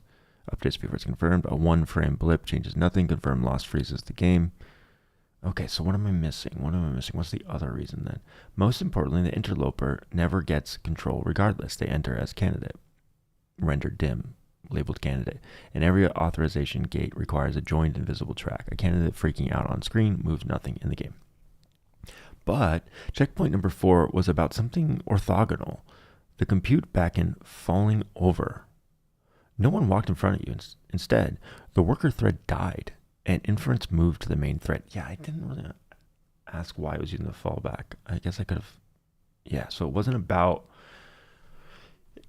Updates before it's confirmed. A 1-frame blip changes nothing. Confirmed loss freezes the game. Okay, so what am I missing? What's the other reason then? Most importantly, the interloper never gets control regardless. They enter as candidate. Rendered dim. Labeled candidate. And every authorization gate requires a joined invisible track. A candidate freaking out on screen moves nothing in the game. But checkpoint number 4 was about something orthogonal. The compute backend falling over. No one walked in front of you. Instead, the worker thread died and inference moved to the main thread. Yeah, I didn't really ask why I was using the fallback. I guess I could have. Yeah, so it wasn't about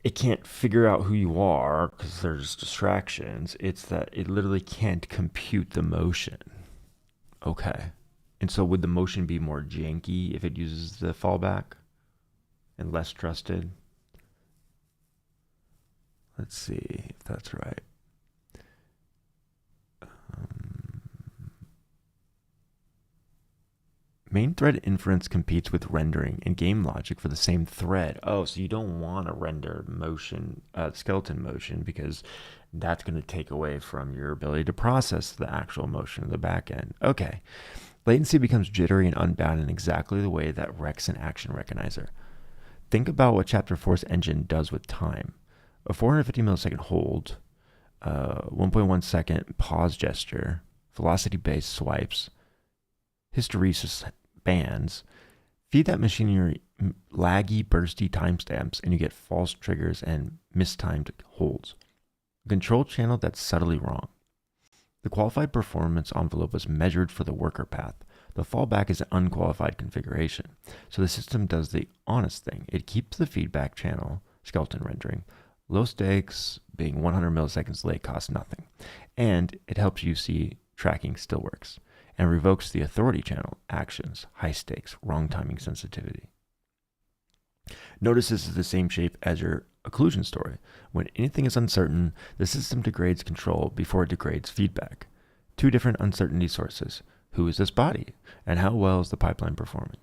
it can't figure out who you are because there's distractions. It's that it literally can't compute the motion. Okay. And so would the motion be more janky if it uses the fallback and less trusted? Let's see if that's right. Main thread inference competes with rendering and game logic for the same thread. Oh, so you don't want to render motion, skeleton motion, because that's going to take away from your ability to process the actual motion of the back end. Okay. Latency becomes jittery and unbound in exactly the way that wrecks an action recognizer. Think about what Chapter 4's engine does with time. A 450 millisecond hold, 1.1 second pause gesture, velocity-based swipes, hysteresis bands, feed that machinery laggy, bursty timestamps, and you get false triggers and mistimed holds. A control channel that's subtly wrong. The qualified performance envelope was measured for the worker path. The fallback is an unqualified configuration. So the system does the honest thing. It keeps the feedback channel, skeleton rendering, low stakes, being 100 milliseconds late costs nothing. And it helps you see tracking still works. And revokes the authority channel, actions, high stakes, wrong timing sensitivity. Notice this is the same shape as your occlusion story. When anything is uncertain, the system degrades control before it degrades feedback. Two different uncertainty sources. Who is this body? And how well is the pipeline performing?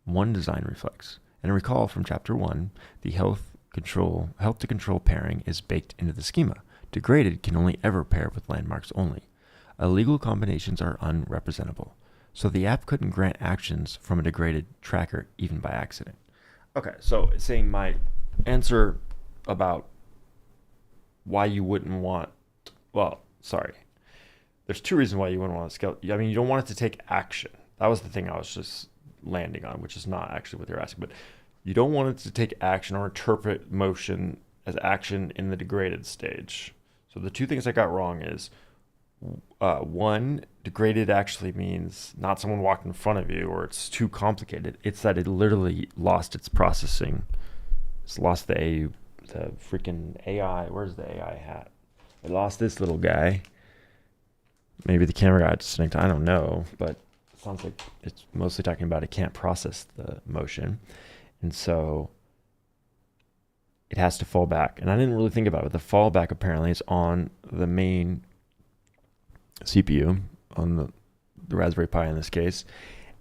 One design reflex. And recall from Chapter 1, the health to control pairing is baked into the schema. Degraded can only ever pair with landmarks only. Illegal combinations are unrepresentable. So the app couldn't grant actions from a degraded tracker even by accident. Okay, so it's saying my answer about why you wouldn't want, there's two reasons why you wouldn't want to scale. I mean, you don't want it to take action. That was the thing I was just landing on, which is not actually what they're asking, but you don't want it to take action or interpret motion as action in the degraded stage. So the two things I got wrong is, one, degraded actually means not someone walked in front of you or it's too complicated. It's that it literally lost its processing. It's lost the freaking AI. Where's the AI hat? It lost this little guy. Maybe the camera got disconnected. I don't know, but it sounds like it's mostly talking about it can't process the motion. And so it has to fall back. And I didn't really think about it. The fallback apparently is on the main CPU, on the Raspberry Pi in this case.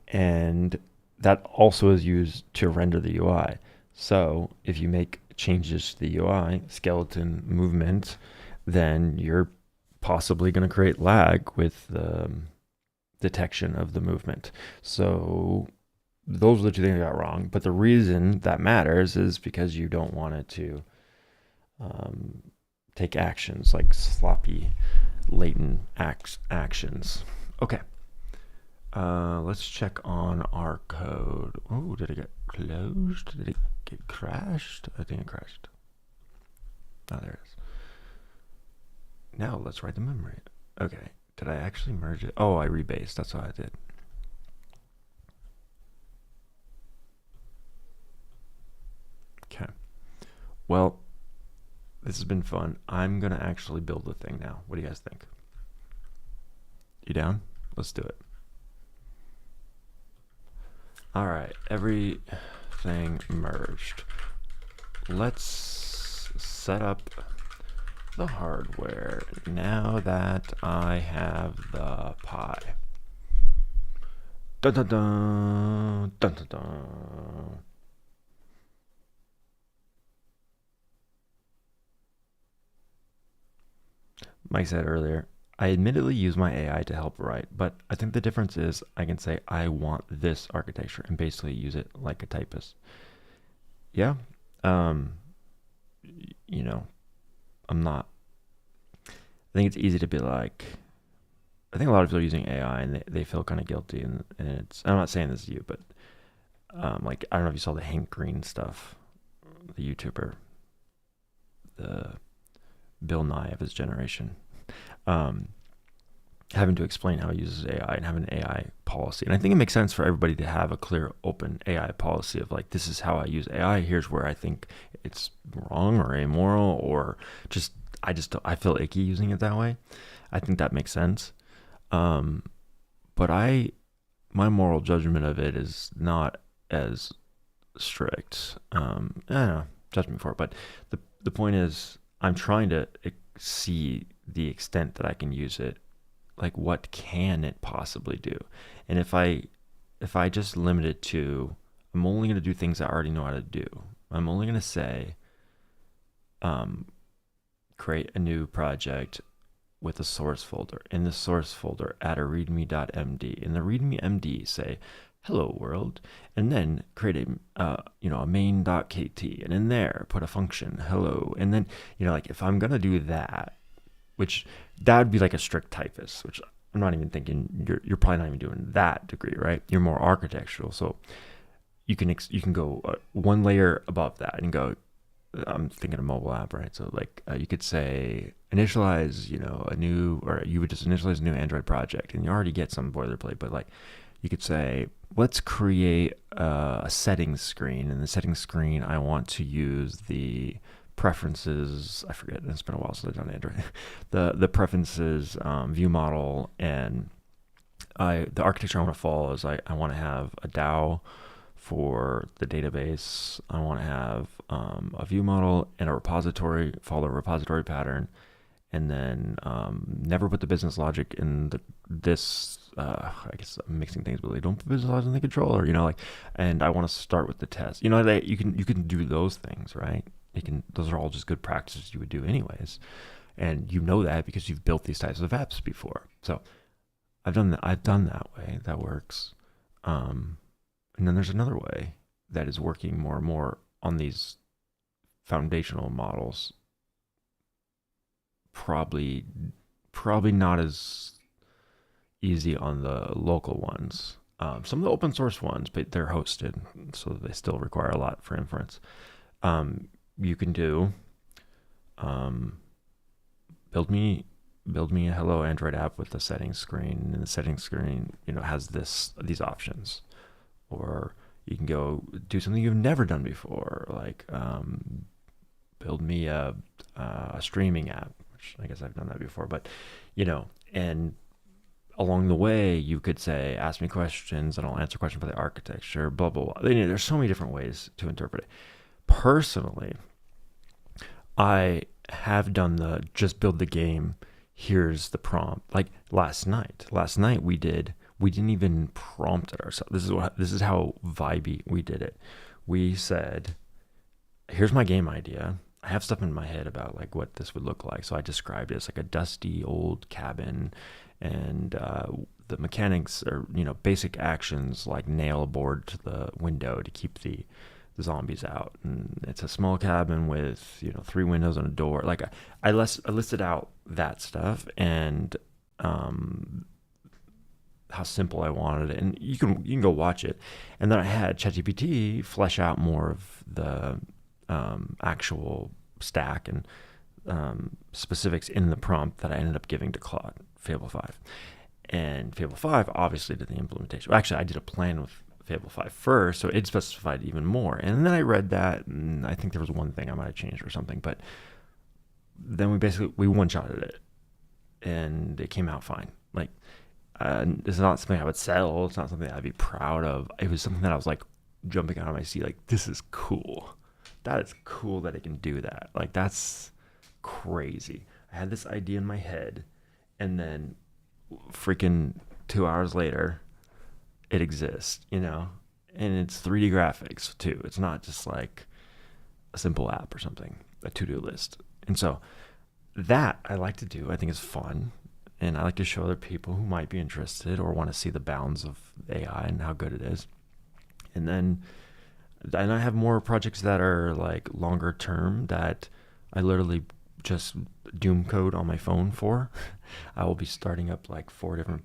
And that also is used to render the UI. So if you make changes to the UI, skeleton movement, then you're possibly going to create lag with the detection of the movement. So those are the two things I got wrong. But the reason that matters is because you don't want it to take actions like sloppy, latent actions. Okay. Let's check on our code. Oh, did it get closed? Did it get crashed? I think it crashed. Oh, there it is. Now let's write the memory. Okay. Did I actually merge it? Oh, I rebased. That's what I did. Okay. Well, this has been fun. I'm going to actually build the thing now. What do you guys think? You down? Let's do it. All right. Everything merged. Let's set up the hardware now that I have the Pi. Dun dun dun dun dun dun. Mike said earlier, I admittedly use my AI to help write, but I think the difference is I can say I want this architecture and basically use it like a typist. Yeah. You know, I'm not. I think it's easy to be like, I think a lot of people are using AI and they feel kind of guilty, and it's, I'm not saying this is you, but like, I don't know if you saw the Hank Green stuff, the YouTuber, the Bill Nye of his generation, um, having to explain how he uses AI and having an AI policy. And I think it makes sense for everybody to have a clear, open AI policy of like, this is how I use AI. Here's where I think it's wrong or immoral, or just I feel icky using it that way. I think that makes sense. Um, but my moral judgment of it is not as strict. I don't know, judge me for it. But the point is, I'm trying to see the extent that I can use it. Like, what can it possibly do? And if I just limit it to, I'm only going to do things I already know how to do. I'm only going to say, create a new project with a source folder. In the source folder, add a readme.md. In the readme.md, say, hello world, and then create a main.kt, and in there put a function hello, and then like if I'm gonna do that, which that would be like a strict typist, which I'm not even thinking you're probably not even doing that degree, right? You're more architectural, so you can go one layer above that and go. I'm thinking a mobile app, right? So like you could say initialize, a new, or you would just initialize a new Android project, and you already get some boilerplate, but like you could say, let's create a settings screen. In the settings screen, I want to use the preferences. I forget. It's been a while since I've done Android. the preferences view model, and the architecture I want to follow is I want to have a DAO for the database. I want to have a view model and a repository, follow a repository pattern, and then never put the business logic in this. I guess I'm mixing things, but don't put business logic in the controller. And I want to start with the test. You can do those things, right? Those are all just good practices you would do anyways, and that because you've built these types of apps before. So I've done that way. That works. And then there's another way that is working more and more on these foundational models. Probably not as easy on the local ones. Some of the open source ones, but they're hosted, so they still require a lot for inference. You can do build me a hello Android app with the settings screen, and the settings screen has these options. Or you can go do something you've never done before, like build me a streaming app, which I guess I've done that before. But and along the way, you could say, ask me questions, and I'll answer questions about the architecture, blah blah blah. There's so many different ways to interpret it. Personally, I have done the just build the game. Here's the prompt. Like last night we didn't even prompt it ourselves. This is how vibey we did it. We said, here's my game idea. I have stuff in my head about like what this would look like. So I described it as like a dusty old cabin, and the mechanics are, basic actions like nail a board to the window to keep the zombies out. And it's a small cabin with, 3 windows and a door. Like I listed out that stuff, and how simple I wanted it, and you can go watch it. And then I had ChatGPT flesh out more of the actual stack and specifics in the prompt that I ended up giving to Claude, Fable 5. And Fable 5 obviously did the implementation. Well, actually, I did a plan with Fable 5 first, so it specified even more. And then I read that, and I think there was one thing I might have changed or something, but then we one-shotted it, and it came out fine. Like, it's not something I would sell. It's not something I'd be proud of. It was something that I was like jumping out of my seat. Like, this is cool. That is cool that it can do that. Like, that's crazy. I had this idea in my head, and then freaking 2 hours later, it exists, and it's 3D graphics too. It's not just like a simple app or something, a to-do list. And so that I like to do. I think it's fun. And I like to show other people who might be interested or want to see the bounds of AI and how good it is. And I have more projects that are like longer term that I literally just doom code on my phone for. I will be starting up like 4 different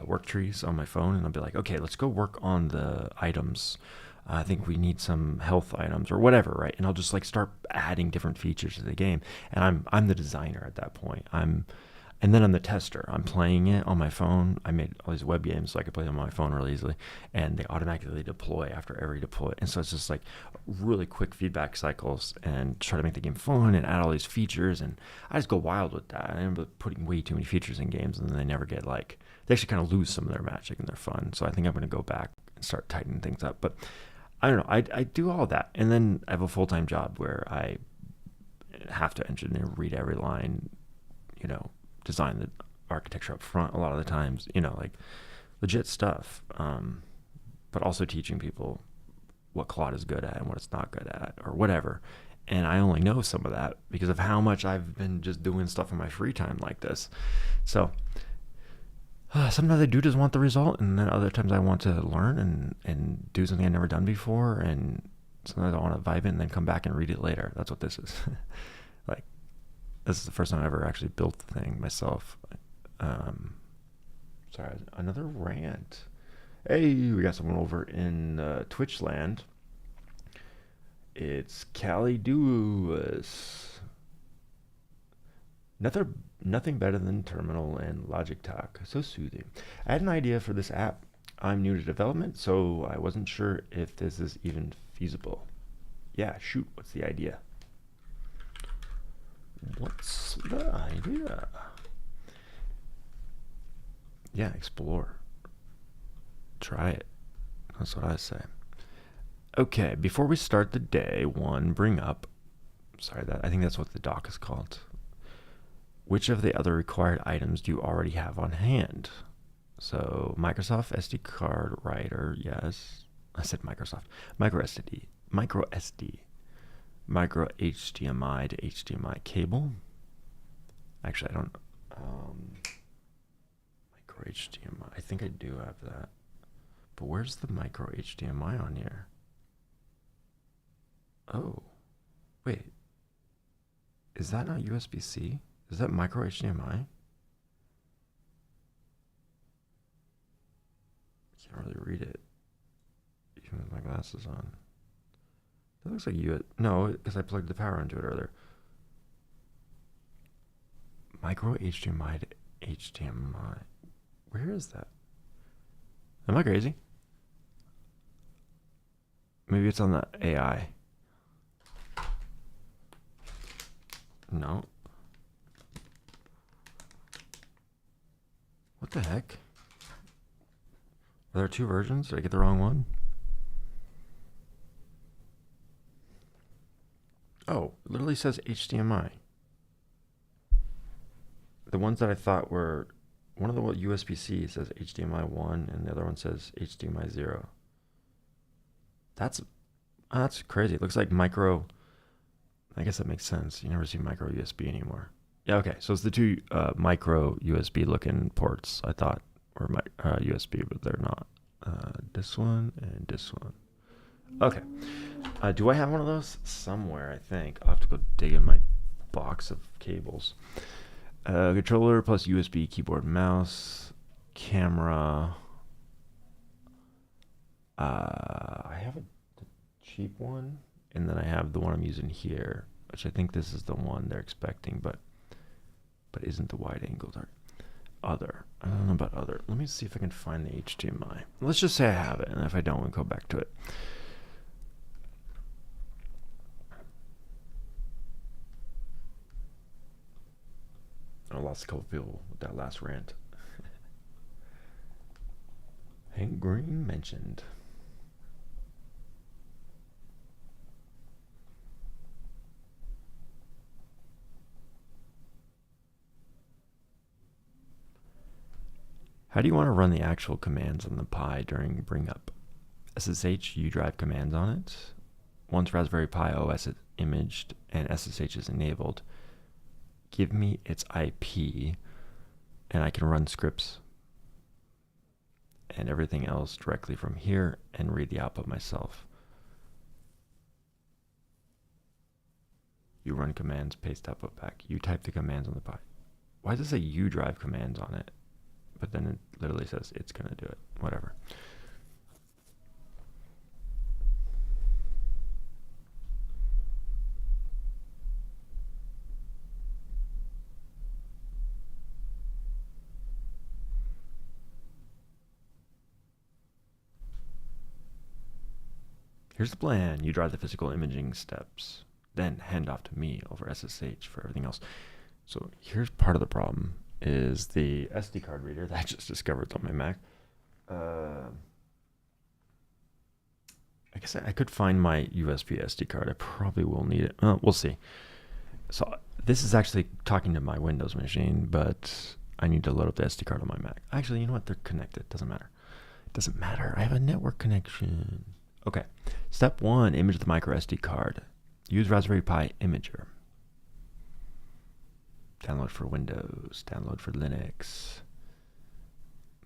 work trees on my phone, and I'll be like, okay, let's go work on the items I think we need some health items or whatever, right? And I'll just like start adding different features to the game. And I'm the designer at that point. And then I'm the tester. I'm playing it on my phone. I made all these web games so I could play them on my phone really easily, and they automatically deploy after every deploy. And so it's just like really quick feedback cycles and try to make the game fun and add all these features. And I just go wild with that. I end up putting way too many features in games, and then they never get like, they actually kind of lose some of their magic and their fun. So I think I'm going to go back and start tightening things up. But I don't know. I do all that, and then I have a full-time job where I have to engineer, read every line, design the architecture up front a lot of the times, like legit stuff. But also teaching people what Claude is good at and what it's not good at or whatever. And I only know some of that because of how much I've been just doing stuff in my free time like this. So sometimes I do just want the result, and then other times I want to learn and do something I've never done before, and sometimes I want to vibe it and then come back and read it later. That's what this is. Like, this is the first time I ever actually built the thing myself. Sorry, another rant. Hey, we got someone over in Twitch land. It's Callie Dewis. Nothing better than Terminal and Logic Talk. So soothing. I had an idea for this app. I'm new to development, so I wasn't sure if this is even feasible. Yeah, shoot, what's the idea? What's the idea? Yeah, explore. Try it. That's what I say. Okay, before we start the day, bring up. I think that's what the doc is called. Which of the other required items do you already have on hand? So, Microsoft SD card writer, yes. I said Microsoft. Micro SD. Micro HDMI to HDMI cable. Actually, I don't. Micro HDMI. I think I do have that. But where's the micro HDMI on here? Oh, wait. Is that not USB-C? Is that micro HDMI? Can't really read it, even with my glasses on. That looks like no, because I plugged the power into it earlier. Micro HDMI to HDMI. Where is that? Am I crazy? Maybe it's on the AI. No. What the heck? Are there two versions? Did I get the wrong one? Oh, it literally says HDMI. The ones that I thought were, one of the USB-C says HDMI 1 and the other one says HDMI 0. That's crazy. It looks like micro. I guess that makes sense. You never see micro USB anymore. Yeah, okay. So it's the two micro USB looking ports I thought were USB, but they're not. This one and this one. Okay. Do I have one of those? Somewhere, I think. I'll have to go dig in my box of cables. Controller plus USB keyboard, mouse, camera. I have a cheap one, and then I have the one I'm using here, which I think this is the one they're expecting, but isn't the wide angle other. I don't know about other. Let me see if I can find the HDMI. Let's just say I have it, and if I don't, we'll go back to it. I lost a couple people with that last rant. Hank Green mentioned. How do you want to run the actual commands on the Pi during bring up? SSH U drive commands on it. Once Raspberry Pi OS is imaged and SSH is enabled, give me its IP, and I can run scripts and everything else directly from here and read the output myself. You run commands, paste output back. You type the commands on the Pi. Why does it say U drive commands on it? But then it literally says it's going to do it. Whatever. Here's the plan. You drive the physical imaging steps, then hand off to me over SSH for everything else. So here's part of the problem is the SD card reader that I just discovered on my Mac. I guess I could find my USB SD card. I probably will need it. We'll see. So this is actually talking to my Windows machine, but I need to load up the SD card on my Mac. Actually, you know what? They're connected. Doesn't matter. It doesn't matter. I have a network connection. Okay. Step 1, image the micro SD card. Use Raspberry Pi Imager. Download for Windows. Download for Linux.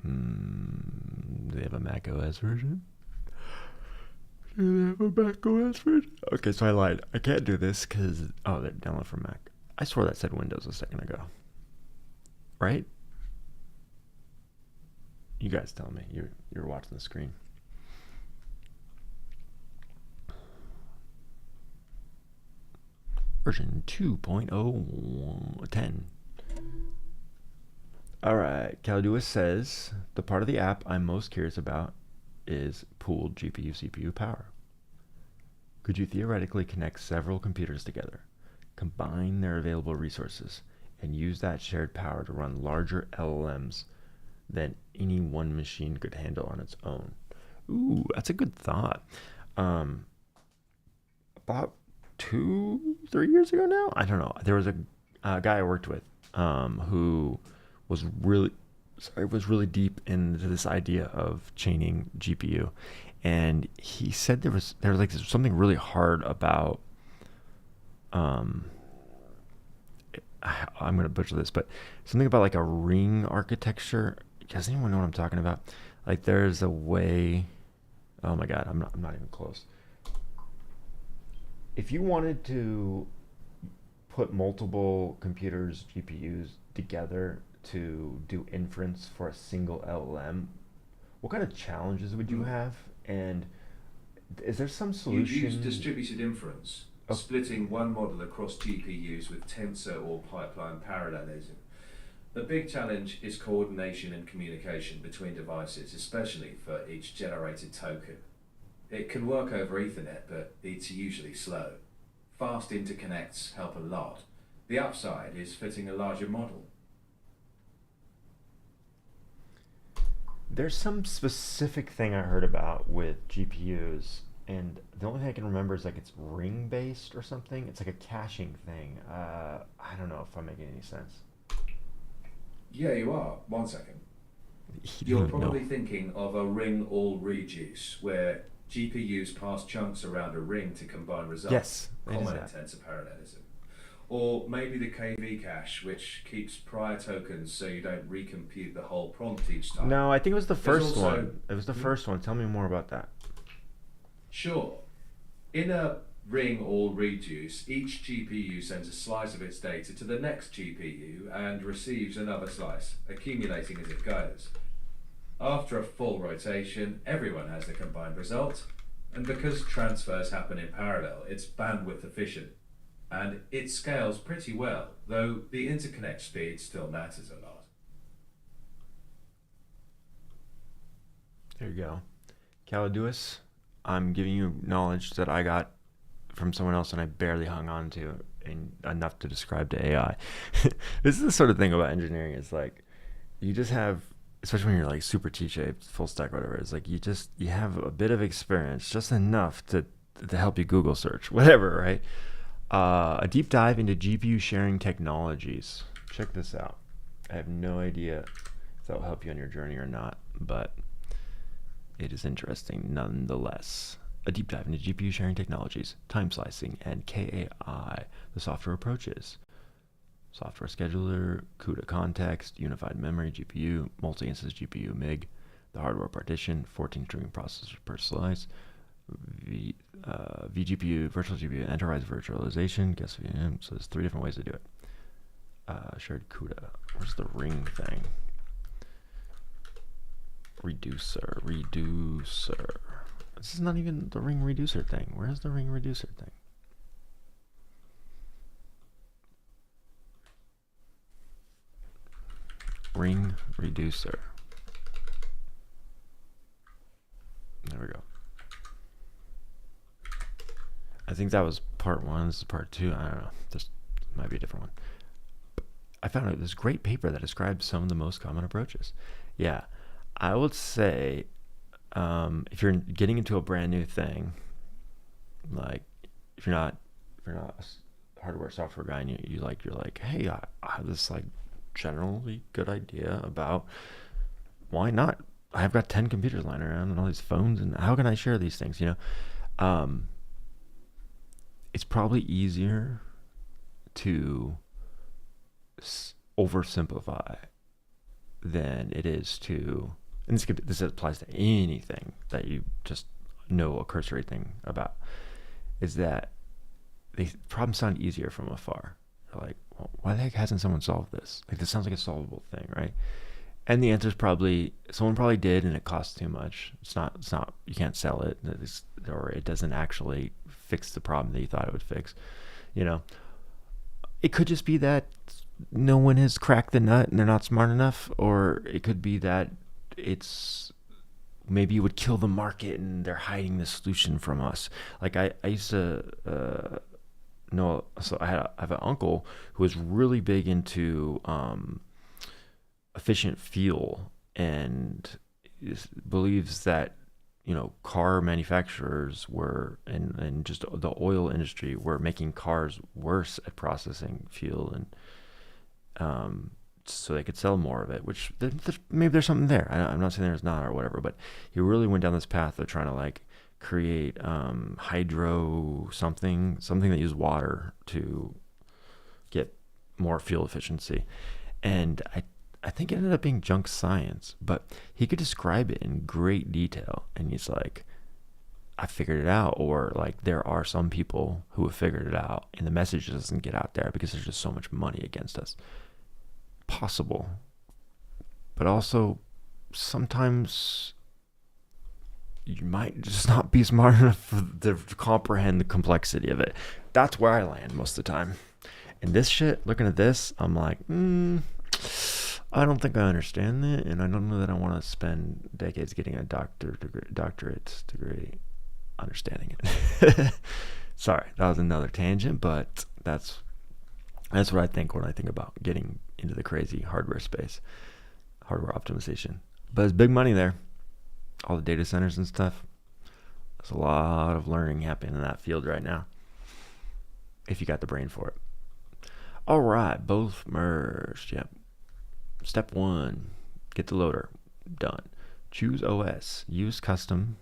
Do they have a Mac OS version? Do they have a Mac OS version? Okay, so I lied. I can't do this because... Oh, they download for Mac. I swore that said Windows a second ago. Right? You guys tell me. You're watching the screen. Version 2.010. Alright, Calduous says, the part of the app I'm most curious about is pooled GPU-CPU power. Could you theoretically connect several computers together, combine their available resources, and use that shared power to run larger LLMs than any one machine could handle on its own? Ooh, that's a good thought. About 2-3 years ago now, I don't know, there was a guy I worked with who was really deep into this idea of chaining GPU, and he said there was like something really hard about I'm gonna butcher this, but something about like a ring architecture. Does anyone know what I'm talking about? Like there's a way. Oh my god, I'm not even close. If you wanted to put multiple computers, GPUs together to do inference for a single LLM, what kind of challenges would you have? And is there some solution? You use distributed inference, splitting one model across GPUs with tensor or pipeline parallelism. The big challenge is coordination and communication between devices, especially for each generated token. It can work over Ethernet, but it's usually slow. Fast interconnects help a lot. The upside is fitting a larger model. There's some specific thing I heard about with GPUs, and the only thing I can remember is like it's ring based or something. It's like a caching thing. I don't know if I'm making any sense. Yeah, you are. 1 second. You're probably thinking of a ring all reduce, where GPUs pass chunks around a ring to combine results. Yes, common in tensor parallelism. Or maybe the KV cache, which keeps prior tokens so you don't recompute the whole prompt each time. No, I think it was the first one. It was the first one. Tell me more about that. Sure. In a ring all reduce, each GPU sends a slice of its data to the next GPU and receives another slice, accumulating as it goes. After a full rotation, everyone has the combined result, and because transfers happen in parallel, it's bandwidth efficient. And it scales pretty well, though the interconnect speed still matters a lot. There you go. Calduous, I'm giving you knowledge that I got from someone else and I barely hung on to enough to describe to AI. This is the sort of thing about engineering. It's like you just have, especially when you're like super T-shaped, full stack, whatever. It's like you have a bit of experience, just enough to help you Google search, whatever, right? A deep dive into GPU sharing technologies. Check this out. I have no idea if that will help you on your journey or not, but it is interesting nonetheless. A deep dive into GPU sharing technologies, time slicing, and KAI, the software approaches. Software scheduler, CUDA context, unified memory GPU, multi-instance GPU MIG, the hardware partition, 14 streaming processors per slice, vGPU, virtual GPU, enterprise virtualization, guess VM. So there's 3 different ways to do it. Shared CUDA. Where's the ring thing? Reducer. This is not even the ring reducer thing. Where's the ring reducer thing? Ring reducer. There we go. think that was part one. This is part two. I don't know. This might be a different one. I found out this great paper that describes some of the most common approaches. Yeah, I would say if you're getting into a brand new thing, like if you're not a hardware software guy and you're like, hey, I have this like generally good idea about why not? I've got 10 computers lying around and all these phones, and how can I share these things? It's probably easier to oversimplify than it is to, and this applies to anything that you just know a cursory thing about, is that the problems sound easier from afar. You're like, well, why the heck hasn't someone solved this? Like, this sounds like a solvable thing, right? And the answer is probably someone probably did, and it costs too much. It's not. You can't sell it, or it doesn't actually fix the problem that you thought it would fix. It could just be that no one has cracked the nut and they're not smart enough, or it could be that it's maybe it would kill the market and they're hiding the solution from us. Like I used to know. So I have an uncle who was really big into efficient fuel, and believes that car manufacturers were and just the oil industry were making cars worse at processing fuel, and so they could sell more of it, which maybe there's something there. I'm not saying there's not or whatever, but he really went down this path of trying to like create hydro something that used water to get more fuel efficiency. And I think it ended up being junk science, but he could describe it in great detail. And he's like, I figured it out. Or like, there are some people who have figured it out and the message doesn't get out there because there's just so much money against us. Possible. But also, sometimes you might just not be smart enough to comprehend the complexity of it. That's where I land most of the time. And this shit, looking at this, I'm like, I don't think I understand that, and I don't know that I want to spend decades getting a doctorate degree understanding it. Sorry, that was another tangent, but that's what I think when I think about getting into the crazy hardware space, hardware optimization. But there's big money there. All the data centers and stuff. There's a lot of learning happening in that field right now, if you got the brain for it. All right, both merged. Yep. Step 1, get the loader. Done. Choose OS. Use custom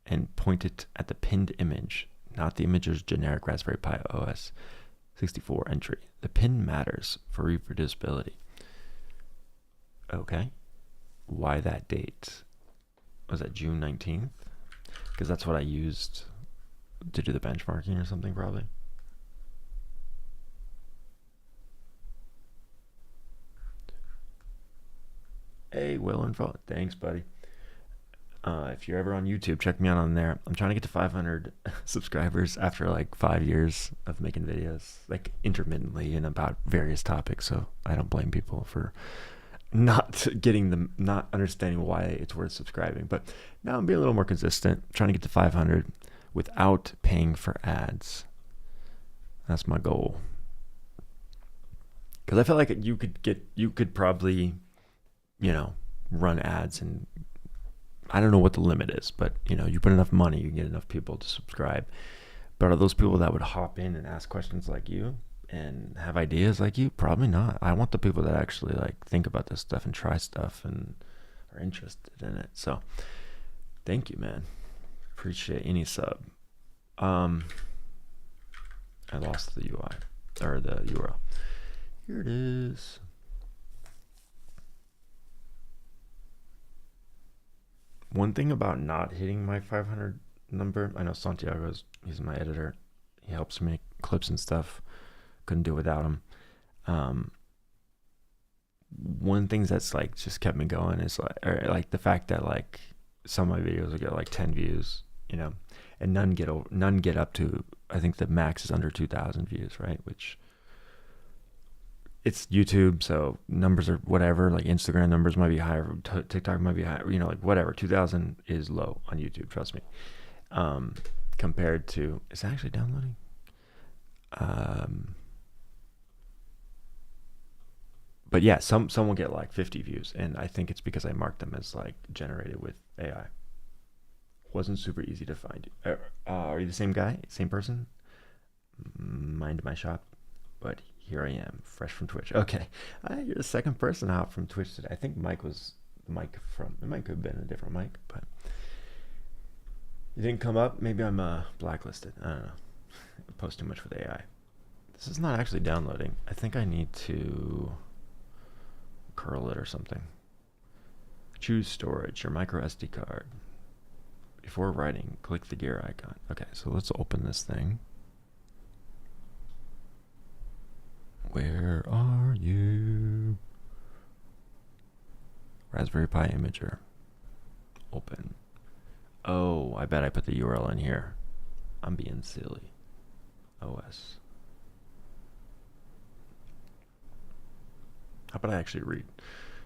and point it at the pinned image, not the image's generic Raspberry Pi OS 64 entry. The pin matters for reproducibility. Okay. Why that date? Was that June 19th? Because that's what I used to do the benchmarking or something, probably. Hey, Will and Phone. Thanks, buddy. If you're ever on YouTube, check me out on there. I'm trying to get to 500 subscribers after like 5 years of making videos, like intermittently and about various topics. So I don't blame people for not understanding why it's worth subscribing. But now I'm being a little more consistent, trying to get to 500 without paying for ads. That's my goal. Because I feel like you could probably, run ads, and I don't know what the limit is, but you put enough money, you can get enough people to subscribe. But are those people that would hop in and ask questions like you and have ideas like you? Probably not. I want the people that actually like think about this stuff and try stuff and are interested in it. So thank you, man. Appreciate any sub. I lost the UI or the URL. Here it is. One thing about not hitting my 500 number, I know Santiago's, he's my editor. He helps me make clips and stuff. Couldn't do it without him. One thing that's like just kept me going is like the fact that like some of my videos will get like 10 views, and none get up to, I think the max is under 2,000 views, right? Which it's YouTube, so numbers are whatever. Like Instagram numbers might be higher, TikTok might be higher. Like whatever. 2,000 is low on YouTube. Trust me. compared to, is it actually downloading? But yeah, some will get like 50 views, and I think it's because I marked them as like generated with AI. Wasn't super easy to find. Are you the same guy? Same person? Mind my shop. But here I am, fresh from Twitch. Okay, you're the second person out from Twitch today. I think Mike was the mic from. It might have been a different mic, but you didn't come up. Maybe I'm blacklisted. I don't know. I post too much with AI. This is not actually downloading. I think I need to curl it or something. Choose storage, your micro SD card. Before writing, click the gear icon. Okay, so let's open this thing. Where are you? Raspberry Pi Imager. Open. Oh, I bet I put the URL in here. I'm being silly. OS. How about I actually read?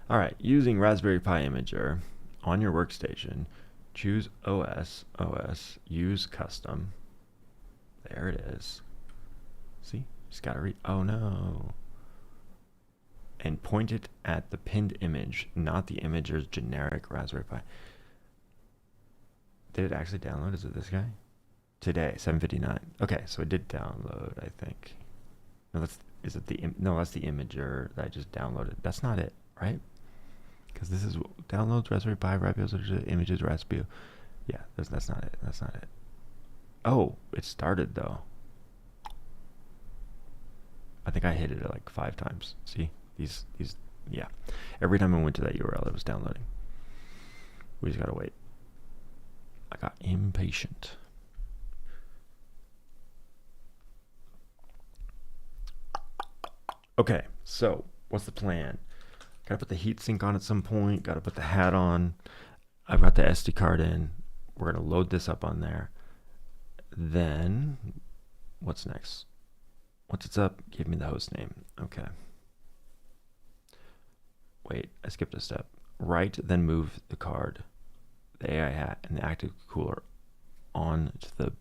All right, using Raspberry Pi Imager on your workstation, choose OS, use custom. There it is. See, just gotta read. Oh no. And point it at the pinned image, not the imager's generic Raspberry Pi. Did it actually download? Is it this guy? Today, 7:59. Okay, so it did download, I think. No, that's the imager that I just downloaded. That's not it, right? Because this is downloads Raspberry Pi, images, Raspberry. Yeah, that's not it. That's not it. Oh, it started though. I think I hit it like 5 times. See, these, yeah. Every time I went to that URL, it was downloading. We just gotta wait. I got impatient. Okay, so what's the plan? Gotta put the heatsink on at some point. Gotta put the hat on. I've got the SD card in. We're gonna load this up on there. Then, what's next? Once it's up, give me the host name. Okay. Wait, I skipped a step. Write, then move the card, the AI hat, and the active cooler on to the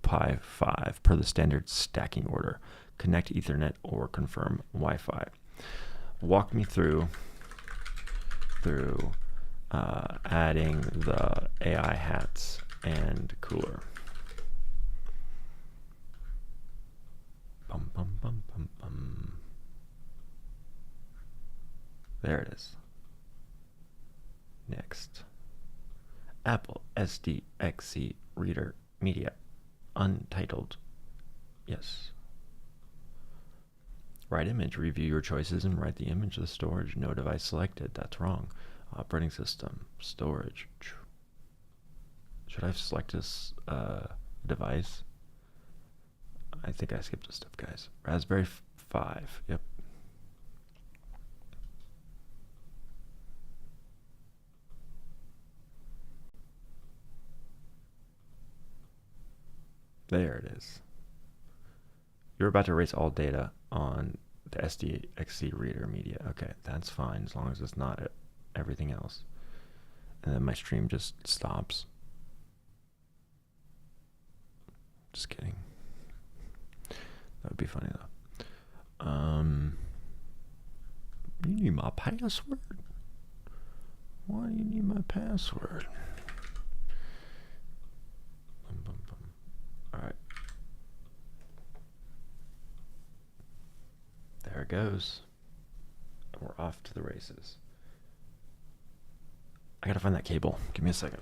Pi 5 per the standard stacking order. Connect Ethernet or confirm Wi-Fi. Walk me through adding the AI hats and cooler. Bum, bum, bum, bum, bum. There it is. Next. Apple SDXC Reader Media. Untitled. Yes. Write image. Review your choices and write the image of the storage. No device selected. That's wrong. Operating system. Storage. Should I have selected this device? I think I skipped a step, guys. Raspberry 5. Yep. There it is. You're about to erase all data on the SDXC reader media. Okay, that's fine as long as it's not everything else. And then my stream just stops. Just kidding. That would be funny though. You need my password? Why do you need my password? All right. There it goes. We're off to the races. I gotta find that cable. Give me a second.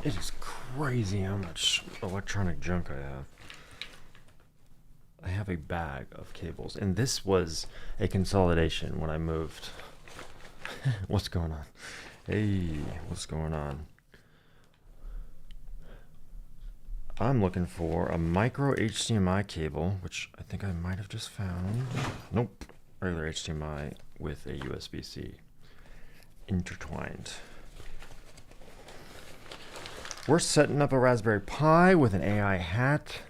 It is crazy how much electronic junk I have. I have a bag of cables, and this was a consolidation when I moved. What's going on? Hey, what's going on? I'm looking for a micro HDMI cable, which I think I might have just found. Nope, regular HDMI with a USB-C intertwined. We're setting up a Raspberry Pi with an AI hat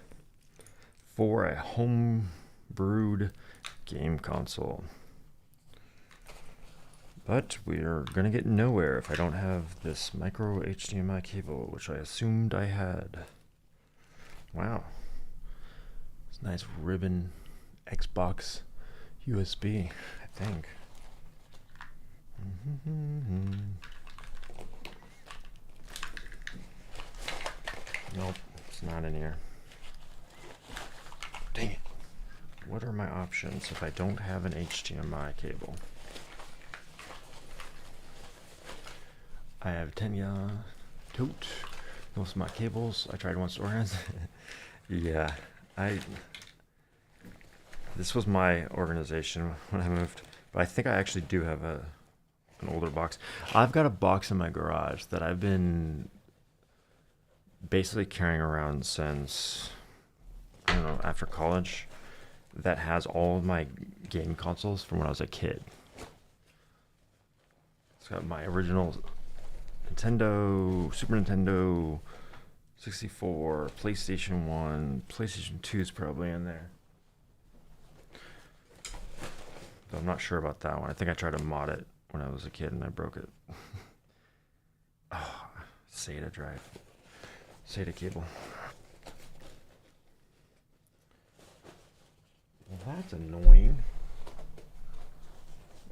for a home-brewed game console. But we're gonna get nowhere if I don't have this micro HDMI cable, which I assumed I had. Wow. It's a nice ribbon Xbox USB, I think. Nope, it's not in here. Dang it. What are my options if I don't have an HDMI cable? I have 10 tote. Most of my cables, I tried once to organize. Yeah, this was my organization when I moved, but I think I actually do have an older box. I've got a box in my garage that I've been basically carrying around since, I don't know, after college, that has all of my game consoles from when I was a kid. It's got my original Nintendo, Super Nintendo, 64, PlayStation 1, PlayStation 2 is probably in there. But I'm not sure about that one. I think I tried to mod it when I was a kid and I broke it. Oh, SATA drive. SATA cable. Well, that's annoying.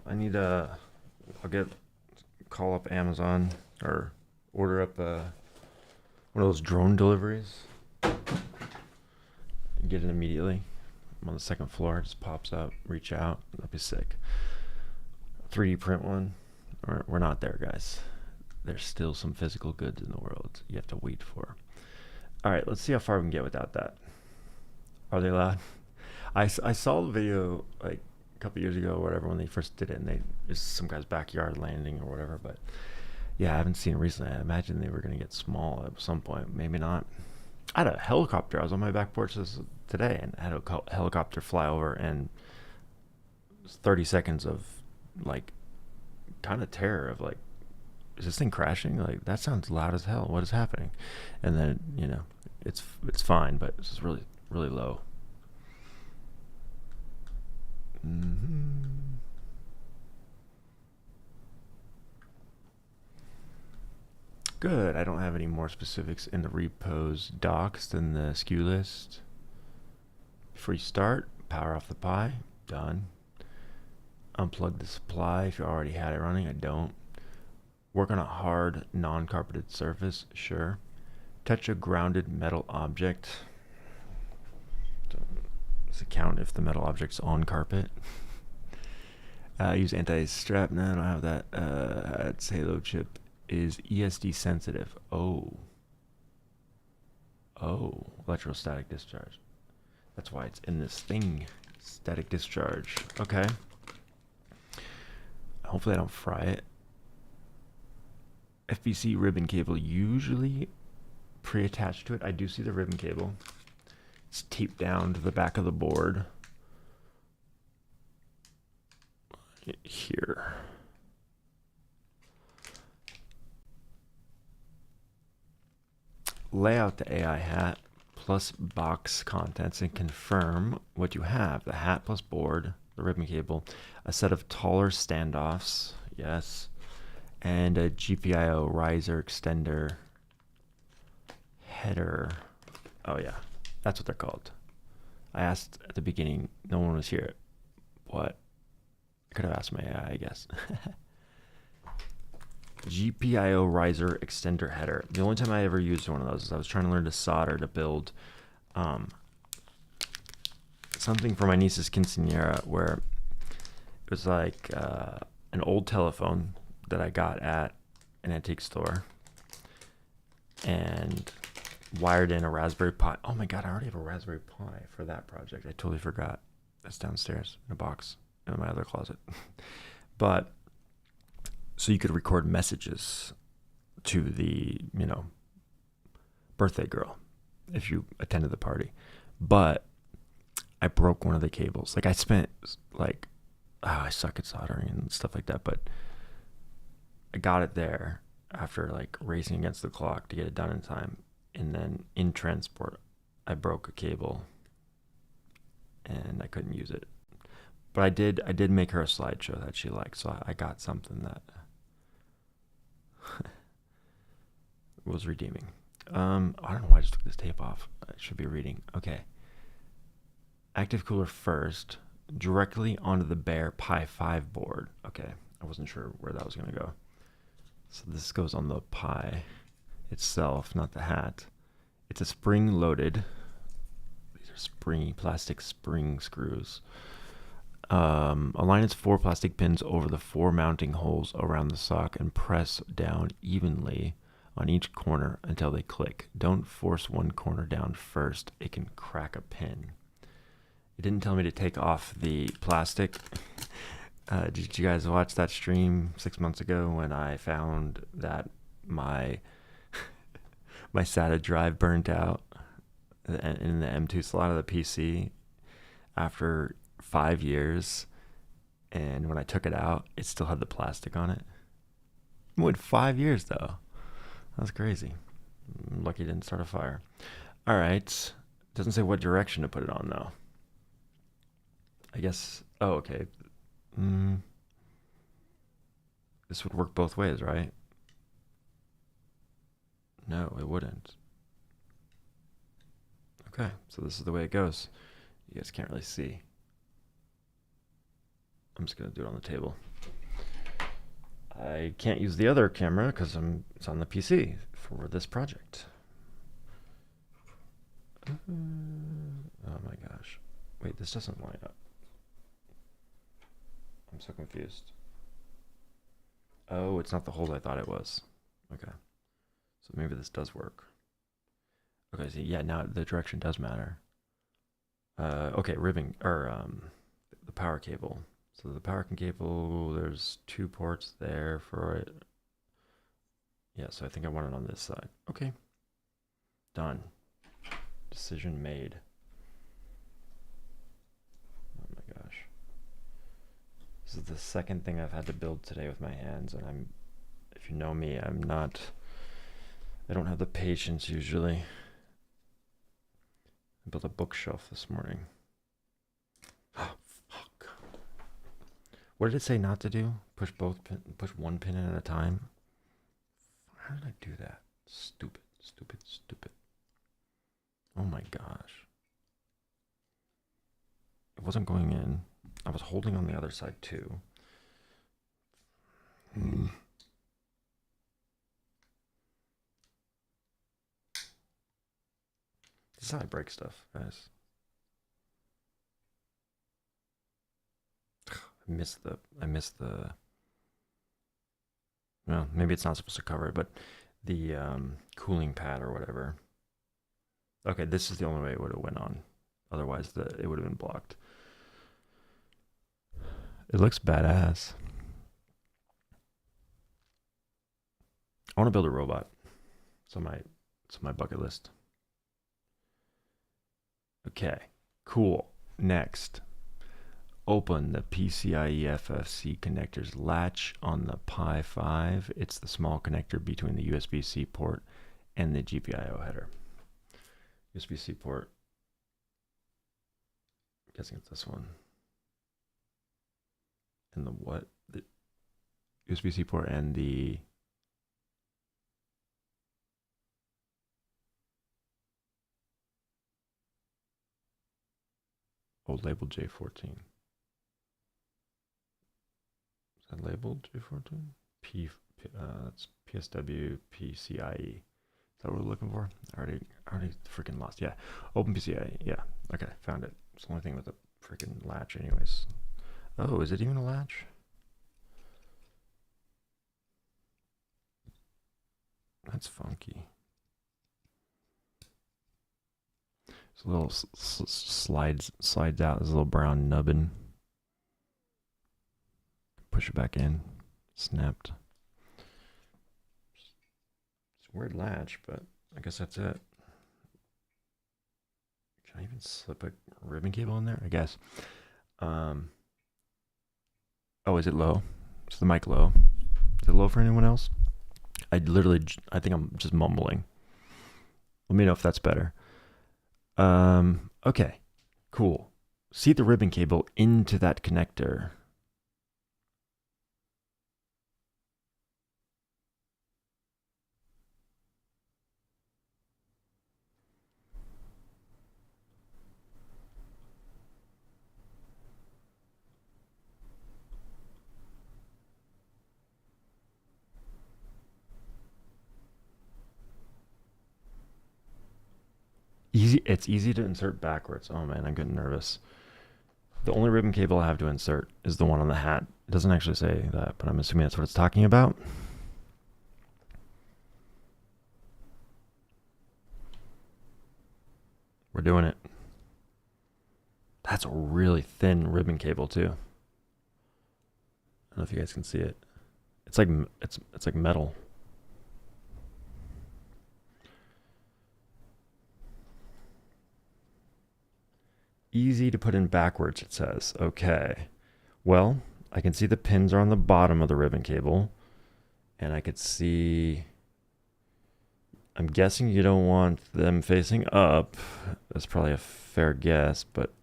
I'll call up Amazon or order up one of those drone deliveries and get it immediately. I'm on the second floor, it just pops up, reach out, that'd be sick. 3D print one. We're not there, guys. There's still some physical goods in the world you have to wait for. All right, let's see how far we can get without that. Are they loud? I saw the video like a couple years ago or whatever when they first did it, and it's some guy's backyard landing or whatever, but yeah, I haven't seen it recently. I imagine they were going to get small at some point. Maybe not. I had a helicopter. I was on my back porch today and I had a helicopter fly over, and 30 seconds of like kind of terror of like, is this thing crashing? Like, that sounds loud as hell. What is happening? And then, it's fine, but it's just really, really low. Good. I don't have any more specifics in the repos docs than the SKU list. Before you start, power off the Pi. Done. Unplug the supply if you already had it running. I don't. Work on a hard, non-carpeted surface. Sure. Touch a grounded metal object. Does it count if the metal object's on carpet? Use anti-strap. No, I don't have that. Its Halo chip is ESD sensitive. Oh, electrostatic discharge. That's why it's in this thing. Static discharge. Okay. Hopefully I don't fry it. FBC ribbon cable usually pre-attached to it. I do see the ribbon cable. It's taped down to the back of the board. Here. Lay out the AI hat plus box contents and confirm what you have. The hat plus board, the ribbon cable, a set of taller standoffs, yes, and a GPIO riser extender header. Oh yeah, that's what they're called. I asked at the beginning, no one was here. What? I could have asked my AI, I guess. GPIO riser extender header. The only time I ever used one of those is I was trying to learn to solder to build something for my niece's quinceañera, where it was like an old telephone that I got at an antique store. and wired in a Raspberry Pi. Oh my god, I already have a Raspberry Pi for that project. I totally forgot. That's downstairs in a box in my other closet. But so you could record messages to the, birthday girl if you attended the party. But I broke one of the cables. Like I spent I suck at soldering and stuff like that, but I got it there after like racing against the clock to get it done in time. And then in transport, I broke a cable and I couldn't use it. But I did make her a slideshow that she liked, so I got something that was redeeming. I don't know why I just took this tape off. I should be reading. Okay. Active cooler first, directly onto the bare Pi 5 board. Okay, I wasn't sure where that was going to go. So this goes on the Pi itself, not the hat. It's a spring-loaded. These are springy plastic spring screws. Align its 4 plastic pins over the 4 mounting holes around the sock and press down evenly on each corner until they click. Don't force one corner down first. It can crack a pin. It didn't tell me to take off the plastic. Did you guys watch that stream 6 months ago when I found that my SATA drive burnt out in the M2 slot of the PC after 5 years, and when I took it out, it still had the plastic on it. It went 5 years though. That's crazy. I'm lucky it didn't start a fire. All right. Doesn't say what direction to put it on though. I guess. Oh, okay. This would work both ways, right? No, it wouldn't. Okay, so this is the way it goes. You guys can't really see. I'm just gonna do it on the table. I can't use the other camera because it's on the PC for this project. Oh my gosh. Wait, this doesn't line up. I'm so confused. Oh, it's not the hole I thought it was. Okay. So maybe this does work. Okay, so yeah, now the direction does matter. Okay, ribbing, or the power cable. So the power cable, there's 2 ports there for it. Yeah, so I think I want it on this side. Okay. Done. Decision made. Oh my gosh. This is the second thing I've had to build today with my hands, and if you know me, I don't have the patience usually. I built a bookshelf this morning. Oh, fuck. What did it say not to do? Push one pin in at a time? How did I do that? Stupid, stupid, stupid. Oh my gosh. It wasn't going in. I was holding on the other side too. This is how I break stuff, guys. I missed the. Well, maybe it's not supposed to cover it, but the cooling pad or whatever. Okay, this is the only way it would have went on. Otherwise, it would have been blocked. It looks badass. I want to build a robot. It's on my bucket list. Okay, cool. Next, open the PCIe FFC connectors latch on the Pi 5. It's the small connector between the USB-C port and the GPIO header. USB-C port. I'm guessing it's this one. And the what? The USB-C port and the old labeled J14. Is that labeled J14? That's PSW PCIe. Is that what we're looking for? I already freaking lost. Yeah, Open PCIe. Yeah, okay, found it. It's the only thing with a freaking latch, anyways. Oh, is it even a latch? That's funky. It's a little slides out. There's a little brown nubbin. Push it back in. Snapped. It's a weird latch, but I guess that's it. Can I even slip a ribbon cable in there? I guess. Oh, is it low? Is the mic low? Is it low for anyone else? I think I'm just mumbling. Let me know if that's better. Okay, cool. Seat the ribbon cable into that connector. It's easy to insert backwards. Oh man, I'm getting nervous. The only ribbon cable I have to insert is the one on the hat. It doesn't actually say that, but I'm assuming that's what it's talking about. We're doing it. That's a really thin ribbon cable too. I don't know if you guys can see it. It's like metal. Easy to put in backwards, it says. Okay. Well, I can see the pins are on the bottom of the ribbon cable. And I could see... I'm guessing you don't want them facing up. That's probably a fair guess, but...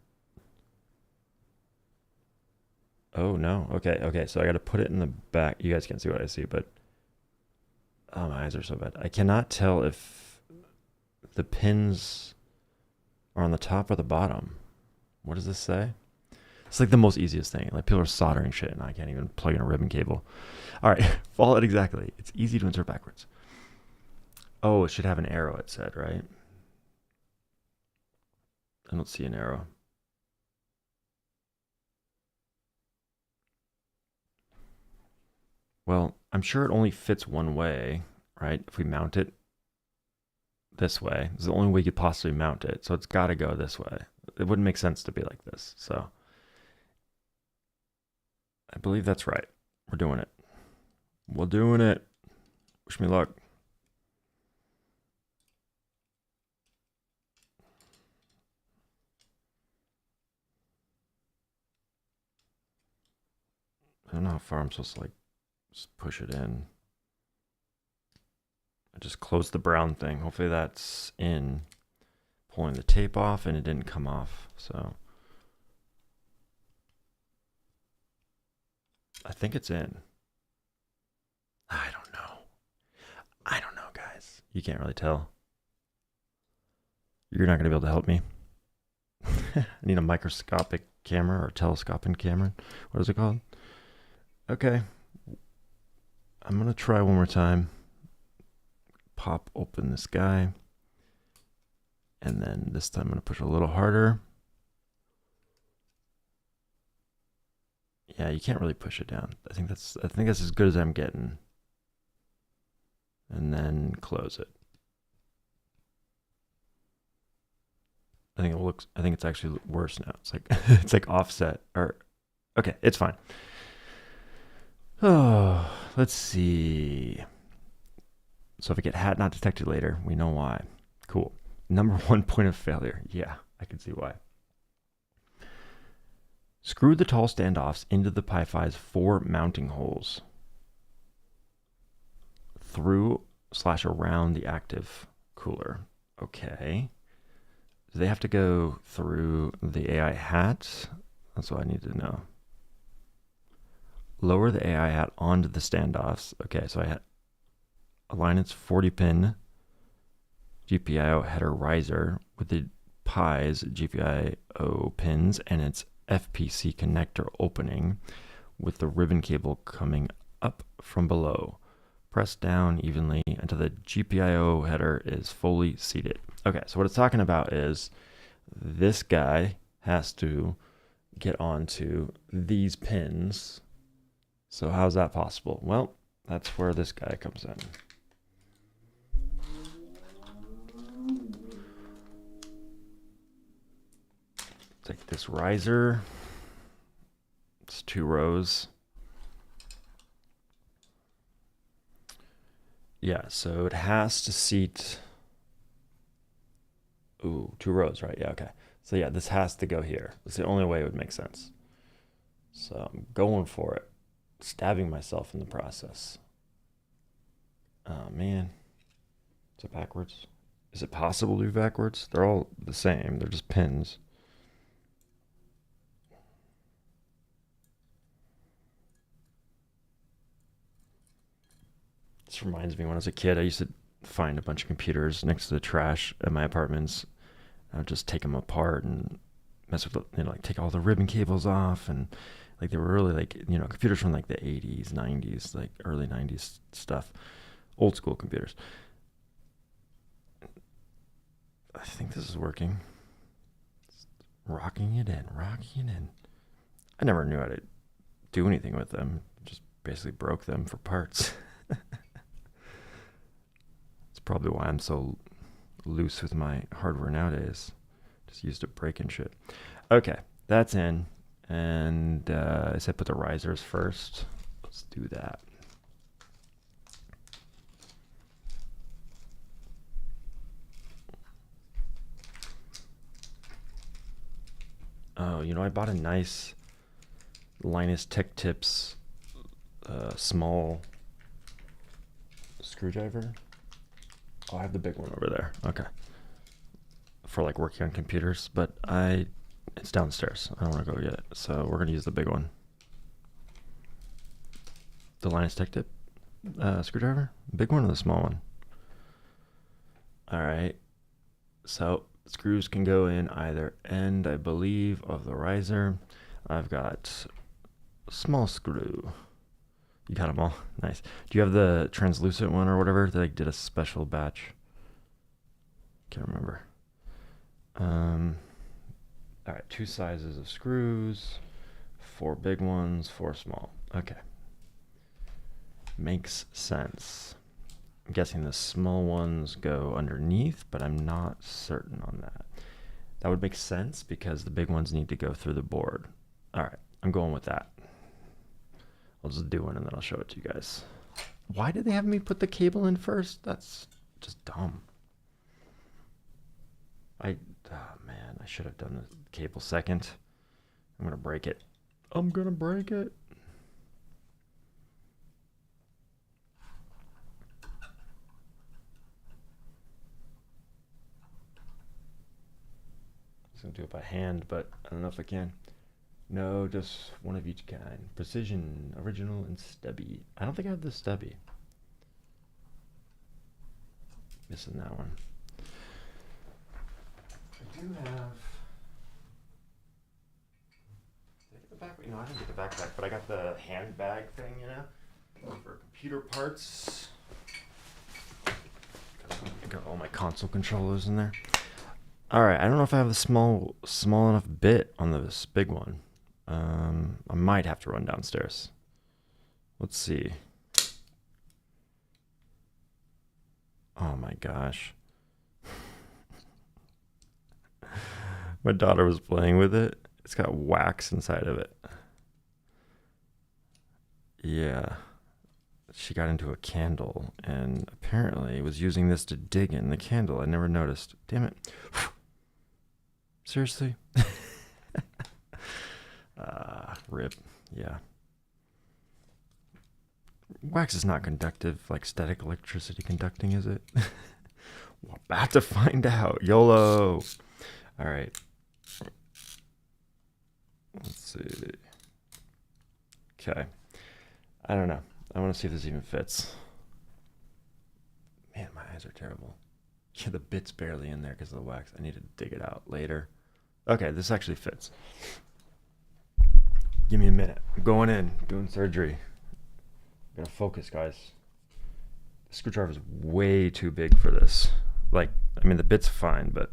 Oh, no. Okay. So I got to put it in the back. You guys can't see what I see, but... Oh, my eyes are so bad. I cannot tell if the pins are on the top or the bottom. What does this say? It's like the most easiest thing. Like people are soldering shit and I can't even plug in a ribbon cable. All right, follow it exactly. It's easy to insert backwards. Oh, it should have an arrow, it said, right? I don't see an arrow. Well, I'm sure it only fits one way, right? If we mount it this way, it's the only way you could possibly mount it. So it's got to go this way. It wouldn't make sense to be like this. So I believe that's right. We're doing it. We're doing it. Wish me luck. I don't know how far I'm supposed to like just push it in. I just closed the brown thing. Hopefully that's in. Pulling the tape off and it didn't come off. So I think it's in. I don't know, guys. You can't really tell. You're not going to be able to help me. I need a microscopic camera or telescopic camera. What is it called? Okay. I'm going to try one more time. Pop open this guy. And then this time I'm going to push a little harder. Yeah, you can't really push it down. I think that's as good as I'm getting. And then close it. I think it's actually worse now. It's like it's like offset or okay, it's fine. Oh, let's see. So if I get hat not detected later, we know why. Cool. Number 1 point of failure. Yeah, I can see why. Screw the tall standoffs into the Pi Phi's 4 mounting holes through/around the active cooler. Okay. Do they have to go through the AI hat? That's what I need to know. Lower the AI hat onto the standoffs. Okay, so I align its 40-pin GPIO header riser with the Pi's GPIO pins and its FPC connector opening with the ribbon cable coming up from below. Press down evenly until the GPIO header is fully seated. Okay, so what it's talking about is this guy has to get onto these pins. So how's that possible? Well, that's where this guy comes in. this riser. It's 2 rows. Yeah, so it has to seat. Ooh, 2 rows, right? Yeah, okay. So yeah, this has to go here. It's the only way it would make sense. So I'm going for it. Stabbing myself in the process. Oh man. Is it backwards? Is it possible to do backwards? They're all the same. They're just pins. This reminds me when I was a kid, I used to find a bunch of computers next to the trash at my apartments. I would just take them apart and mess with, like take all the ribbon cables off, and like they were really like, computers from like the 80s, 90s, like early 90s stuff, old school computers. I think this is working. Rocking it in. I never knew how to do anything with them. Just basically broke them for parts. It's probably why I'm so loose with my hardware nowadays. Just used to breaking shit. Okay, that's in. And I said put the risers first. Let's do that. Oh, I bought a nice Linus Tech Tips small screwdriver. Oh, I have the big one over there. Okay. For like working on computers, but it's downstairs. I don't want to go get it. So we're going to use the big one. The Linus Tech Tip screwdriver? Big one or the small one? All right. So screws can go in either end, I believe, of the riser. I've got a small screw. You got them all? Nice. Do you have the translucent one or whatever? They did a special batch. Can't remember. All right, 2 sizes of screws, 4 big ones, 4 small. Okay. Makes sense. I'm guessing the small ones go underneath, but I'm not certain on that. That would make sense because the big ones need to go through the board. All right, I'm going with that. I'll just do one and then I'll show it to you guys. Why did they have me put the cable in first? That's just dumb. Oh man, I should have done the cable second. I'm gonna break it. I'm gonna break it. I'm gonna do it by hand, but I don't know if I can. No, just one of each kind. Precision, original, and stubby. I don't think I have the stubby. Missing that one. I do have. Did I get the backpack? No, I didn't get the backpack, but I got the handbag thing, for computer parts. Got all my console controllers in there. All right, I don't know if I have the small enough bit on this big one. I might have to run downstairs. Let's see. Oh my gosh. My daughter was playing with it. It's got wax inside of it. Yeah. She got into a candle and apparently was using this to dig in the candle. I never noticed. Damn it. Seriously? Rip. Yeah. Wax is not conductive like static electricity conducting, is it? We're about to find out. YOLO. All right. Let's see. Okay. I don't know. I want to see if this even fits. Man, my eyes are terrible. Yeah, the bit's barely in there because of the wax. I need to dig it out later. Okay, this actually fits. Give me a minute. I'm going in, doing surgery. Gotta focus, guys. The screwdriver is way too big for this. The bit's fine, but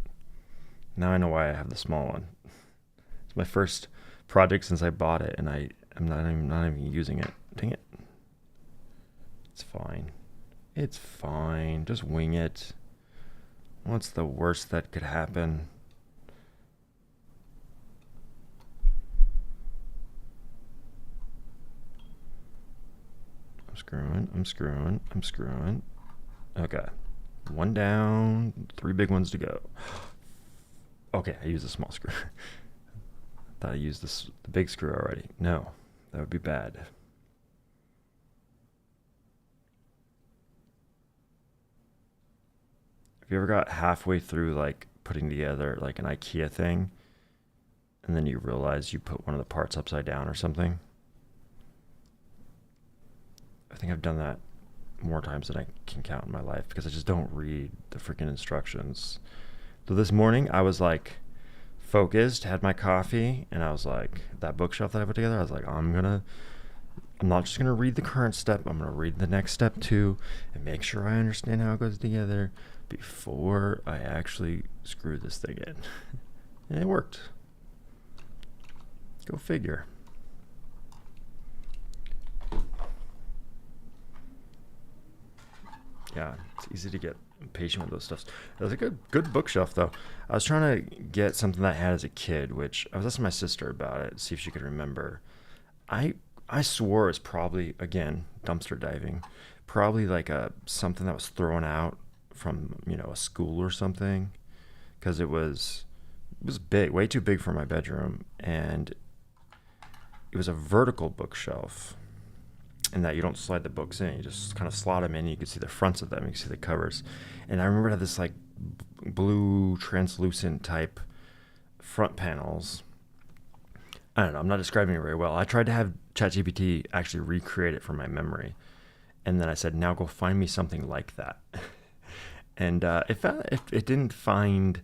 now I know why I have the small one. It's my first project since I bought it, and I'm not even using it. Dang it. It's fine. It's fine. Just wing it. What's the worst that could happen? I'm screwing. Okay. One down, 3 big ones to go. Okay, I used a small screw. Thought I used the big screw already. No, that would be bad. Have you ever got halfway through like putting together like an IKEA thing and then you realize you put one of the parts upside down or something? I think I've done that more times than I can count in my life because I just don't read the freaking instructions. So this morning I was like focused, had my coffee, and I was like, that bookshelf that I put together, I was like, I'm not just gonna read the current step, I'm gonna read the next step too and make sure I understand how it goes together before I actually screw this thing in. And it worked. Go figure. Yeah, it's easy to get impatient with those stuffs. It was a good bookshelf though. I was trying to get something that I had as a kid, which I was asking my sister about it, see if she could remember. I swore it's probably, again, dumpster diving, probably like something that was thrown out from a school or something, because it was big, way too big for my bedroom, and it was a vertical bookshelf. In that you don't slide the books in, you just kind of slot them in. You can see the fronts of them, you can see the covers. And I remember it had this like blue translucent type front panels. I don't know, I'm not describing it very well. I tried to have ChatGPT actually recreate it from my memory. And then I said, now go find me something like that. And it didn't find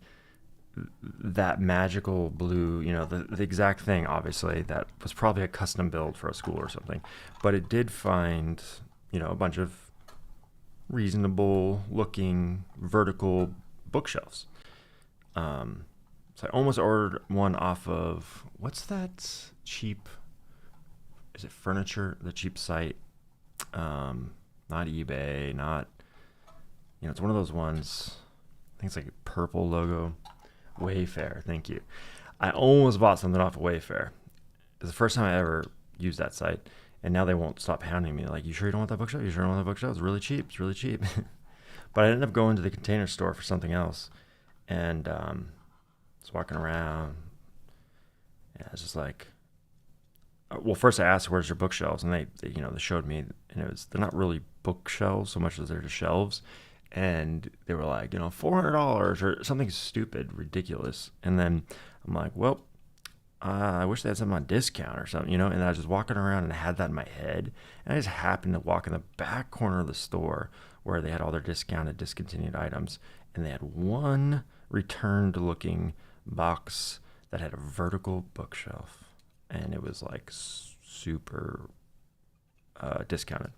that magical blue, the exact thing, obviously, that was probably a custom build for a school or something. But it did find, a bunch of reasonable looking vertical bookshelves. So I almost ordered one off of, what's that cheap, is it Furniture, the cheap site? Not eBay, not, it's one of those ones, I think it's like a purple logo. Wayfair, thank you. I almost bought something off of Wayfair. It's the first time I ever used that site, and now they won't stop hounding me. Like, you sure you don't want that bookshelf? You sure you don't want that bookshelf? It's really cheap. It's really cheap. But I ended up going to the Container Store for something else, and was walking around, and I was just like, well, first I asked, "Where's your bookshelves?" And they showed me, and they're not really bookshelves so much as they're just shelves. And they were like, $400 or something stupid, ridiculous. And then I'm like, well, I wish they had something on discount or something, And I was just walking around and I had that in my head. And I just happened to walk in the back corner of the store where they had all their discontinued items. And they had one returned looking box that had a vertical bookshelf. And it was like super discounted.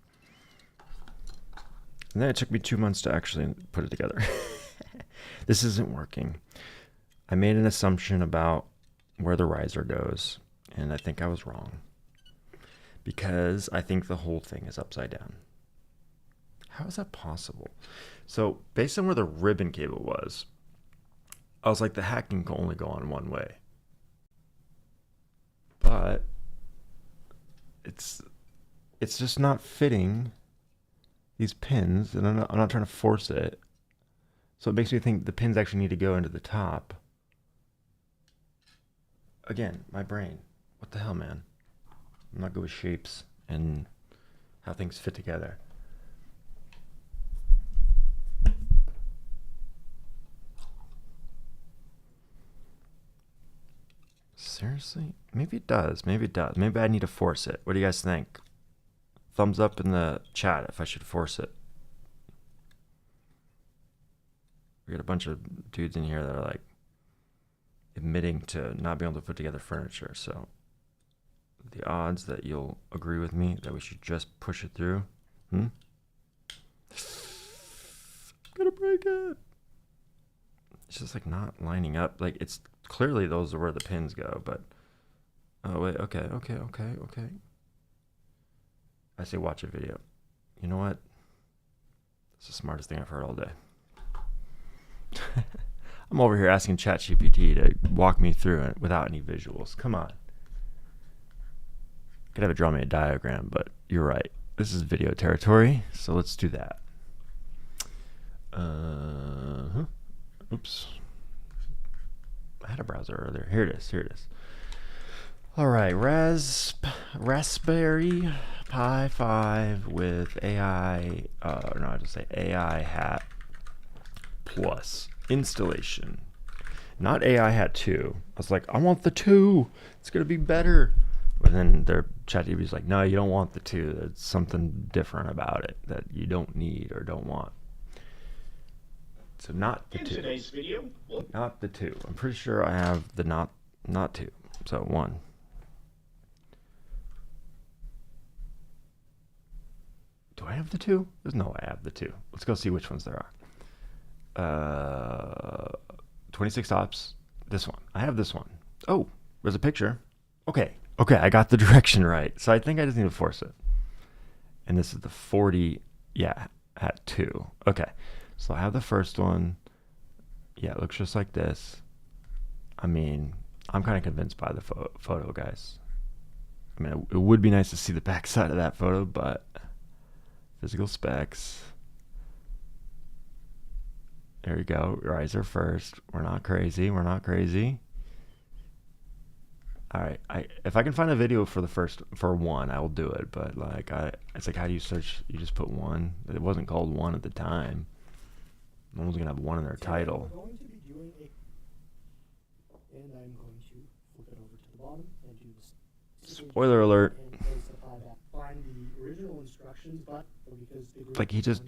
And then it took me 2 months to actually put it together. This isn't working. I made an assumption about where the riser goes, and I think I was wrong. Because I think the whole thing is upside down. How is that possible? So, based on where the ribbon cable was, I was like, the hat can only go on one way. But it's just not fitting these pins, and I'm not trying to force it. So it makes me think the pins actually need to go into the top. Again, my brain. What the hell, man? I'm not good with shapes and how things fit together. Seriously? Maybe it does. Maybe I need to force it. What do you guys think? Thumbs up in the chat if I should force it. We got a bunch of dudes in here that are like admitting to not being able to put together furniture. So the odds that you'll agree with me that we should just push it through. Gonna break it. It's just like not lining up. Like, it's clearly those are where the pins go, but oh wait, okay. I say watch a video. You know what? It's the smartest thing I've heard all day. I'm over here asking ChatGPT to walk me through it without any visuals. Come on. Could have it draw me a diagram, but you're right. This is video territory, so let's do that. Oops. I had a browser earlier. Here it is. All right, Raspberry Pi 5 with AI, I just say AI Hat Plus installation. Not AI Hat 2. I was like, I want the 2. It's going to be better. But then their ChatGPT is like, no, you don't want the 2. There's something different about it that you don't need or don't want. So not the 2. In today's video, not the 2. I'm pretty sure I have the not 2. So 1. Do I have the 2? There's no way I have the 2. Let's go see which ones there are. 26 stops. This one. I have this one. Oh, there's a picture. Okay, I got the direction right. So I think I just need to force it. And this is the 40, Hat 2. Okay, so I have the first one. Yeah, it looks just like this. I mean, I'm kind of convinced by the photo, guys. I mean, it would be nice to see the backside of that photo, but physical specs. There you go. Riser first. We're not crazy. All right. If I can find a video for one, I will do it. But it's like, how do you search? You just put 1. It wasn't called 1 at the time. No one's gonna have 1 in their title. We're going to be doing and I'm going to flip it over to the bottom and do this. Spoiler alert. Find the original instructions, but because it's like he just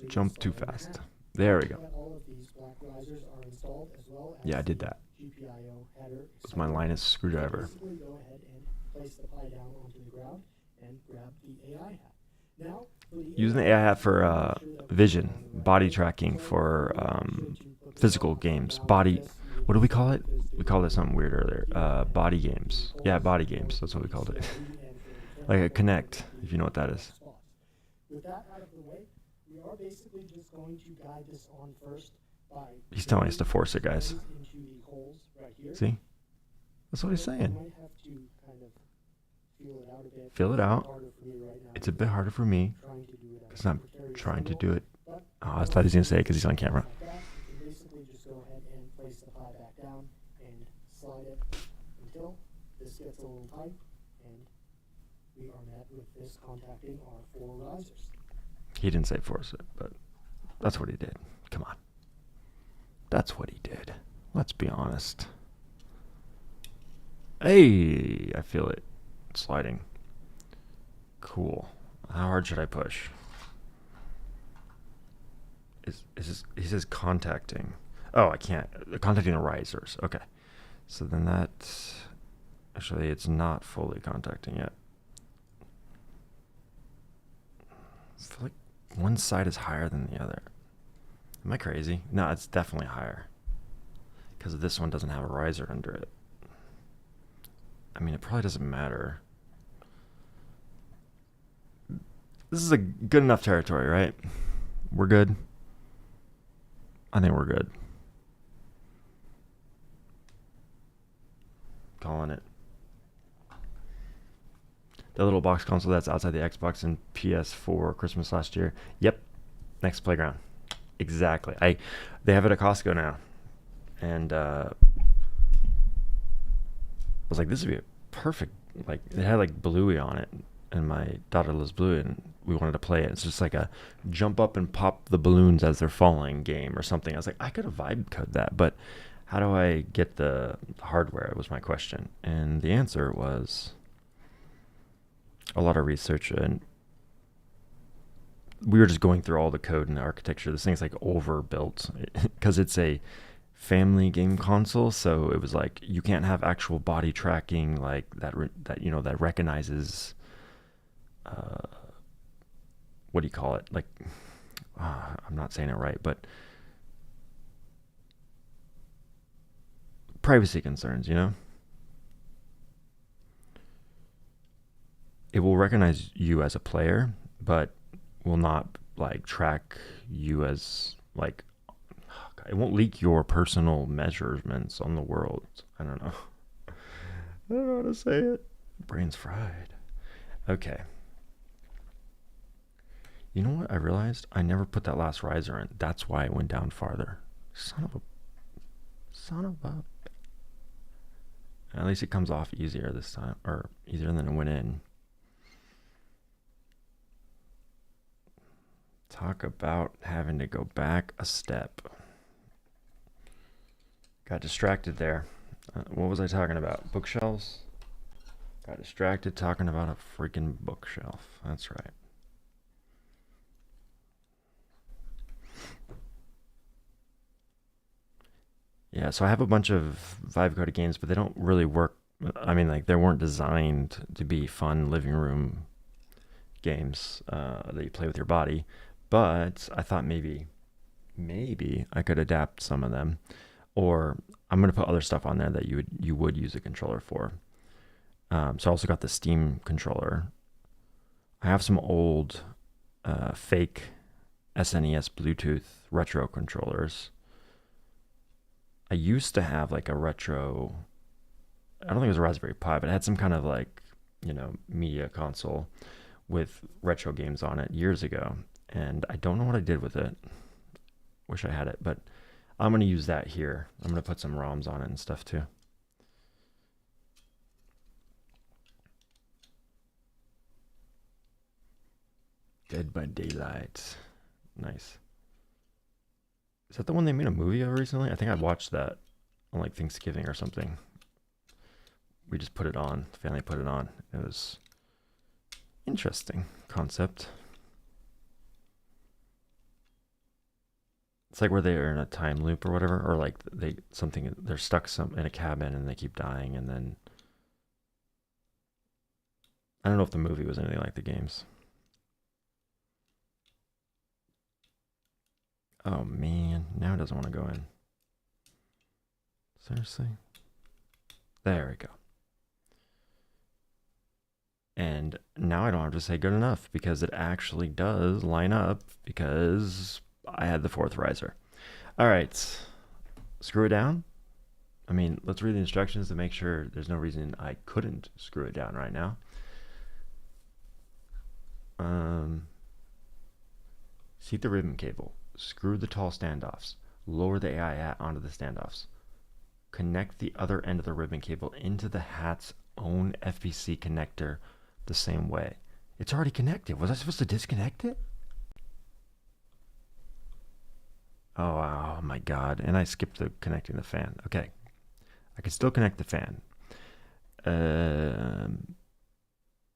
jumped too fast. There we go. All of these black risers are installed as well as yeah, I did that. GPIO header. It's my Linus screwdriver. Basically, go ahead and place the Pi down onto the ground and grab the AI hat. Now, using the AI hat for vision, body tracking for physical games. Body, what do we call it? We called it something weird earlier. Body games. Yeah, body games. That's what we called it. Like a Connect, if you know what that is. With that out of the way, we are basically just going to guide this on first by. He's telling us to force it, guys. See? That's what he's saying. Feel it out. It's a bit harder for me because I'm trying to do it. Oh, I thought he was going to say it because he's on camera. Basically, just go ahead and place the Pi back down and slide it until this gets a little tight, and we are met with this contacting our 4 risers. He didn't say force it, but that's what he did. Come on. That's what he did. Let's be honest. Hey, I feel it sliding. Cool. How hard should I push? He says contacting. Oh, I can't. Contacting the risers. Okay. So then that... Actually, it's not fully contacting yet. I feel like one side is higher than the other. Am I crazy? No, it's definitely higher. Because this one doesn't have a riser under it. I mean, it probably doesn't matter. This is a good enough territory, right? We're good. I think we're good. Calling it. The little box console that's outside the Xbox and PS4 Christmas last year. Yep. Next playground. Exactly. They have it at Costco now. And I was like, this would be a perfect, like, it had like Bluey on it, and my daughter loves Bluey, and we wanted to play it. It's just like a jump up and pop the balloons as they're falling game or something. I was like, I could have vibe code that, but how do I get the hardware was my question. And the answer was a lot of research, and we were just going through all the code and the architecture. This thing's like overbuilt because it's a family game console, so it was like you can't have actual body tracking like that that recognizes what do you call it, like I'm not saying it right, but privacy concerns, it will recognize you as a player, but will not like track you as like, it won't leak your personal measurements on the world. I don't know. I don't know how to say it. Brain's fried. Okay. You know what? I realized I never put that last riser in. That's why it went down farther. Son of a. Son of a. At least it comes off easier this time, or easier than it went in. Talk about having to go back a step. Got distracted there. What was I talking about? Bookshelves? Got distracted talking about a freaking bookshelf. That's right. Yeah, so I have a bunch of Vibe coded games, but they don't really work. I mean, like, they weren't designed to be fun living room games that you play with your body. But I thought maybe I could adapt some of them, or I'm gonna put other stuff on there that you would use a controller for. So I also got the Steam controller. I have some old fake SNES Bluetooth retro controllers. I used to have like a retro. I don't think it was a Raspberry Pi, but it had some kind of like media console with retro games on it years ago, and I don't know what I did with it. Wish I had it, but I'm gonna use that here. I'm gonna put some ROMs on it and stuff too. Dead by Daylight. Nice. Is that the one they made a movie of recently? I think I watched that on like Thanksgiving or something. We just put it on. The family put it on. It was interesting concept. It's like where they're in a time loop or whatever, or like they're stuck in a cabin and they keep dying, and then I don't know if the movie was anything like the games. Oh man, now it doesn't want to go in. Seriously? There we go. And now I don't have to say good enough because it actually does line up because I had the fourth riser. All right, screw it down. I mean, let's read the instructions to make sure there's no reason I couldn't screw it down right now. Seat the ribbon cable. Screw the tall standoffs. Lower the AI hat onto the standoffs. Connect the other end of the ribbon cable into the hat's own FPC connector the same way. It's already connected. Was I supposed to disconnect it? Oh my god. And I skipped the connecting the fan. Okay. I can still connect the fan.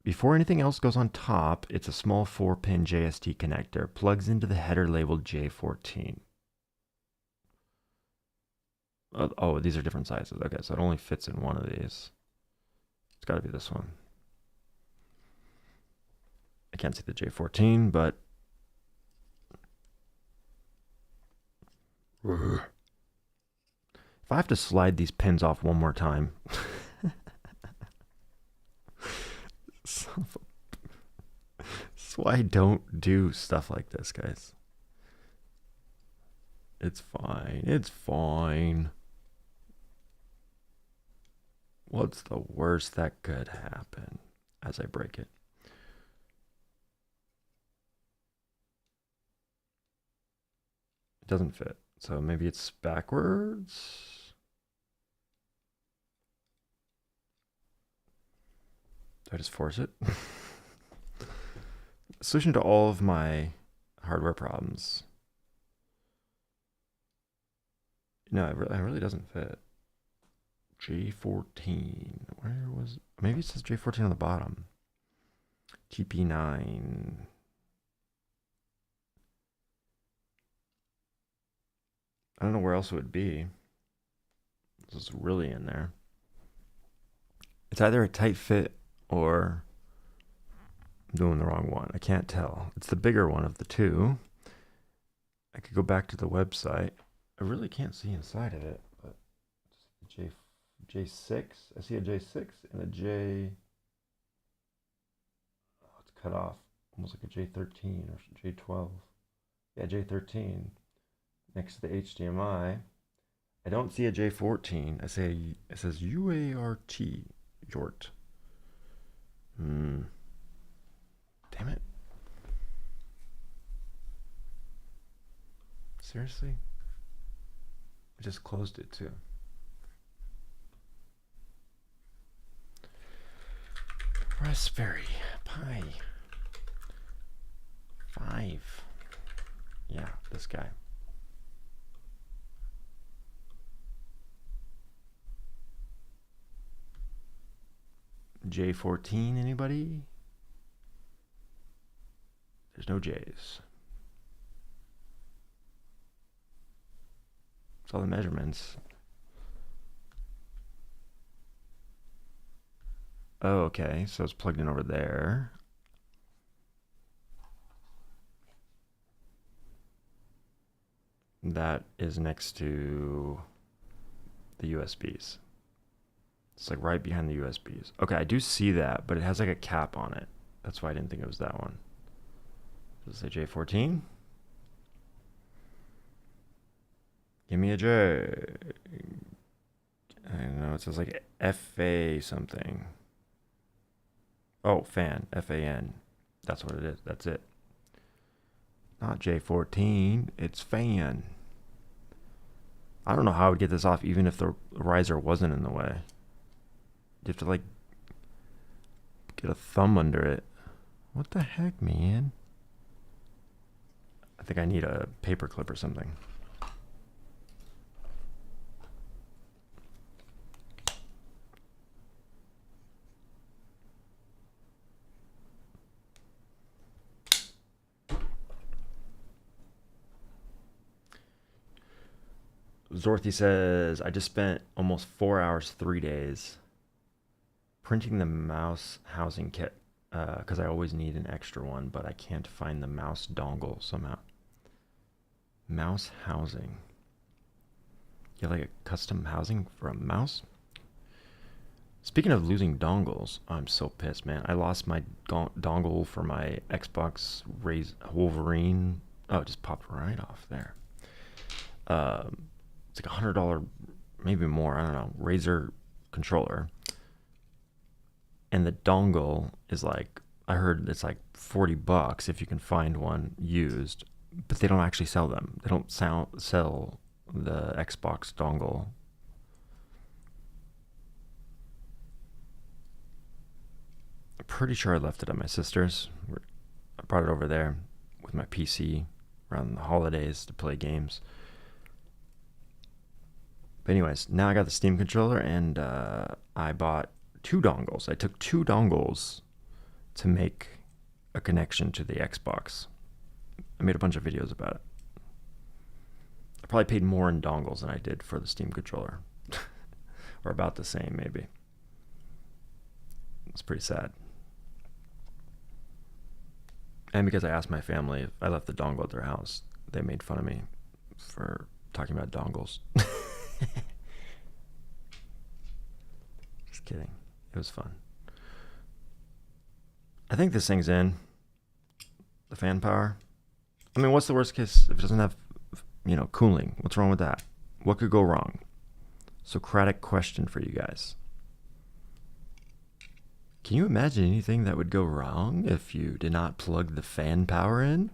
Before anything else goes on top, it's a small 4-pin JST connector. Plugs into the header labeled J14. Oh, these are different sizes. Okay, so it only fits in one of these. It's got to be this one. I can't see the J14, but if I have to slide these pins off one more time. That's why I don't do stuff like this, guys. It's fine. It's fine. What's the worst that could happen as I break it? It doesn't fit. So maybe it's backwards. Do I just force it? Solution to all of my hardware problems. No, it really doesn't fit. J14. Where was... Maybe it says J14 on the bottom. TP9. I don't know where else it would be. This is really in there. It's either a tight fit or I'm doing the wrong one. I can't tell. It's the bigger one of the two. I could go back to the website. I really can't see inside of it, but J6. I see a J6 and a J. Oh, it's cut off, almost like a J13 or J12. Yeah, J13 next to the HDMI. I don't see a J14. It says UART. Yort. Damn it. Seriously? I just closed it too. Raspberry Pi 5. Yeah, this guy. J14, anybody? There's no J's. It's all the measurements. Oh, okay, so it's plugged in over there. That is next to the USBs. It's like right behind the USBs. Okay, I do see that, but it has like a cap on it. That's why I didn't think it was that one. Does it say J14? Give me a J. I don't know, it says like FA something. Oh, fan, FAN. That's what it is. That's it. Not J14, it's fan. I don't know how I would get this off even if the riser wasn't in the way. You have to like get a thumb under it. What the heck, man? I think I need a paper clip or something. Zorthy says, I just spent almost 4 hours, 3 days printing the mouse housing kit because I always need an extra one, but I can't find the mouse dongle somehow. Mouse housing. You have like a custom housing for a mouse? Speaking of losing dongles, I'm so pissed, man. I lost my dongle for my Xbox Wolverine. Oh, it just popped right off there. It's like $100, maybe more, I don't know, Razer controller. And the dongle is like, I heard it's like $40 if you can find one used, but they don't actually sell them. They don't sell the Xbox dongle. I'm pretty sure I left it at my sister's. I brought it over there with my PC around the holidays to play games. But anyways, now I got the Steam controller, and I bought 2 dongles. I took 2 dongles to make a connection to the Xbox. I made a bunch of videos about it. I probably paid more in dongles than I did for the Steam controller. Or about the same, maybe. It's pretty sad. And because I asked my family if I left the dongle at their house, they made fun of me for talking about dongles. Just kidding. It was fun. I think this thing's in. The fan power. I mean, what's the worst case if it doesn't have, cooling? What's wrong with that? What could go wrong? Socratic question for you guys. Can you imagine anything that would go wrong if you did not plug the fan power in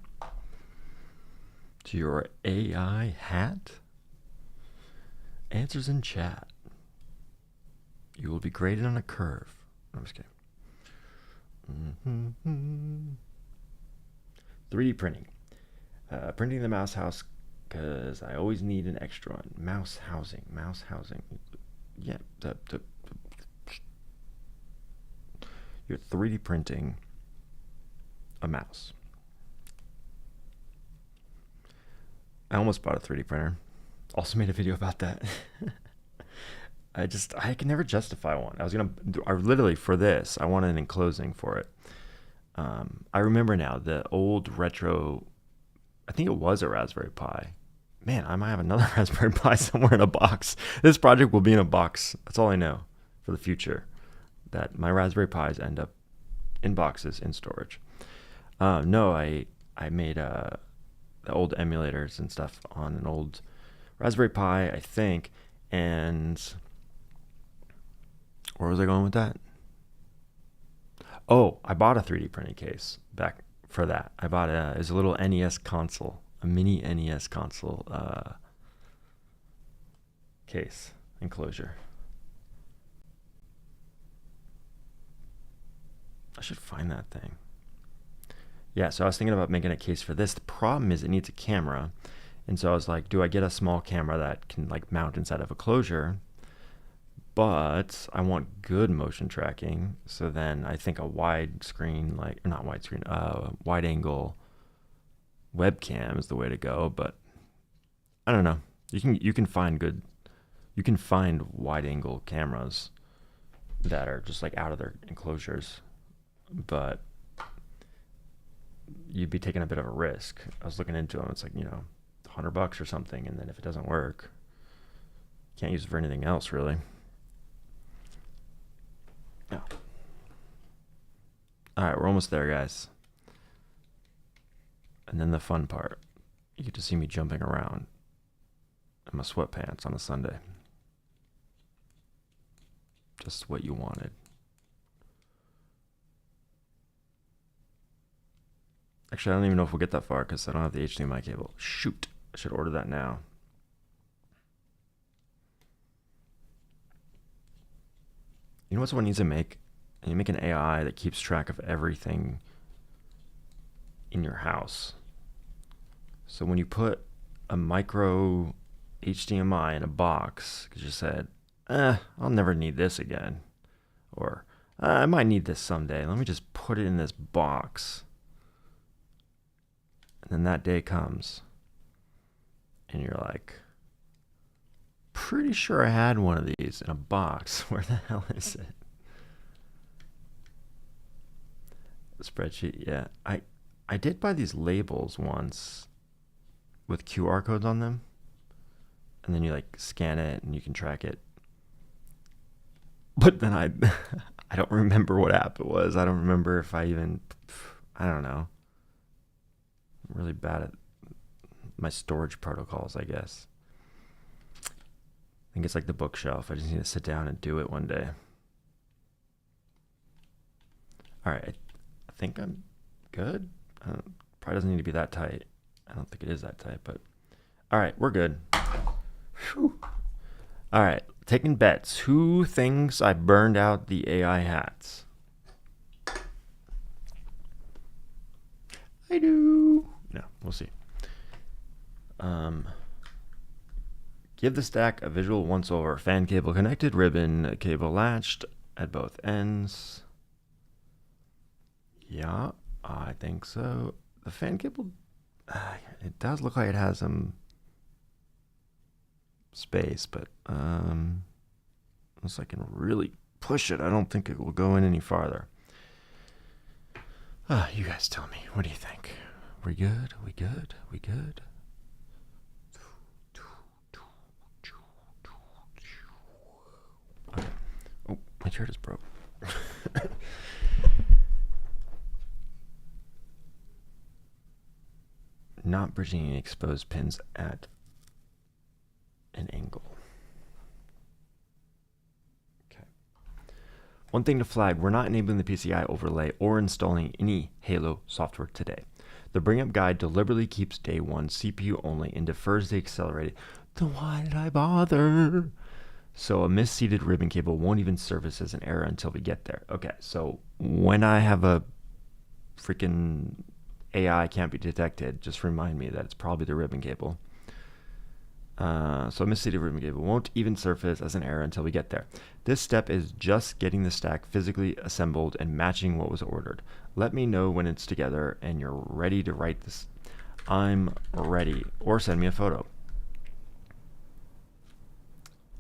to your AI hat? Answers in chat. You will be graded on a curve. I'm just kidding. 3D printing. Printing the mouse house because I always need an extra one. Mouse housing. Yeah. You're 3D printing a mouse. I almost bought a 3D printer. Also made a video about that. I can never justify one. I literally, for this, I wanted an enclosing for it. I remember now the old retro, I think it was a Raspberry Pi. Man, I might have another Raspberry Pi somewhere in a box. This project will be in a box. That's all I know for the future. That my Raspberry Pis end up in boxes in storage. No, I made the old emulators and stuff on an old Raspberry Pi, I think, and where was I going with that? Oh, I bought a 3D printing case back for that. I bought it was a little NES console. a mini NES console case enclosure. I should find that thing. Yeah, so I was thinking about making a case for this. The problem is it needs a camera. And so I was like, do I get a small camera that can like mount inside of a closure? But I want good motion tracking. So then I think a wide screen, like, not wide screen, wide angle webcam is the way to go. But I don't know. You can find wide angle cameras that are just like out of their enclosures, but you'd be taking a bit of a risk. I was looking into them. It's like, $100 or something, and then if it doesn't work, you can't use it for anything else really. Yeah. All right, we're almost there, guys. And then the fun part, you get to see me jumping around in my sweatpants on a Sunday. Just what you wanted. Actually, I don't even know if we'll get that far because I don't have the HDMI cable. Shoot, I should order that now. You know what someone needs to make? You make an AI that keeps track of everything in your house. So when you put a micro HDMI in a box, because you said, I'll never need this again. Or, I might need this someday. Let me just put it in this box. And then that day comes. And you're like, pretty sure I had one of these in a box. Where the hell is it? The spreadsheet, yeah. I did buy these labels once with QR codes on them. And then you like scan it and you can track it. But then I don't remember what app it was. I don't remember if I don't know. I'm really bad at my storage protocols, I guess. I think it's like the bookshelf. I just need to sit down and do it one day. All right, I think I'm good. Probably doesn't need to be that tight. I don't think it is that tight, but all right, we're good. Whew. All right, taking bets. Who thinks I burned out the AI hats? I do. No, we'll see. Give the stack a visual once-over. Fan cable connected, ribbon cable latched at both ends. Yeah, I think so. The fan cable, it does look like it has some space, but unless I can really push it, I don't think it will go in any farther. You guys tell me. What do you think? We good? We good? We good? Okay. Oh, my chair just broke. Not bridging any exposed pins at an angle. Okay. One thing to flag, we're not enabling the PCI overlay or installing any Halo software today. The Bring Up guide deliberately keeps day one CPU only and defers the accelerated. Then why did I bother? So a misseated ribbon cable won't even surface as an error until we get there. Okay, so when I have a freaking AI can't be detected, just remind me that it's probably the ribbon cable. So a misseated ribbon cable won't even surface as an error until we get there. This step is just getting the stack physically assembled and matching what was ordered. Let me know when it's together and you're ready to write this. I'm ready. Or send me a photo.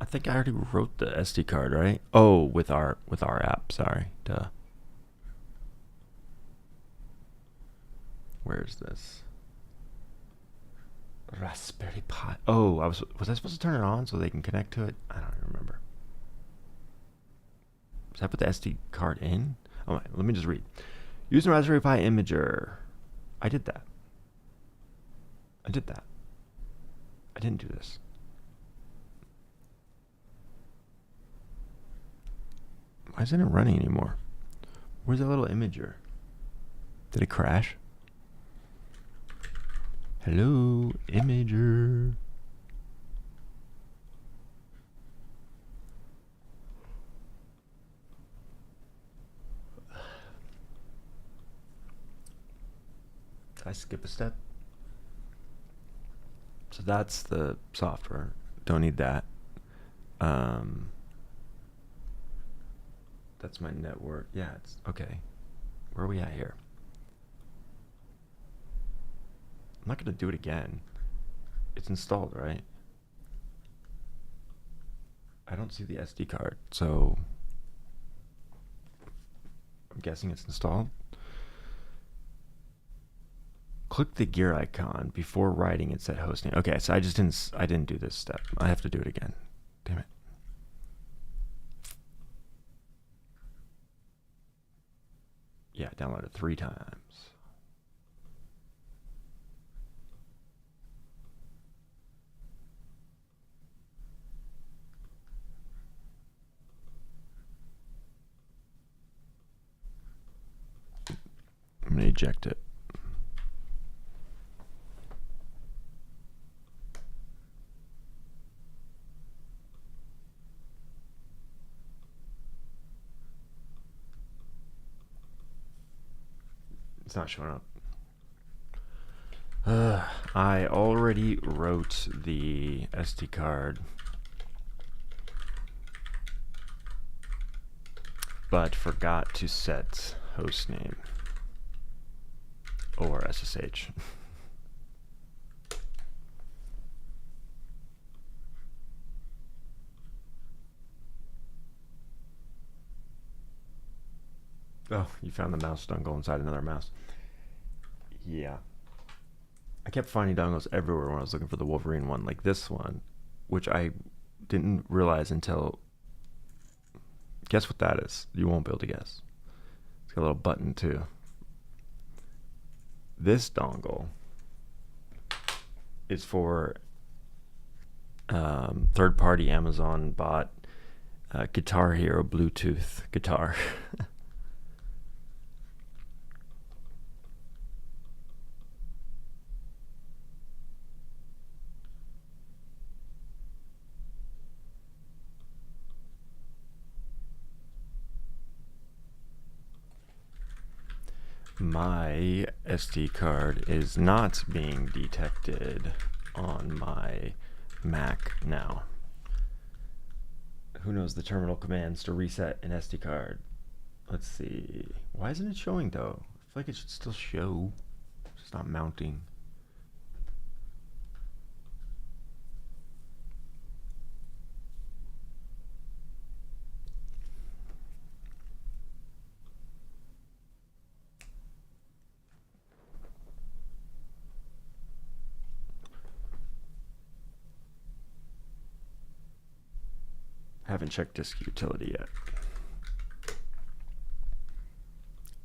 I think I already wrote the SD card, right? Oh, with our app. Sorry. Duh. Where's this? Raspberry Pi. Oh, was I supposed to turn it on so they can connect to it? I don't even remember. Did I put the SD card in? Oh, right, let me just read. Use the Raspberry Pi imager. I did that. I didn't do this. Why isn't it running anymore? Where's that little imager? Did it crash? Hello, Imager. Did I skip a step? So that's the software. Don't need that. That's my network. Yeah, it's okay. Where are we at here? I'm not gonna do it again. It's installed, right? I don't see the SD card, so I'm guessing it's installed. Click the gear icon before writing and set hostname. Okay, so I didn't do this step. I have to do it again. Damn it. Yeah, download it 3 times. I'm gonna eject it. It's not showing up. I already wrote the SD card, but forgot to set hostname or SSH. Oh, you found the mouse dongle inside another mouse. Yeah. I kept finding dongles everywhere when I was looking for the Wolverine one, like this one, which I didn't realize until... Guess what that is? You won't be able to guess. It's got a little button too. This dongle is for third-party Amazon bought Guitar Hero Bluetooth guitar. My SD card is not being detected on my Mac now. Who knows the terminal commands to reset an SD card? Let's see. Why isn't it showing though? I feel like it should still show. It's just not mounting. Haven't checked disk utility yet.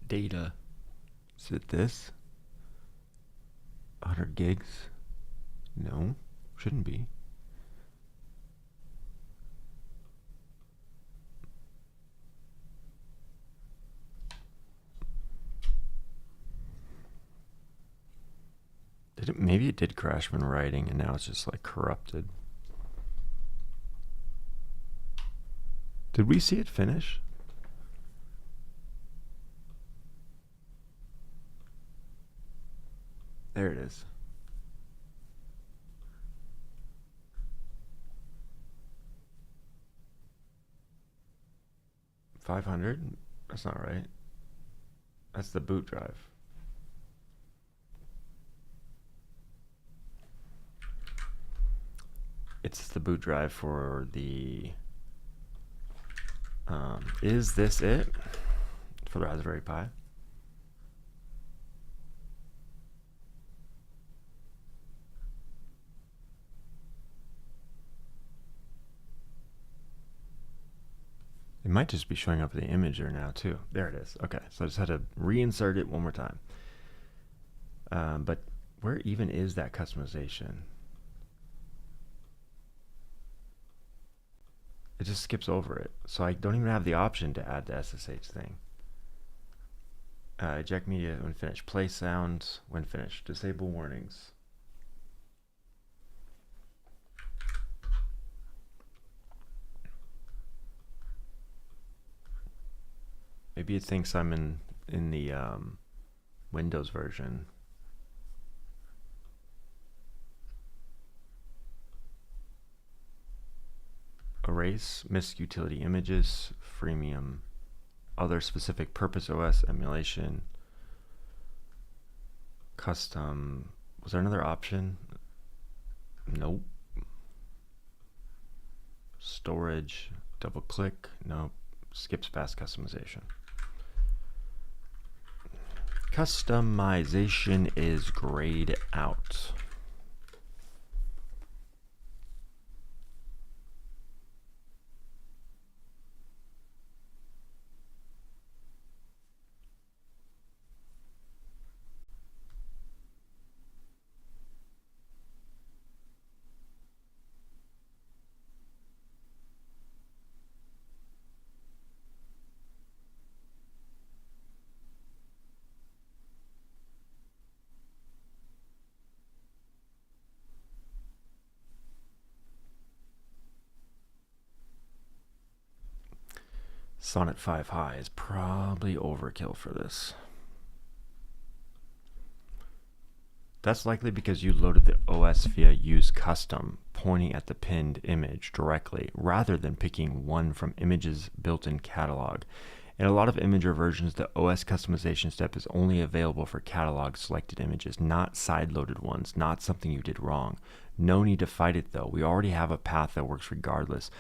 Data. Is it this? 100 gigs? No, shouldn't be. Maybe it did crash when writing and now it's just like corrupted. Did we see it finish? There it is. $500? That's not right. That's the boot drive. It's the boot drive for the... is this it? For the Raspberry Pi? It might just be showing up in the imager now too. There it is. Okay, so I just had to reinsert it one more time. But where even is that customization? It just skips over it. So I don't even have the option to add the SSH thing. Eject media when finished. Play sound when finished. Disable warnings. Maybe it thinks I'm in the Windows version. Erase missed utility images, freemium, other specific purpose OS emulation, custom. Was there another option? Nope. Storage, double click, nope. Skips past customization. Customization is grayed out. Sonnet 5 high is probably overkill for this. That's likely because you loaded the OS via use custom, pointing at the pinned image directly, rather than picking one from images built-in catalog. In a lot of imager versions, the OS customization step is only available for catalog selected images, not side-loaded ones, not something you did wrong. No need to fight it though, we already have a path that works regardless.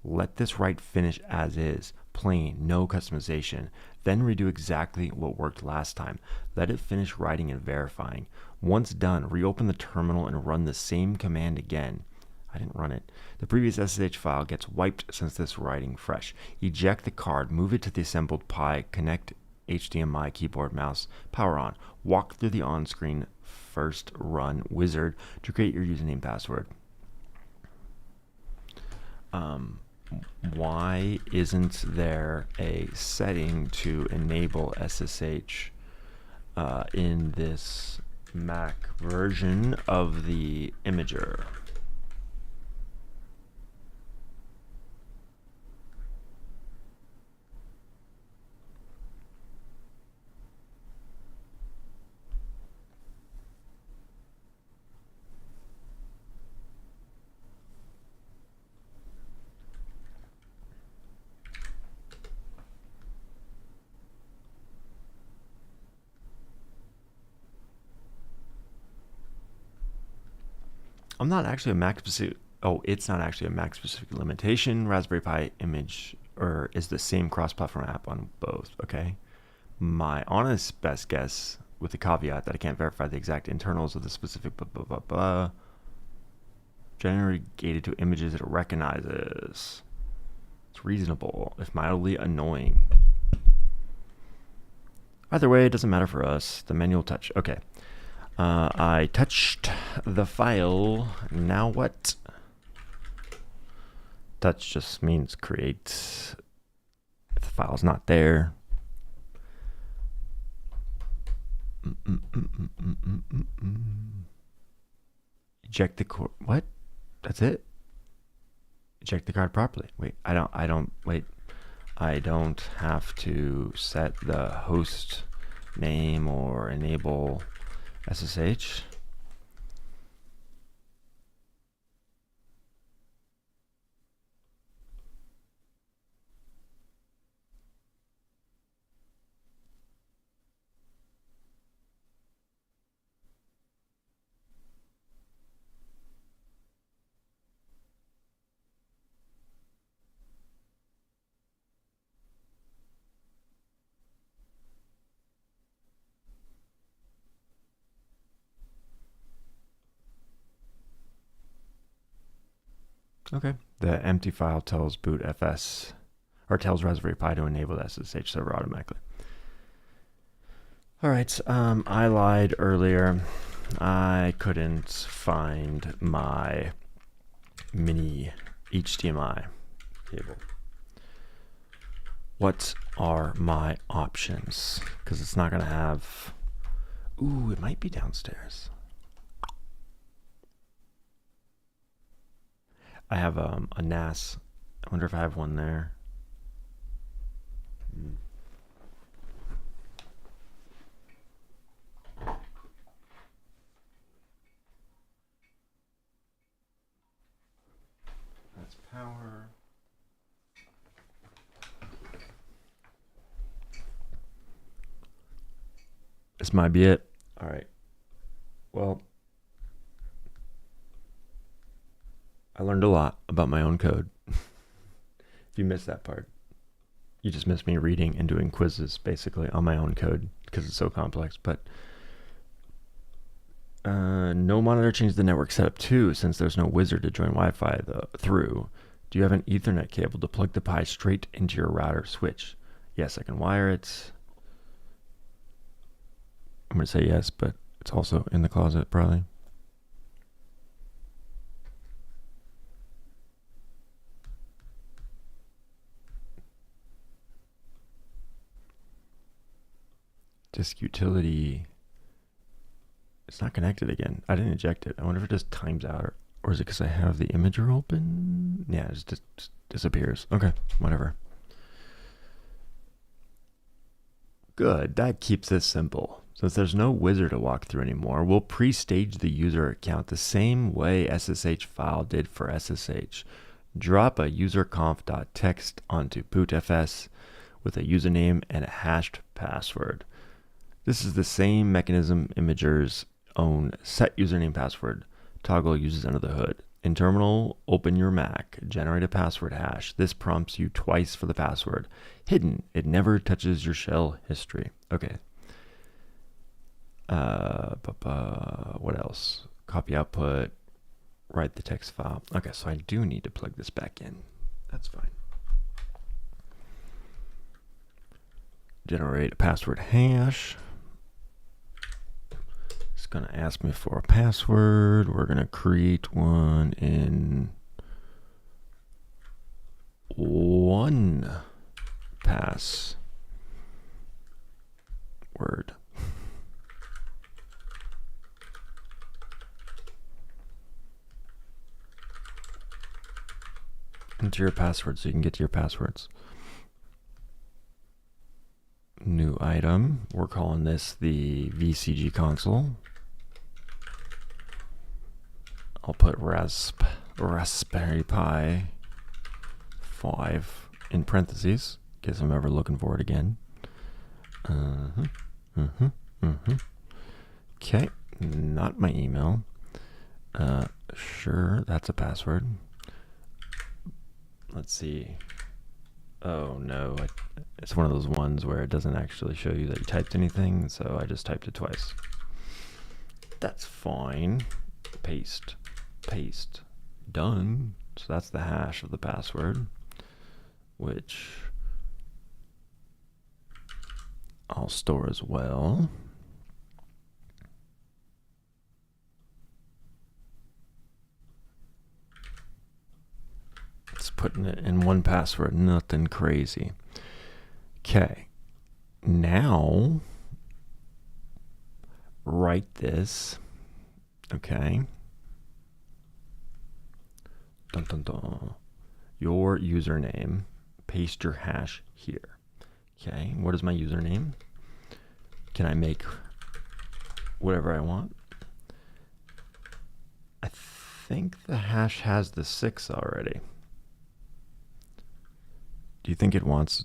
Let this write finish as is, plain, no customization. Then redo exactly what worked last time. Let it finish writing and verifying. Once done, reopen the terminal and run the same command again. I didn't run it. The previous SSH file gets wiped since this writing fresh. Eject the card, move it to the assembled Pi, connect HDMI, keyboard, mouse, power on. Walk through the on-screen first run wizard to create your username password. Why isn't there a setting to enable SSH in this Mac version of the imager? I'm not actually a Mac specific. Oh, it's not actually a Mac specific limitation. Raspberry Pi image is the same cross-platform app on both. Okay. My honest best guess, with the caveat that I can't verify the exact internals of the specific generally gated to images it recognizes. It's reasonable, if mildly annoying. Either way, it doesn't matter for us. The manual touch. Okay. I touched the file. Now what? Touch just means create. If the file's not there. Eject the cord. What? That's it? Eject the card properly. Wait, I don't have to set the host name or enable SSH. Okay. The empty file tells boot FS, or tells Raspberry Pi to enable the SSH server automatically. All right. I lied earlier. I couldn't find my mini HDMI cable. What are my options? Because it's not going to have... Ooh, it might be downstairs. I have a NAS. I wonder if I have one there. power. This might be it. All right. Well, I learned a lot about my own code. If you missed that part, you just missed me reading and doing quizzes basically on my own code because it's so complex. But no monitor changes the network setup too, since there's no wizard to join Wi-Fi through. Do you have an Ethernet cable to plug the Pi straight into your router switch? Yes, I can wire it. I'm going to say yes, but it's also in the closet probably. Disk utility. It's not connected again. I didn't eject it. I wonder if it just times out, or is it because I have the imager open? Yeah, it just disappears. Okay, whatever. Good, that keeps this simple. Since there's no wizard to walk through anymore, we'll pre-stage the user account the same way SSH file did for SSH. Drop a userconf.txt onto bootfs with a username and a hashed password. This is the same mechanism Imager's own set username password toggle uses under the hood. In terminal, open your Mac, generate a password hash. This prompts you twice for the password. Hidden, it never touches your shell history. Okay. What else? Copy output, write the text file. Okay, so I do need to plug this back in. That's fine. Generate a password hash. It's going to ask me for a password. We're going to create one in one password. Enter your password so you can get to your passwords. New item. We're calling this the VCG Console. I'll put Raspberry Pi 5 in parentheses in case I'm ever looking for it again. Okay, not my email. Sure, that's a password. Let's see. Oh no, it's one of those ones where it doesn't actually show you that you typed anything, so I just typed it twice. That's fine. Paste, paste, done. So that's the hash of the password, which I'll store as well. It's putting it in one password, nothing crazy. Okay, now write this. Okay. Dun, dun, dun. Your username. Paste your hash here. Okay, what is my username? Can I make whatever I want? I think the hash has the 6 already. Do you think it wants,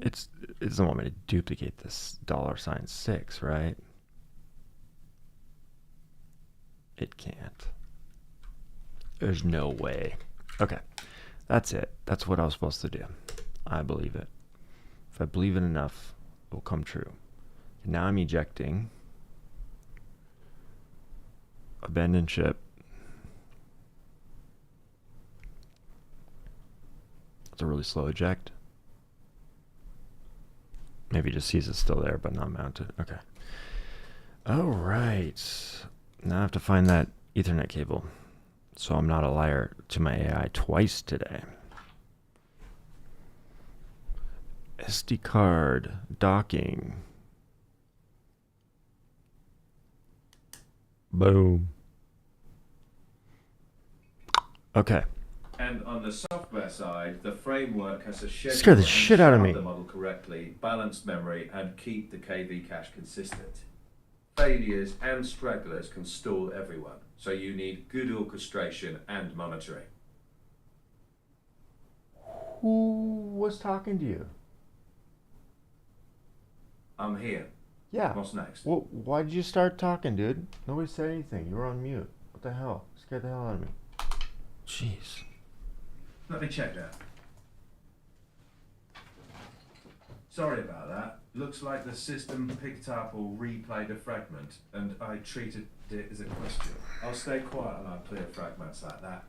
it doesn't want me to duplicate this $6, right? It can't. There's no way. Okay, that's it. That's what I was supposed to do. I believe it. If I believe it enough, it will come true. And now I'm ejecting. Abandon ship. It's a really slow eject. Maybe it just sees it's still there, but not mounted. Okay. All right. Now I have to find that Ethernet cable, so I'm not a liar to my AI twice today. SD card docking. Boom. Okay. And on the software side, the framework has a schedule Scare the shit out of me. the model correctly, balance memory, and keep the KV cache consistent. Failures and stragglers can stall everyone, so you need good orchestration and monitoring. Who was talking to you? I'm here. Yeah. What's next? Well, why did you start talking, dude? Nobody said anything. You were on mute. What the hell? Scared the hell out of me. Jeez. Let me check that. Sorry about that. Looks like the system picked up or replayed a fragment, and I treated it as a question. I'll stay quiet and I'll clear fragments like that.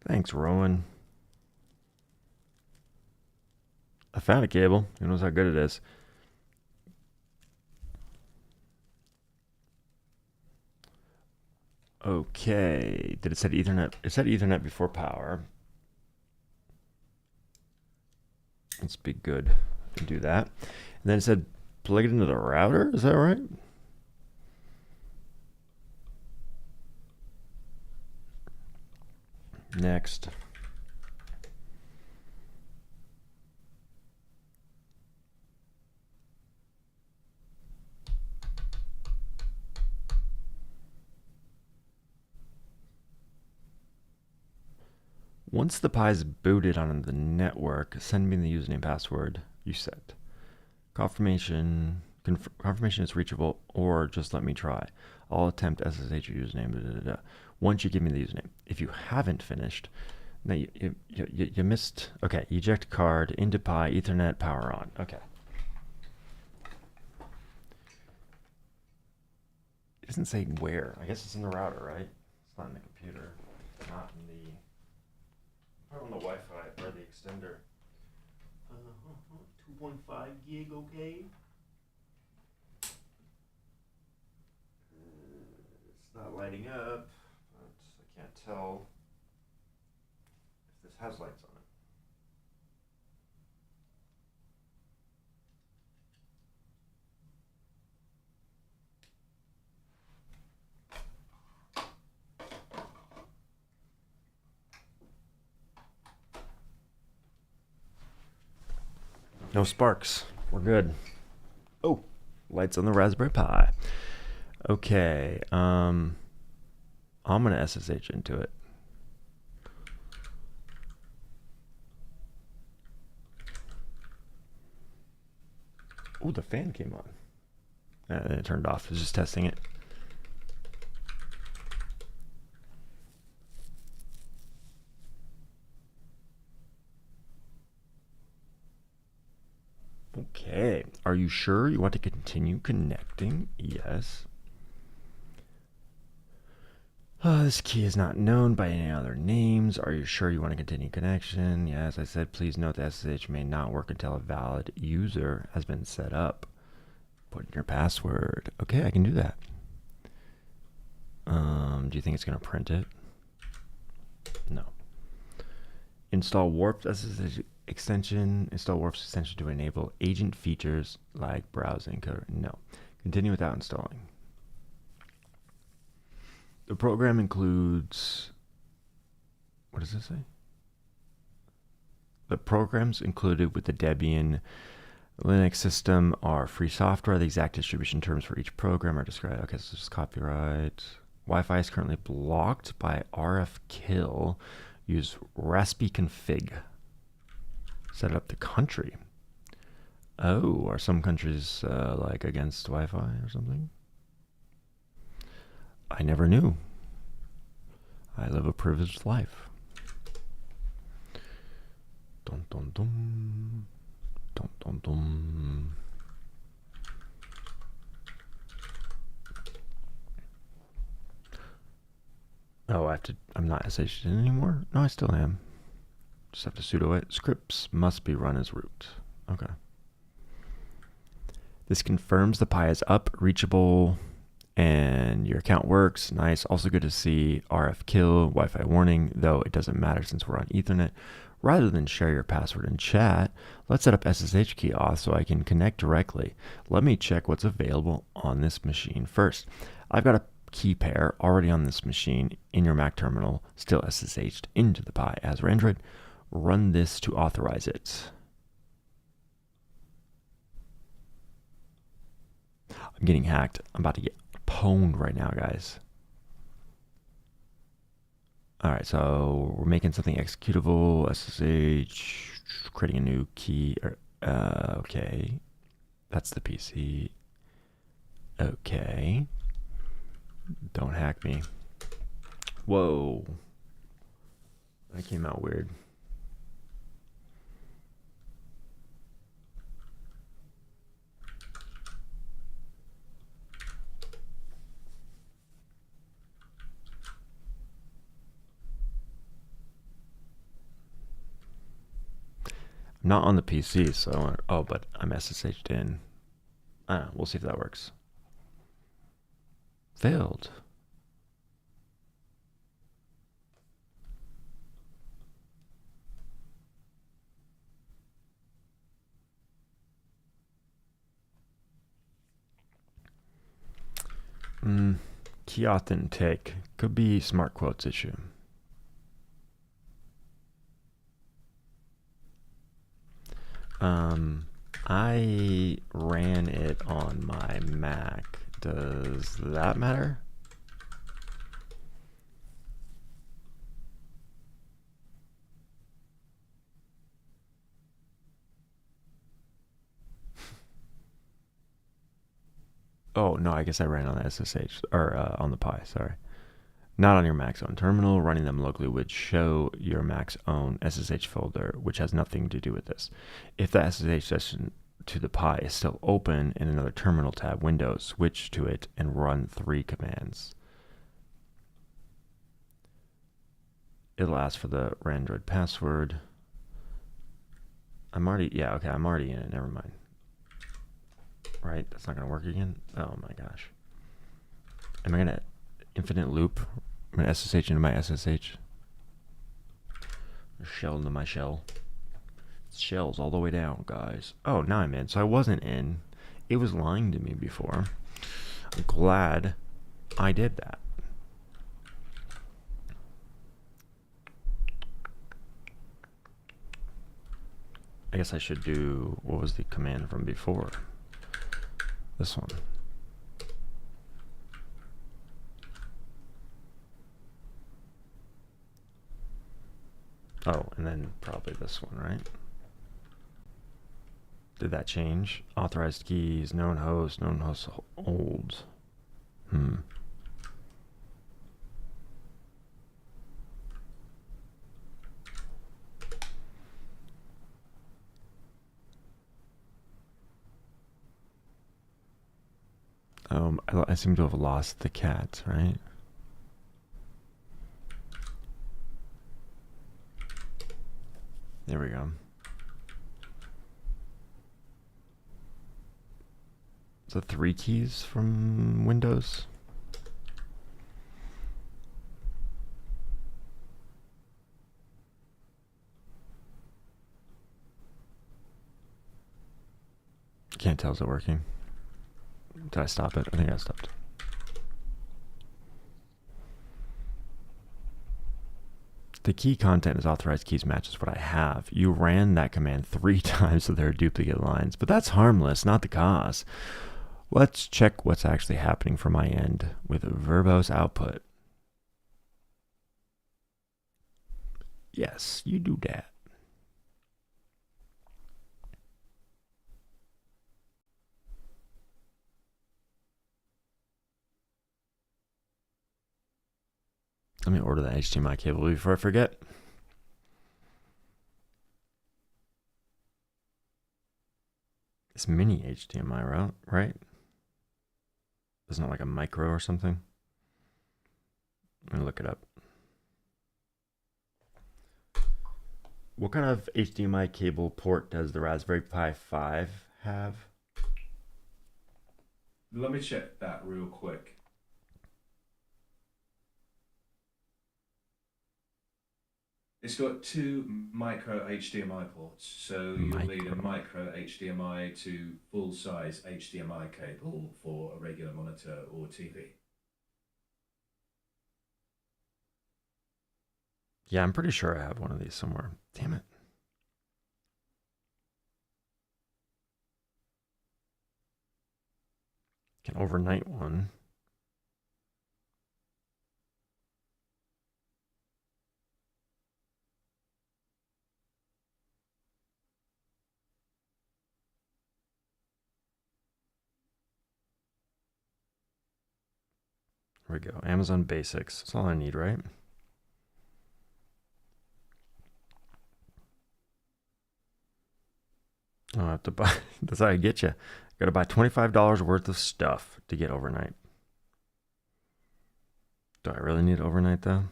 Thanks, Rowan. I found a cable. Who knows how good it is? Okay. Did it say Ethernet? It said Ethernet before power. Let's be good and do that. And then it said plug it into the router. Is that right? Next. Once the Pi is booted onto the network, send me the username and password you set. Confirmation is reachable, or just let me try. I'll attempt SSH username. Once you give me the username. If you haven't finished, no, you missed. Okay, eject card into Pi, Ethernet, power on. Okay. It doesn't say where. I guess it's in the router, right? It's not in the computer. Not in the. On the Wi-Fi or the extender. 2.5 gig, okay? It's not lighting up, but I can't tell if this has lights on it. No sparks. We're good. Oh, lights on the Raspberry Pi. Okay. I'm gonna SSH into it. Oh, the fan came on. And it turned off. It was just testing it. Okay. Are you sure you want to continue connecting? Yes. This key is not known by any other names. Are you sure you want to continue connection? Yes, I said please note the SSH may not work until a valid user has been set up. Put in your password. Okay, I can do that. Do you think it's going to print it? No. Install Warped SSH extension. Install Warped extension to enable agent features like browsing. No. Continue without installing. The program includes. What does this say? The programs included with the Debian Linux system are free software. The exact distribution terms for each program are described. Okay, so this is copyright. Wi-Fi is currently blocked by RFKill. Use raspiconfig. Set up the country. Oh, are some countries like against Wi-Fi or something? I never knew. I live a privileged life. Dun dun dun. Dun dun dun. Oh, I'm not SSH'd in anymore? No, I still am. Just have to sudo it. Scripts must be run as root. Okay. This confirms the Pi is up, reachable, and your account works. Nice. Also good to see RFKill, Wi-Fi warning, though it doesn't matter since we're on Ethernet. Rather than share your password in chat, let's set up SSH key auth so I can connect directly. Let me check what's available on this machine first. I've got a key pair already on this machine in your Mac terminal, still SSH'd into the Pi as for Android. Run this to authorize it. I'm getting hacked. I'm about to get pwned right now, guys. All right, so we're making something executable, SSH, creating a new key. Okay, that's the PC. Okay, don't hack me. Whoa, that came out weird. I'm not on the PC, so oh, but I'm SSH'd in. We'll see if that works. Failed. Key auth didn't take. Could be smart quotes issue. I ran it on my Mac. Does that matter? Oh, no, I guess I ran on the SSH, or on the Pi, sorry. Not on your Mac's own terminal. Running them locally would show your Mac's own SSH folder, which has nothing to do with this. If the SSH session to the Pi is still open in another terminal tab window, switch to it and run 3 commands. It'll ask for the Randroid password. I'm already in it, never mind. Right, that's not gonna work again? Oh my gosh. Am I gonna infinite loop? I'm gonna SSH into my SSH. Shell into my shell. Shells all the way down, guys. Oh, now I'm in. So I wasn't in. It was lying to me before. I'm glad I did that. I guess I should do, what was the command from before? This one. Oh, and then probably this one, right? Did that change? Authorized keys, known host old. I seem to have lost the cat, right? There we go. So 3 keys from Windows. Can't tell, is it working? Did I stop it? I think I stopped. The key content is authorized keys matches what I have. You ran that command 3 times, so there are duplicate lines, but that's harmless, not the cause. Let's check what's actually happening from my end with verbose output. Yes, you do that. Let me order the HDMI cable before I forget. It's mini HDMI, right? It's not like a micro or something. Let me look it up. What kind of HDMI cable port does the Raspberry Pi 5 have? Let me check that real quick. It's got 2 micro HDMI ports, so you'll need a micro HDMI to full-size HDMI cable for a regular monitor or TV. Yeah, I'm pretty sure I have one of these somewhere. Damn it. Can overnight one. Here we go. Amazon Basics. That's all I need, right? I have to buy. That's how I get you. Got to buy $25 worth of stuff to get overnight. Do I really need overnight though?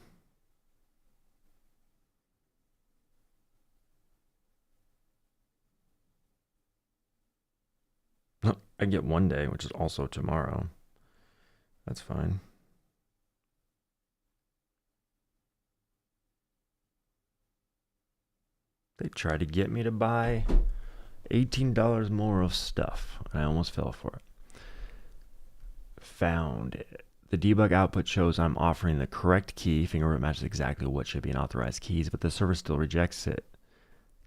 No, I get one day, which is also tomorrow. That's fine. They tried to get me to buy $18 more of stuff, and I almost fell for it. Found it. The debug output shows I'm offering the correct key. Fingerprint matches exactly what should be an authorized keys, but the server still rejects it.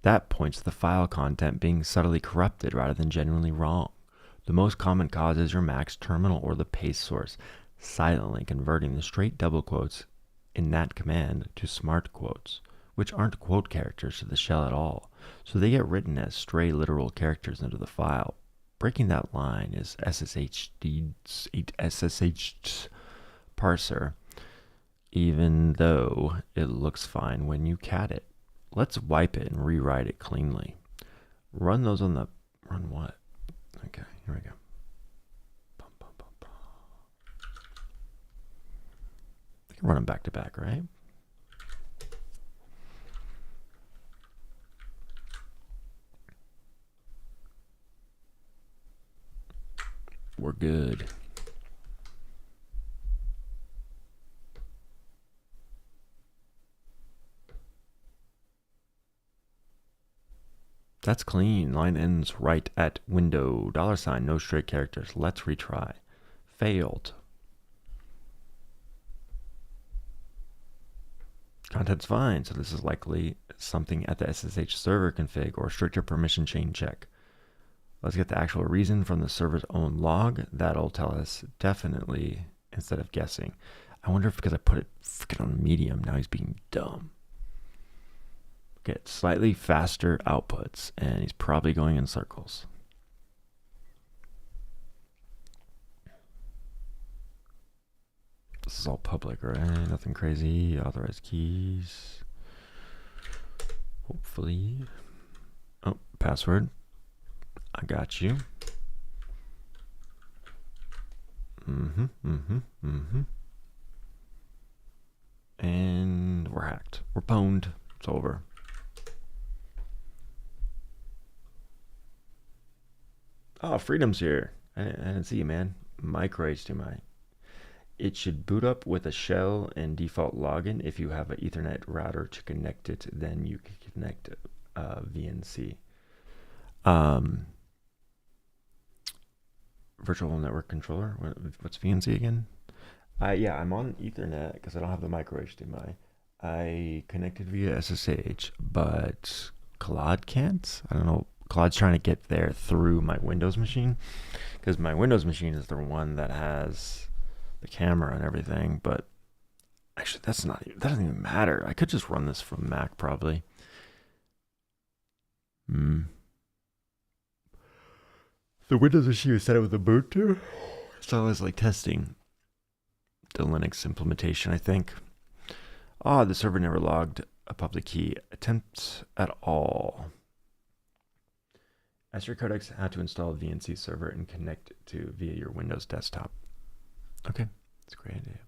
That points to the file content being subtly corrupted rather than genuinely wrong. The most common cause is your Mac's terminal or the paste source, silently converting the straight double quotes in that command to smart quotes, which aren't quote characters to the shell at all, so they get written as stray literal characters into the file. Breaking that line is SSH parser, even though it looks fine when you cat it. Let's wipe it and rewrite it cleanly. Run those on the... Run what? Okay, here we go. I can run them back to back, right? We're good. That's clean. Line ends right at window. $, no straight characters. Let's retry. Failed. Content's fine, so this is likely something at the SSH server config or stricter permission chain check. Let's get the actual reason from the server's own log. That'll tell us definitely instead of guessing. I wonder if because I put it freaking on medium, now he's being dumb. Get slightly faster outputs, and he's probably going in circles. This is all public, right? Nothing crazy. Authorized keys. Hopefully. Oh, password. I got you. And we're hacked. We're pwned. It's over. Oh, Freedom's here. I didn't see you, man. Micro HDMI. It should boot up with a shell and default login. If you have an Ethernet router to connect it, then you can connect VNC. Virtual network controller. What's VNC again? Yeah, I'm on Ethernet because I don't have the micro HDMI. I connected via SSH, but Claude can't. I don't know. Claude's trying to get there through my Windows machine because my Windows machine is the one that has the camera and everything. But actually, that doesn't even matter. I could just run this from Mac probably. The Windows machine was set up with Ubuntu, so I was like testing the Linux implementation, I think. The server never logged a public key attempt at all. As your codecs had to install a VNC server and connect it to via your Windows desktop. Okay, that's a great idea.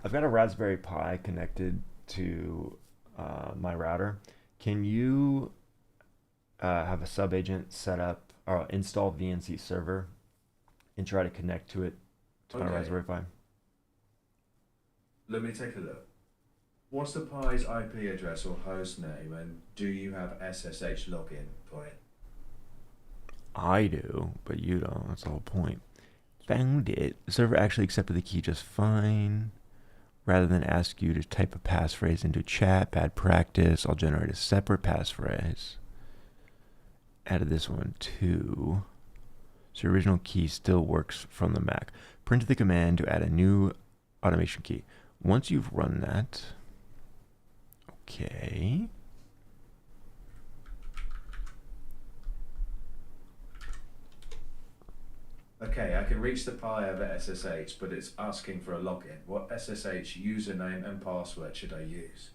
I've got a Raspberry Pi connected to my router. Can you have a subagent set up or install VNC server and try to connect to it to my Raspberry Pi? Let me take a look. What's the Pi's IP address or host name, and do you have SSH login for it? I do, but you don't. That's the whole point. Found it. The server actually accepted the key just fine. Rather than ask you to type a passphrase into chat, bad practice, I'll generate a separate passphrase. Added this one too. So your original key still works from the Mac. Print the command to add a new automation key. Once you've run that, okay. Okay, I can reach the Pi over SSH, but it's asking for a login. What SSH username and password should I use?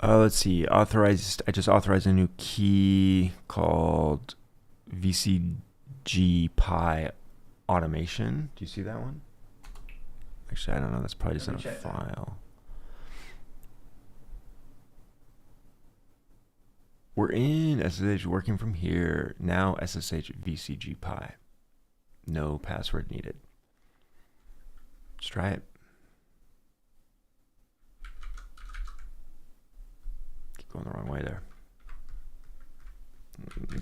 Let's see. I just authorized a new key called VCG Pi automation. Do you see that one? Actually, I don't know. That's probably just in a file. We're in SSH working from here. Now SSH VCG Pi. No password needed. Let's try it. Keep going the wrong way there.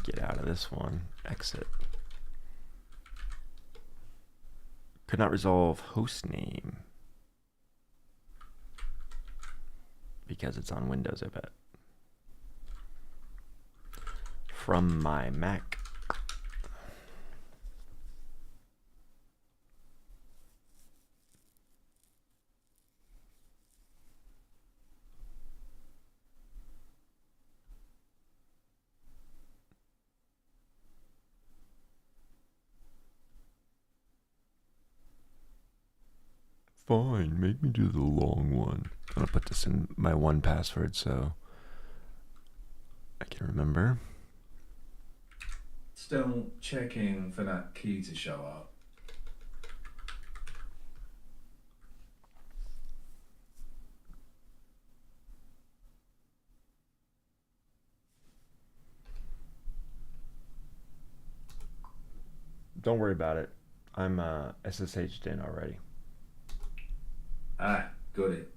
Get out of this one. Exit. Could not resolve host name. Because it's on Windows, I bet. From my Mac. Fine, make me do the long one. I'm gonna put this in my one password so I can remember. Still checking for that key to show up. Don't worry about it. I'm SSH'd in already. Ah, got it.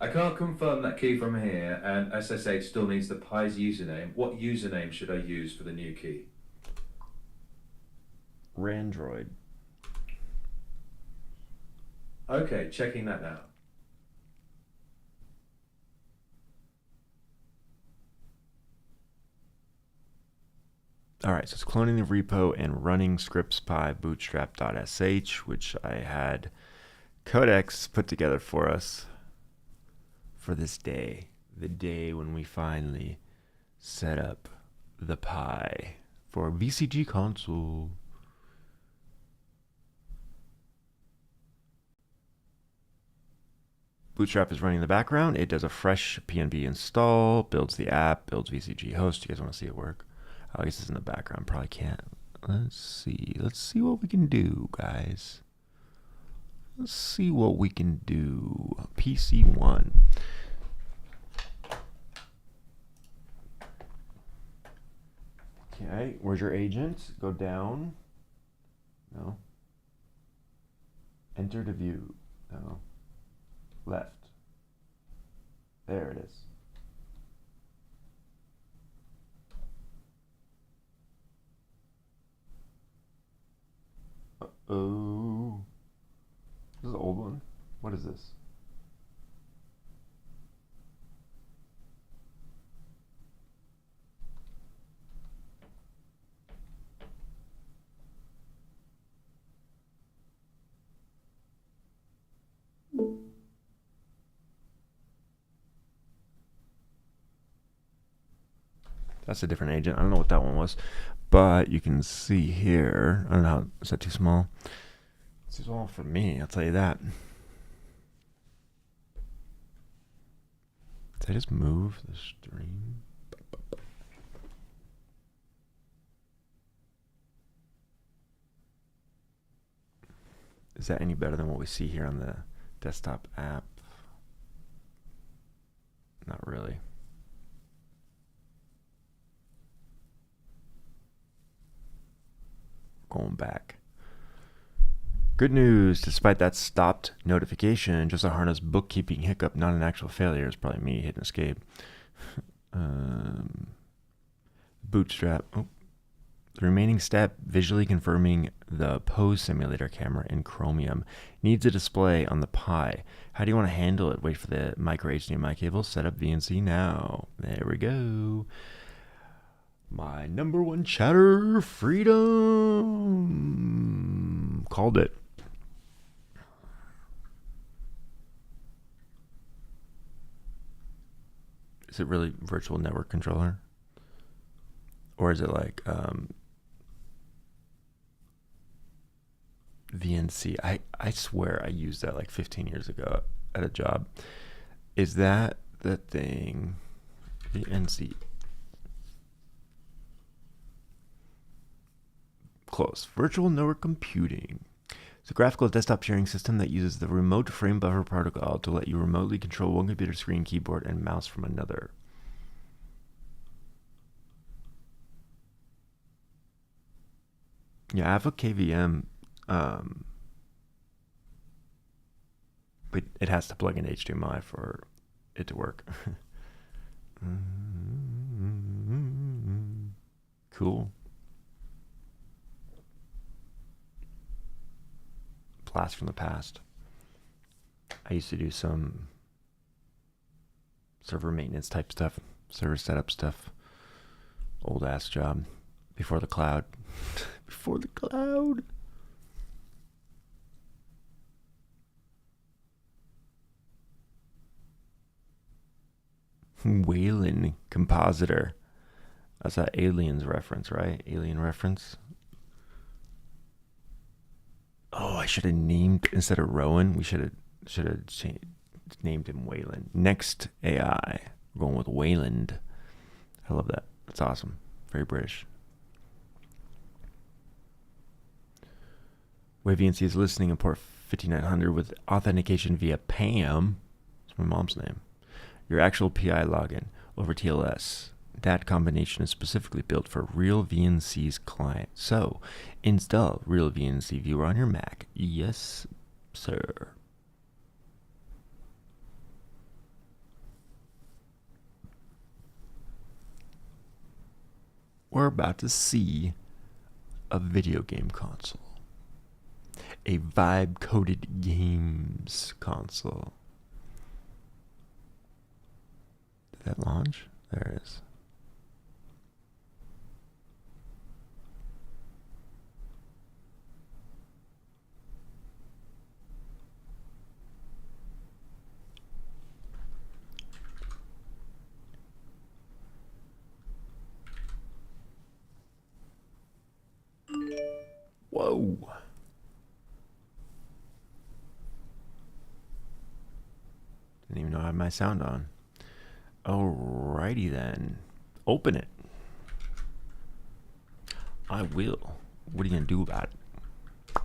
I can't confirm that key from here, and SSH still needs the Pi's username. What username should I use for the new key? Randroid. Okay, checking that now. All right, so it's cloning the repo and running scripts by bootstrap.sh, which I had Codex put together for us for this day, the day when we finally set up the Pi for VCG Console. Bootstrap is running in the background. It does a fresh PNB install, builds the app, builds VCG host. You guys want to see it work? I guess it's in the background. Probably can't. Let's see. Let's see what we can do, guys. Let's see what we can do. PC1. Okay, where's your agent? Go down. No. Enter to view. No. Left. There it is. Oh. This is an old one. What is this? That's a different agent. I don't know what that one was. But you can see here. I don't know how. Is that too small? It's too small for me, I'll tell you that. Did I just move the stream? Is that any better than what we see here on the desktop app? Not really. Going back. Good news, despite that stopped notification, just a harness bookkeeping hiccup, not an actual failure. It's probably me hitting escape. Bootstrap. Oh. The remaining step, visually confirming the pose simulator camera in Chromium, needs a display on the Pi. How do you want to handle it? Wait for the micro HDMI cable. Set up VNC now. There we go. My number one chatter, freedom. Called it. Is it really virtual network controller? Or is it like VNC? I swear I used that like 15 years ago at a job. Is that the thing? VNC. Close. Virtual network computing. It's a graphical desktop sharing system that uses the remote frame buffer protocol to let you remotely control one computer screen, keyboard, and mouse from another. Yeah, I have a KVM, but it has to plug in HDMI for it to work. Cool. Blast from the past. I used to do some server maintenance type stuff, server setup stuff. Old ass job. Before the cloud. Before the cloud. Wayland compositor. That's that Aliens reference, right? Alien reference. Oh, I should have named, instead of Rowan, we should have named him Wayland. Next AI. We're going with Wayland. I love that. That's awesome. Very British. WaveVNC is listening in port 5900 with authentication via PAM. That's my mom's name. Your actual PI login over TLS. That combination is specifically built for Real VNC's client. So, install Real VNC Viewer on your Mac. Yes, sir. We're about to see a video game console. A vibe-coded games console. Did that launch? There it is. Whoa. Didn't even know I had my sound on. Alrighty then. Open it. I will. What are you going to do about it? Do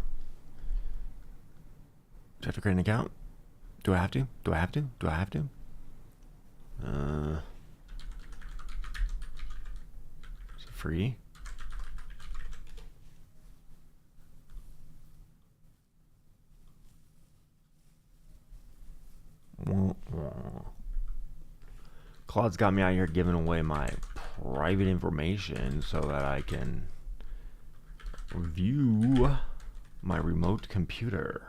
I have to create an account? Do I have to? Do I have to? Do I have to? Is it free? Claude's got me out here giving away my private information so that I can view my remote computer.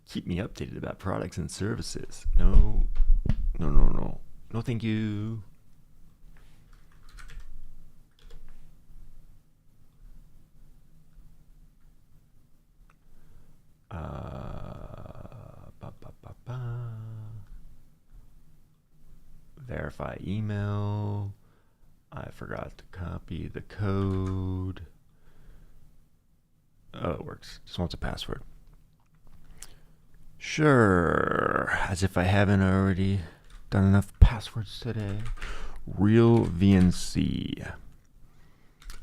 Keep me updated about products and services. No, no, no, no. No, thank you. Verify email. I forgot to copy the code. Oh, it works. Just wants a password. Sure. As if I haven't already done enough passwords today. Real VNC.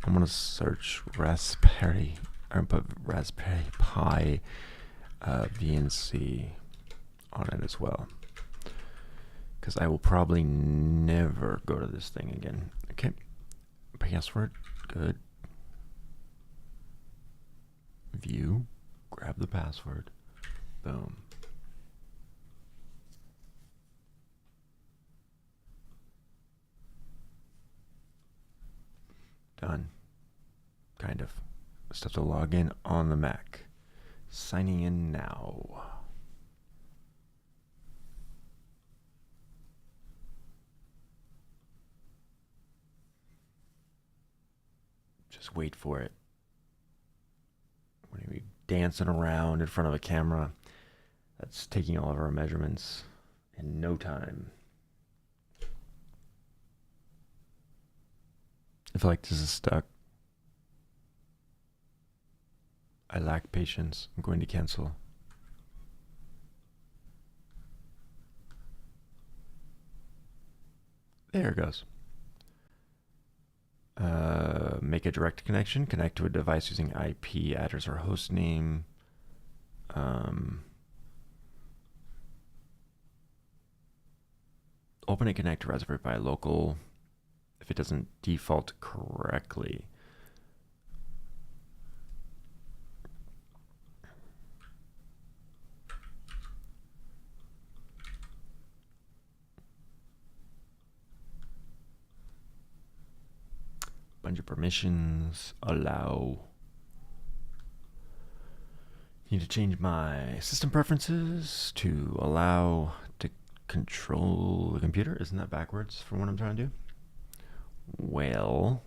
I'm going to search Raspberry. Or put Raspberry Pi VNC on it as well. Because I will probably never go to this thing again. Okay. Password. Good. View. Grab the password. Boom. Done. Kind of. Just have to log in on the Mac. Signing in now. Just wait for it. When are we dancing around in front of a camera that's taking all of our measurements? in no time. I feel like this is stuck. I lack patience. I'm going to cancel. There it goes. Make a direct connection. Connect to a device using IP address or host name. Open and connect to Raspberry Pi local if it doesn't default correctly. Bunch of permissions. Allow. Need to change my system preferences to allow to control the computer. Isn't that backwards from what I'm trying to do? Well,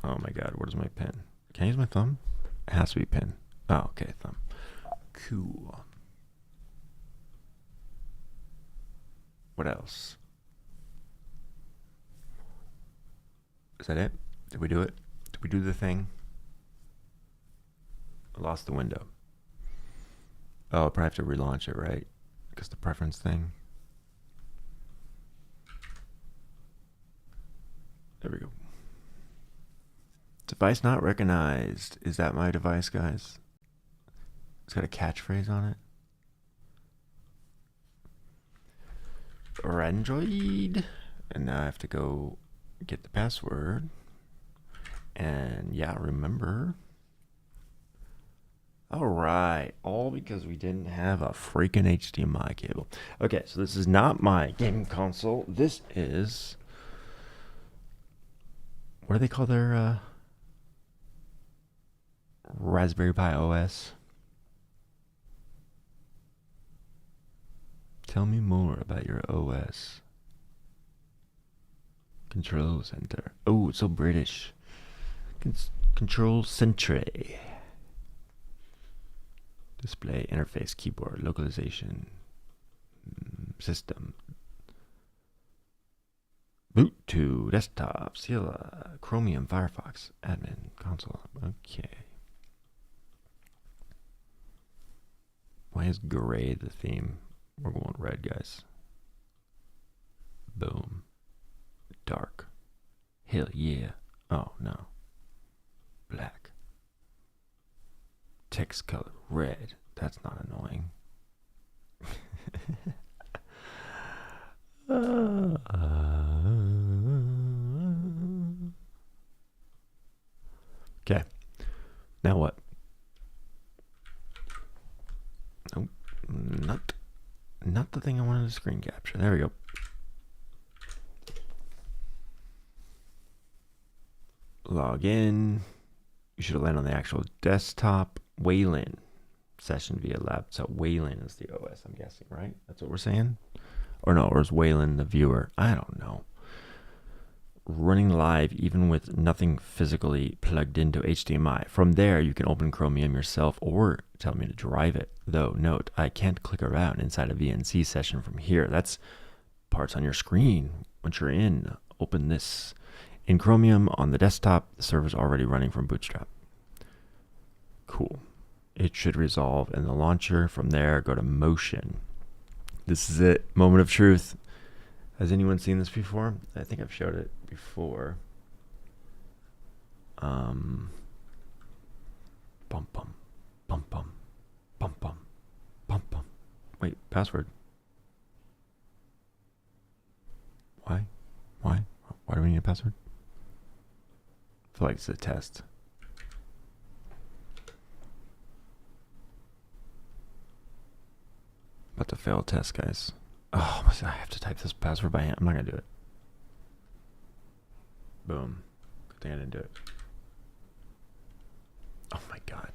oh my god, what is my pen? Can I use my thumb? It has to be pen. Oh, okay, thumb. Cool. What else? Is that it? Did we do it? Did we do the thing? I lost the window. Oh, I'll probably have to relaunch it, right? Because the preference thing. There we go. Device not recognized. Is that my device, guys? It's got a catchphrase on it. Or Android. And now I have to go get the password. And yeah, remember. All right, all because we didn't have a freaking HDMI cable. Okay, so this is not my gaming console. This is, what do they call their Raspberry Pi OS? Tell me more about your OS. Control Center. Oh, it's so British. Control Center. Display, interface, keyboard, localization, system. Boot to desktop, Scylla, Chromium, Firefox, admin, console. Okay. Why is gray the theme? We're going red, guys. Boom. Dark. Hell yeah. Oh, no. Black. Text color red. That's not annoying. Okay. Now what? Nope. Not the thing I wanted to screen capture. There we go. Log in. You should have landed on the actual desktop. Wayland. Session via laptop. Wayland is the OS, I'm guessing, right? That's what we're saying? Or no, or is Wayland the viewer? I don't know. Running live even with nothing physically plugged into HDMI. From there, you can open Chromium yourself or tell me to drive it. Though, note, I can't click around inside a VNC session from here. That's parts on your screen. Once you're in, open this. In Chromium on the desktop, the server's already running from Bootstrap. Cool. It should resolve in the launcher. From there, go to Motion. This is it. Moment of truth. Has anyone seen this before? I think I've showed it before. Bum bum bum bum bum bum bum bum. Wait, password. Why? Why do we need a password? I feel like it's a test. About to fail a test, guys. Oh, I have to type this password by hand. I'm not gonna do it. Boom. Good thing I didn't do it. Oh my god.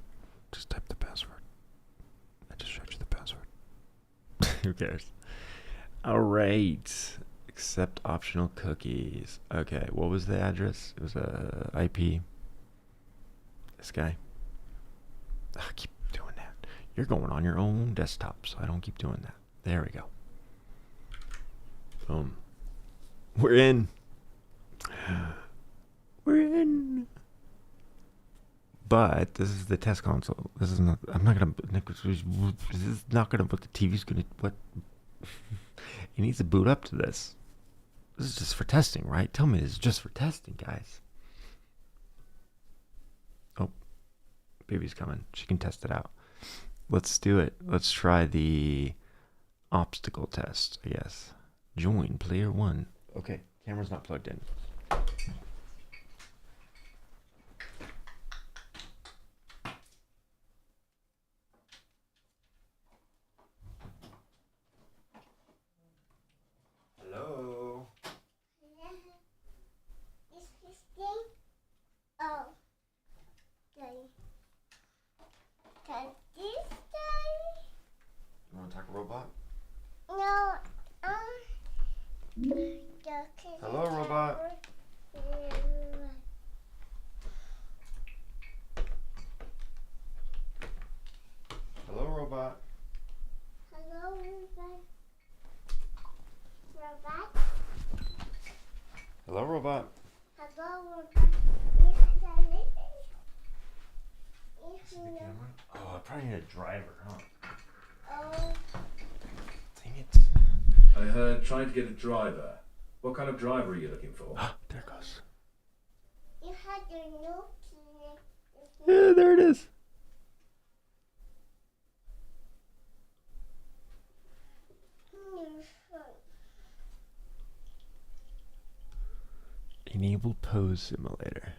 Just type the password. I just showed you the password. Who cares? Alright. Accept optional cookies. Okay, what was the address? It was a IP. This guy. I keep doing that. You're going on your own desktop, so I don't keep doing that. There we go. Boom. We're in. We're in. But this is the test console. This is not. I'm not gonna. This is not gonna. What the TV's gonna. What? It needs to boot up to this. This is just for testing, right? Tell me this is just for testing, guys. Oh, baby's coming. She can test it out. Let's do it. Let's try the obstacle test, I guess. Join player 1. Okay, camera's not plugged in. Hello. Is this thing? Oh. Okay. Can this thing? You want to talk a robot? No. Hello, robot. Hello, robot. Hello, robot. Robot. Hello, robot. Hello, robot. Is the camera? Oh, I probably need a driver, huh? Oh. Dang it. I heard trying to get a driver. What kind of driver are you looking for? There it goes. You had your new key. Yeah, there it is. Enable pose simulator.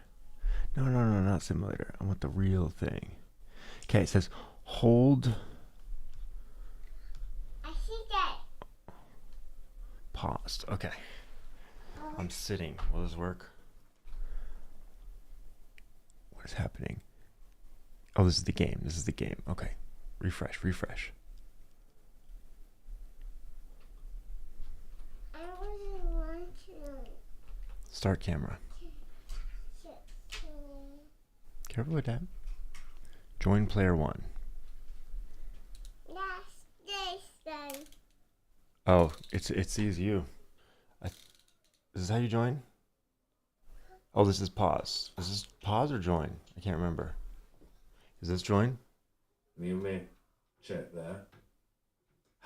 No, not simulator. I want the real thing. Okay, it says hold I see that. paused. Okay. I'm sitting. Will this work? What is happening? Oh, this is the game. This is the game. Okay. Refresh. I really want to. Start camera. Careful with that. Join player 1. That's this then. Oh, it sees you. Is this how you join? Oh, this is pause. Is this pause or join? I can't remember. Is this join? You may check there.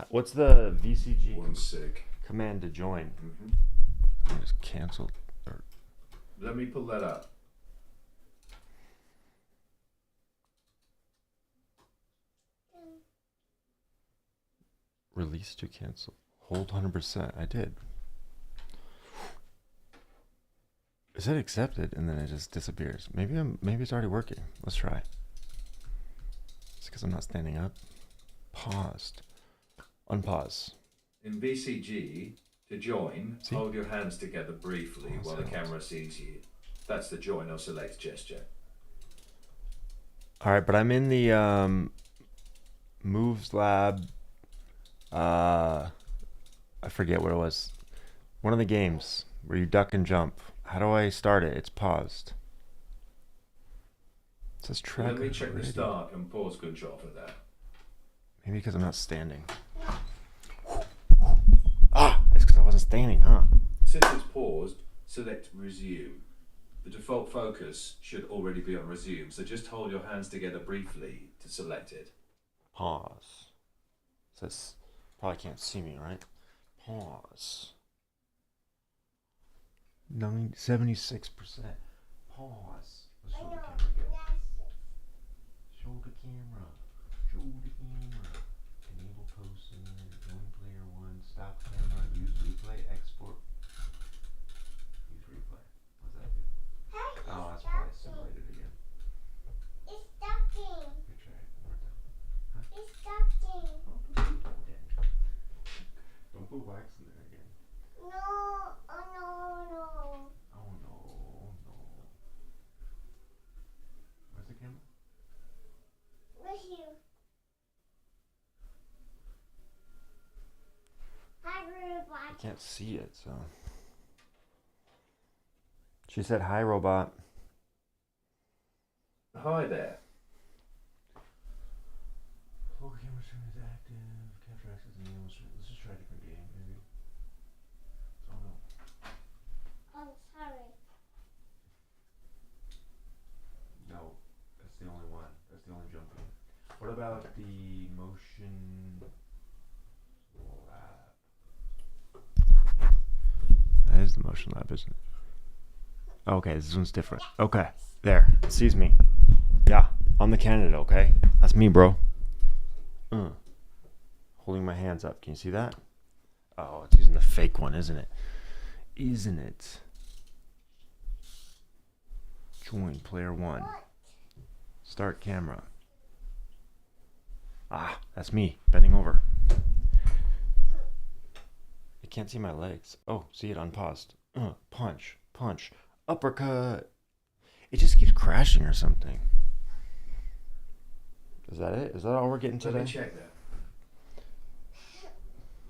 What's the VCG One sec. command to join? Mm-hmm. I just canceled. Let me pull that up. Release to cancel. Hold 100%. I did. Is it accepted and then it just disappears? Maybe it's already working. Let's try. It's because I'm not standing up. Paused. Unpause. In VCG, to join, See? hold your hands together briefly Pause while the hands. camera sees you. That's the join or select gesture. All right, but I'm in the moves lab. I forget what it was. One of the games where you duck and jump. How do I start it? It's paused. It says track. Let me check the already. start and pause control for that. Maybe because I'm not standing. It's because I wasn't standing, huh? Since it's paused, select resume. The default focus should already be on resume, so just hold your hands together briefly to select it. Pause. Says probably can't see me, right? Pause. 76%. Pause. Let's show the camera again. Show the camera. Show the camera. Enable post simulator. Join player 1. Stop camera. Use replay. Export. Use replay. What's that do? Oh, that's probably simulated again. It's ducking. Good try. One more time. It's ducking. Don't put wax in there again. No. Oh no. Oh no. Where's the camera? With you. Hi, I robot. can't see it, so. She said, "Hi, robot." Hi there. about the motion lab? That is the motion lab, isn't it? Okay, this one's different. Okay, there. It sees me. Yeah, I'm the candidate, okay? That's me, bro. Holding my hands up. Can you see that? Oh, it's using the fake one, isn't it? Isn't it? Join player 1. Start camera. Ah, that's me, bending over. I can't see my legs. Oh, see it unpaused. Punch, punch, uppercut. It just keeps crashing or something. Is that it? Is that all we're getting today? Let me check that.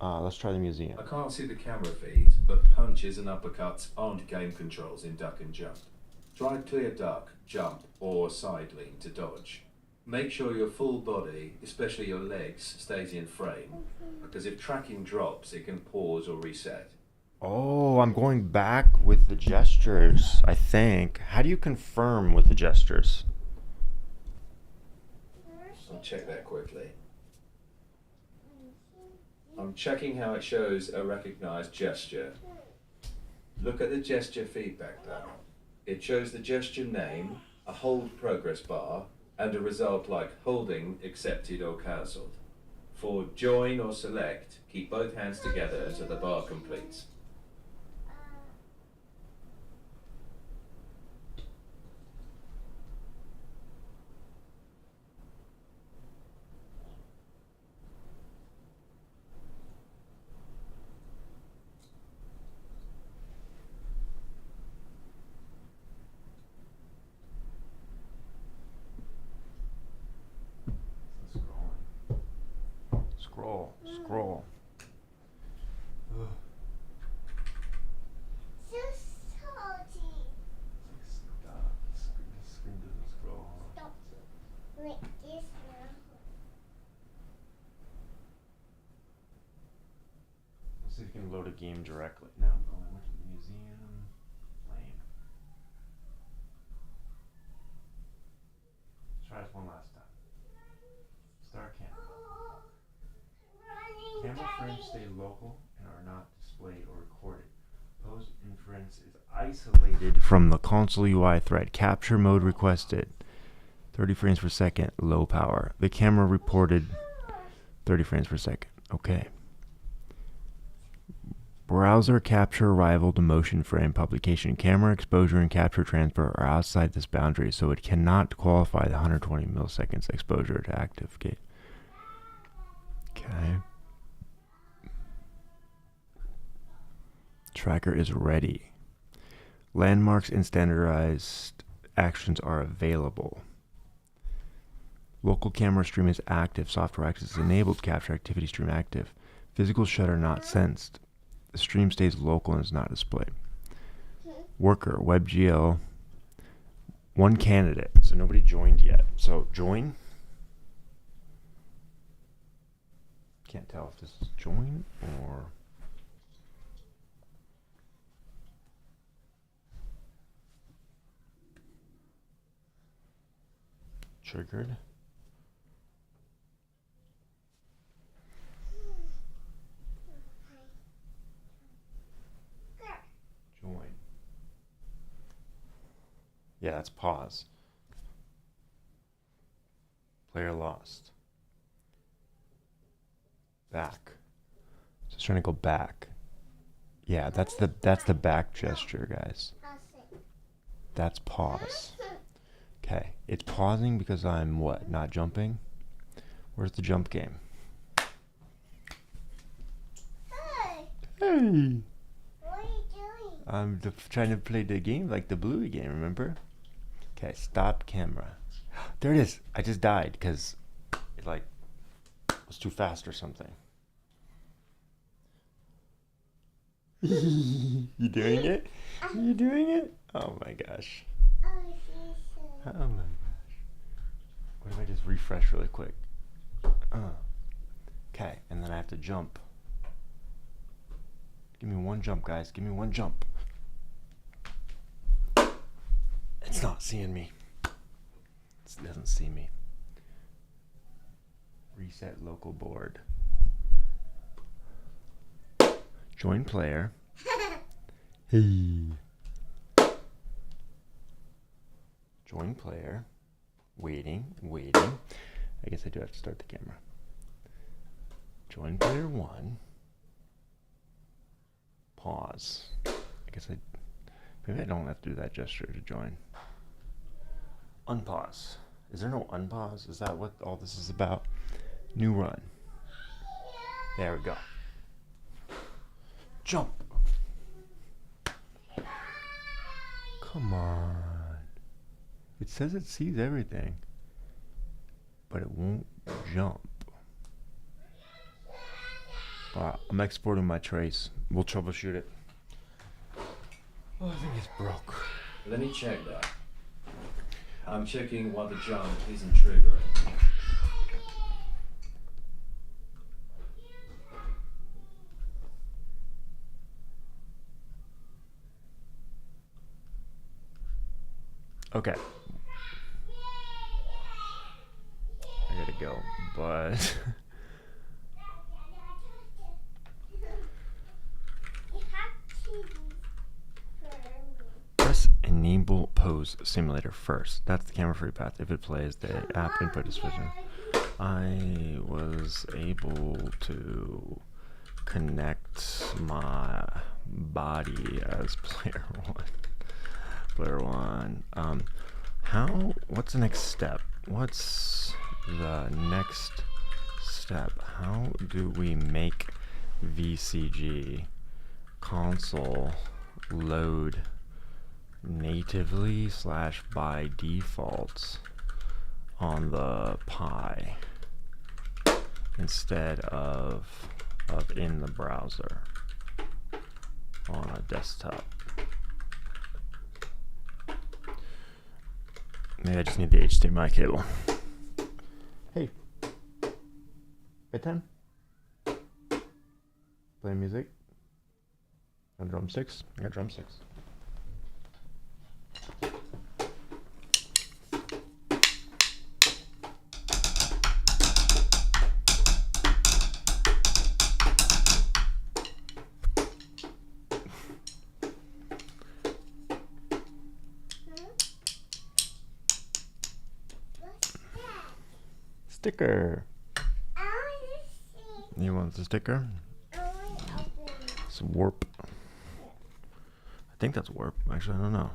Let's try the museum. I can't see the camera feed, but punches and uppercuts aren't game controls in duck and jump. Try clear duck, jump, or side lean to dodge. Make sure your full body, especially your legs, stays in frame, because if tracking drops, it can pause or reset. Oh, I'm going back with the gestures, I think. How do you confirm with the gestures? I'll check that quickly. I'm checking how it shows a recognized gesture. Look at the gesture feedback panel. It shows the gesture name, a hold progress bar, and a result like holding, accepted, or cancelled. For join or select, keep both hands together until the bar completes. Scroll. Ugh. So salty. Stop. The screen doesn't scroll. Stop. Like this now. Let's see if we can load a game directly. No, I went to the museum. Lame. Let's try this one last time. Start camera. Camera frames stay local and are not displayed or recorded. Post inference is isolated from the console UI thread. Capture mode requested. 30 frames per second, low power. The camera reported 30 frames per second. Okay. Browser capture arrival to motion frame publication. Camera exposure and capture transfer are outside this boundary, so it cannot qualify the 120 milliseconds exposure to active gate. Okay. Tracker is ready. Landmarks and standardized actions are available. Local camera stream is active. Software access is enabled. Capture activity stream active. Physical shutter not sensed. The stream stays local and is not displayed. Worker, WebGL. One candidate. So nobody joined yet. So join. Can't tell if this is join or... triggered. Join. Yeah, that's pause. Player lost. Back. So it's trying to go back. Yeah, that's the back gesture, guys. That's pause. Okay, it's pausing because I'm what? Not jumping? Where's the jump game? Hey, Hey! what are you doing? I'm trying to play the game like the Bluey game, remember? Okay, stop camera. There it is. I just died because it like was too fast or something. You doing it? You doing it? Oh my gosh. Oh my gosh. What if I just refresh really quick? Okay, and then I have to jump. Give me one jump, guys. Give me one jump. It's not seeing me. It doesn't see me. Reset local board. Join player. Hey. Join player. Waiting. I guess I do have to start the camera. Join player 1. Pause. Maybe I don't have to do that gesture to join. Unpause. Is there no unpause? Is that what all this is about? New run. There we go. Jump. Come on. It says it sees everything, but it won't jump. I'm exporting my trace. We'll troubleshoot it. Oh, I think it's broke. Let me check that. I'm checking why the jump isn't triggering. Okay. I gotta go, but press enable pose simulator first. That's the camera free path. If it plays, the app input is switching. I was able to connect my body as player 1. Player 1. What's the next step? What's the next step? How do we make VCG Console load natively / by default on the Pi instead of in the browser on a desktop? Maybe I just need the HDMI cable. Hey. Bedtime? Play music? On drumsticks? I got drumsticks. Sticker. You want the sticker? It's warp. I think that's warp. Actually, I don't know.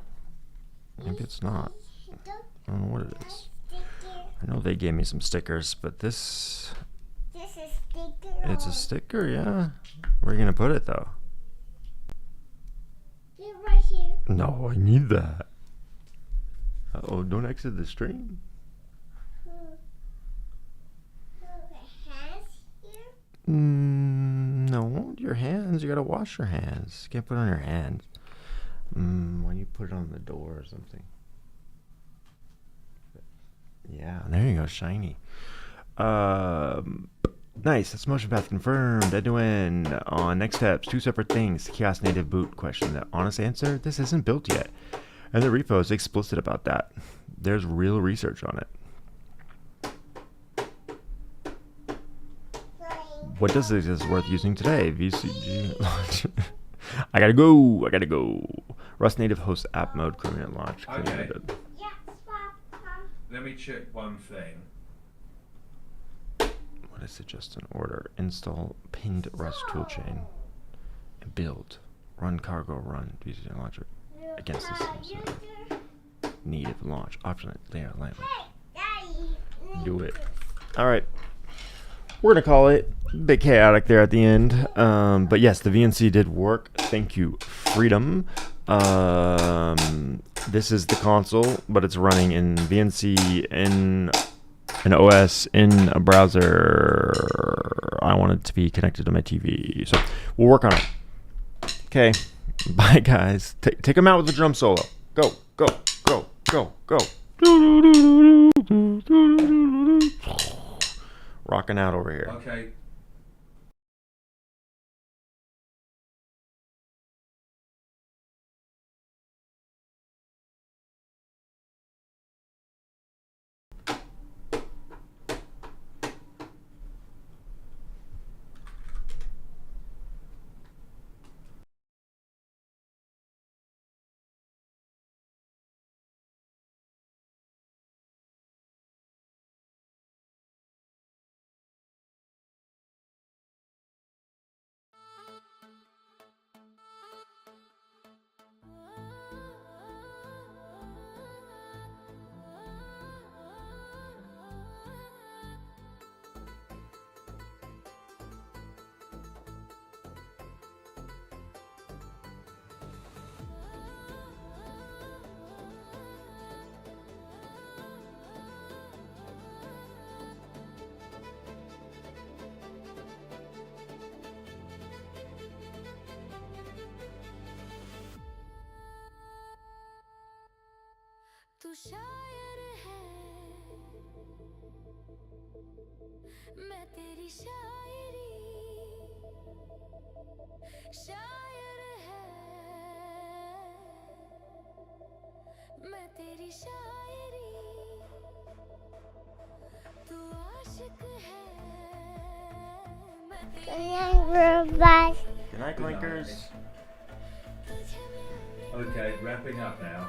Maybe it's not. I don't know what it is. I know they gave me some stickers, but this... This is sticker. It's a sticker, yeah. Where are you gonna put it though? Right here. No, I need that. Uh-oh, don't exit the stream. No, your hands. You gotta wash your hands. You can't put it on your hands. Why you put it on the door or something? Yeah, there you go, shiny. Nice. That's motion path confirmed. Edwin on next steps. 2 separate things. Kiosk native boot question. The honest answer: this isn't built yet, and the repo is explicit about that. There's real research on it. What does this is worth using today? VCG launch. I gotta go. Rust native host app mode, clearing and launch. Okay. Yes, Papa. Let me check one thing. What is it? Just an order. Install pinned Rust toolchain. And build. Run cargo run. VCG launcher. Against this. Native launch. Option layer lightly. Daddy. Do it. Alright. We're gonna call it a bit chaotic there at the end, but yes, the VNC did work. Thank you, Freedom. This is the console, but it's running in VNC in an OS in a browser. I want it to be connected to my TV, so we'll work on it. Okay, bye guys. Take them out with the drum solo. Go, go, go, go, go. Rocking out over here. Okay. तू शायर है मैं तेरी शायरी शायर है मैं तेरी शायरी तू आशिक है मैं तेरी Bye. Good night, Good night. Clinkers. Okay, wrapping up now.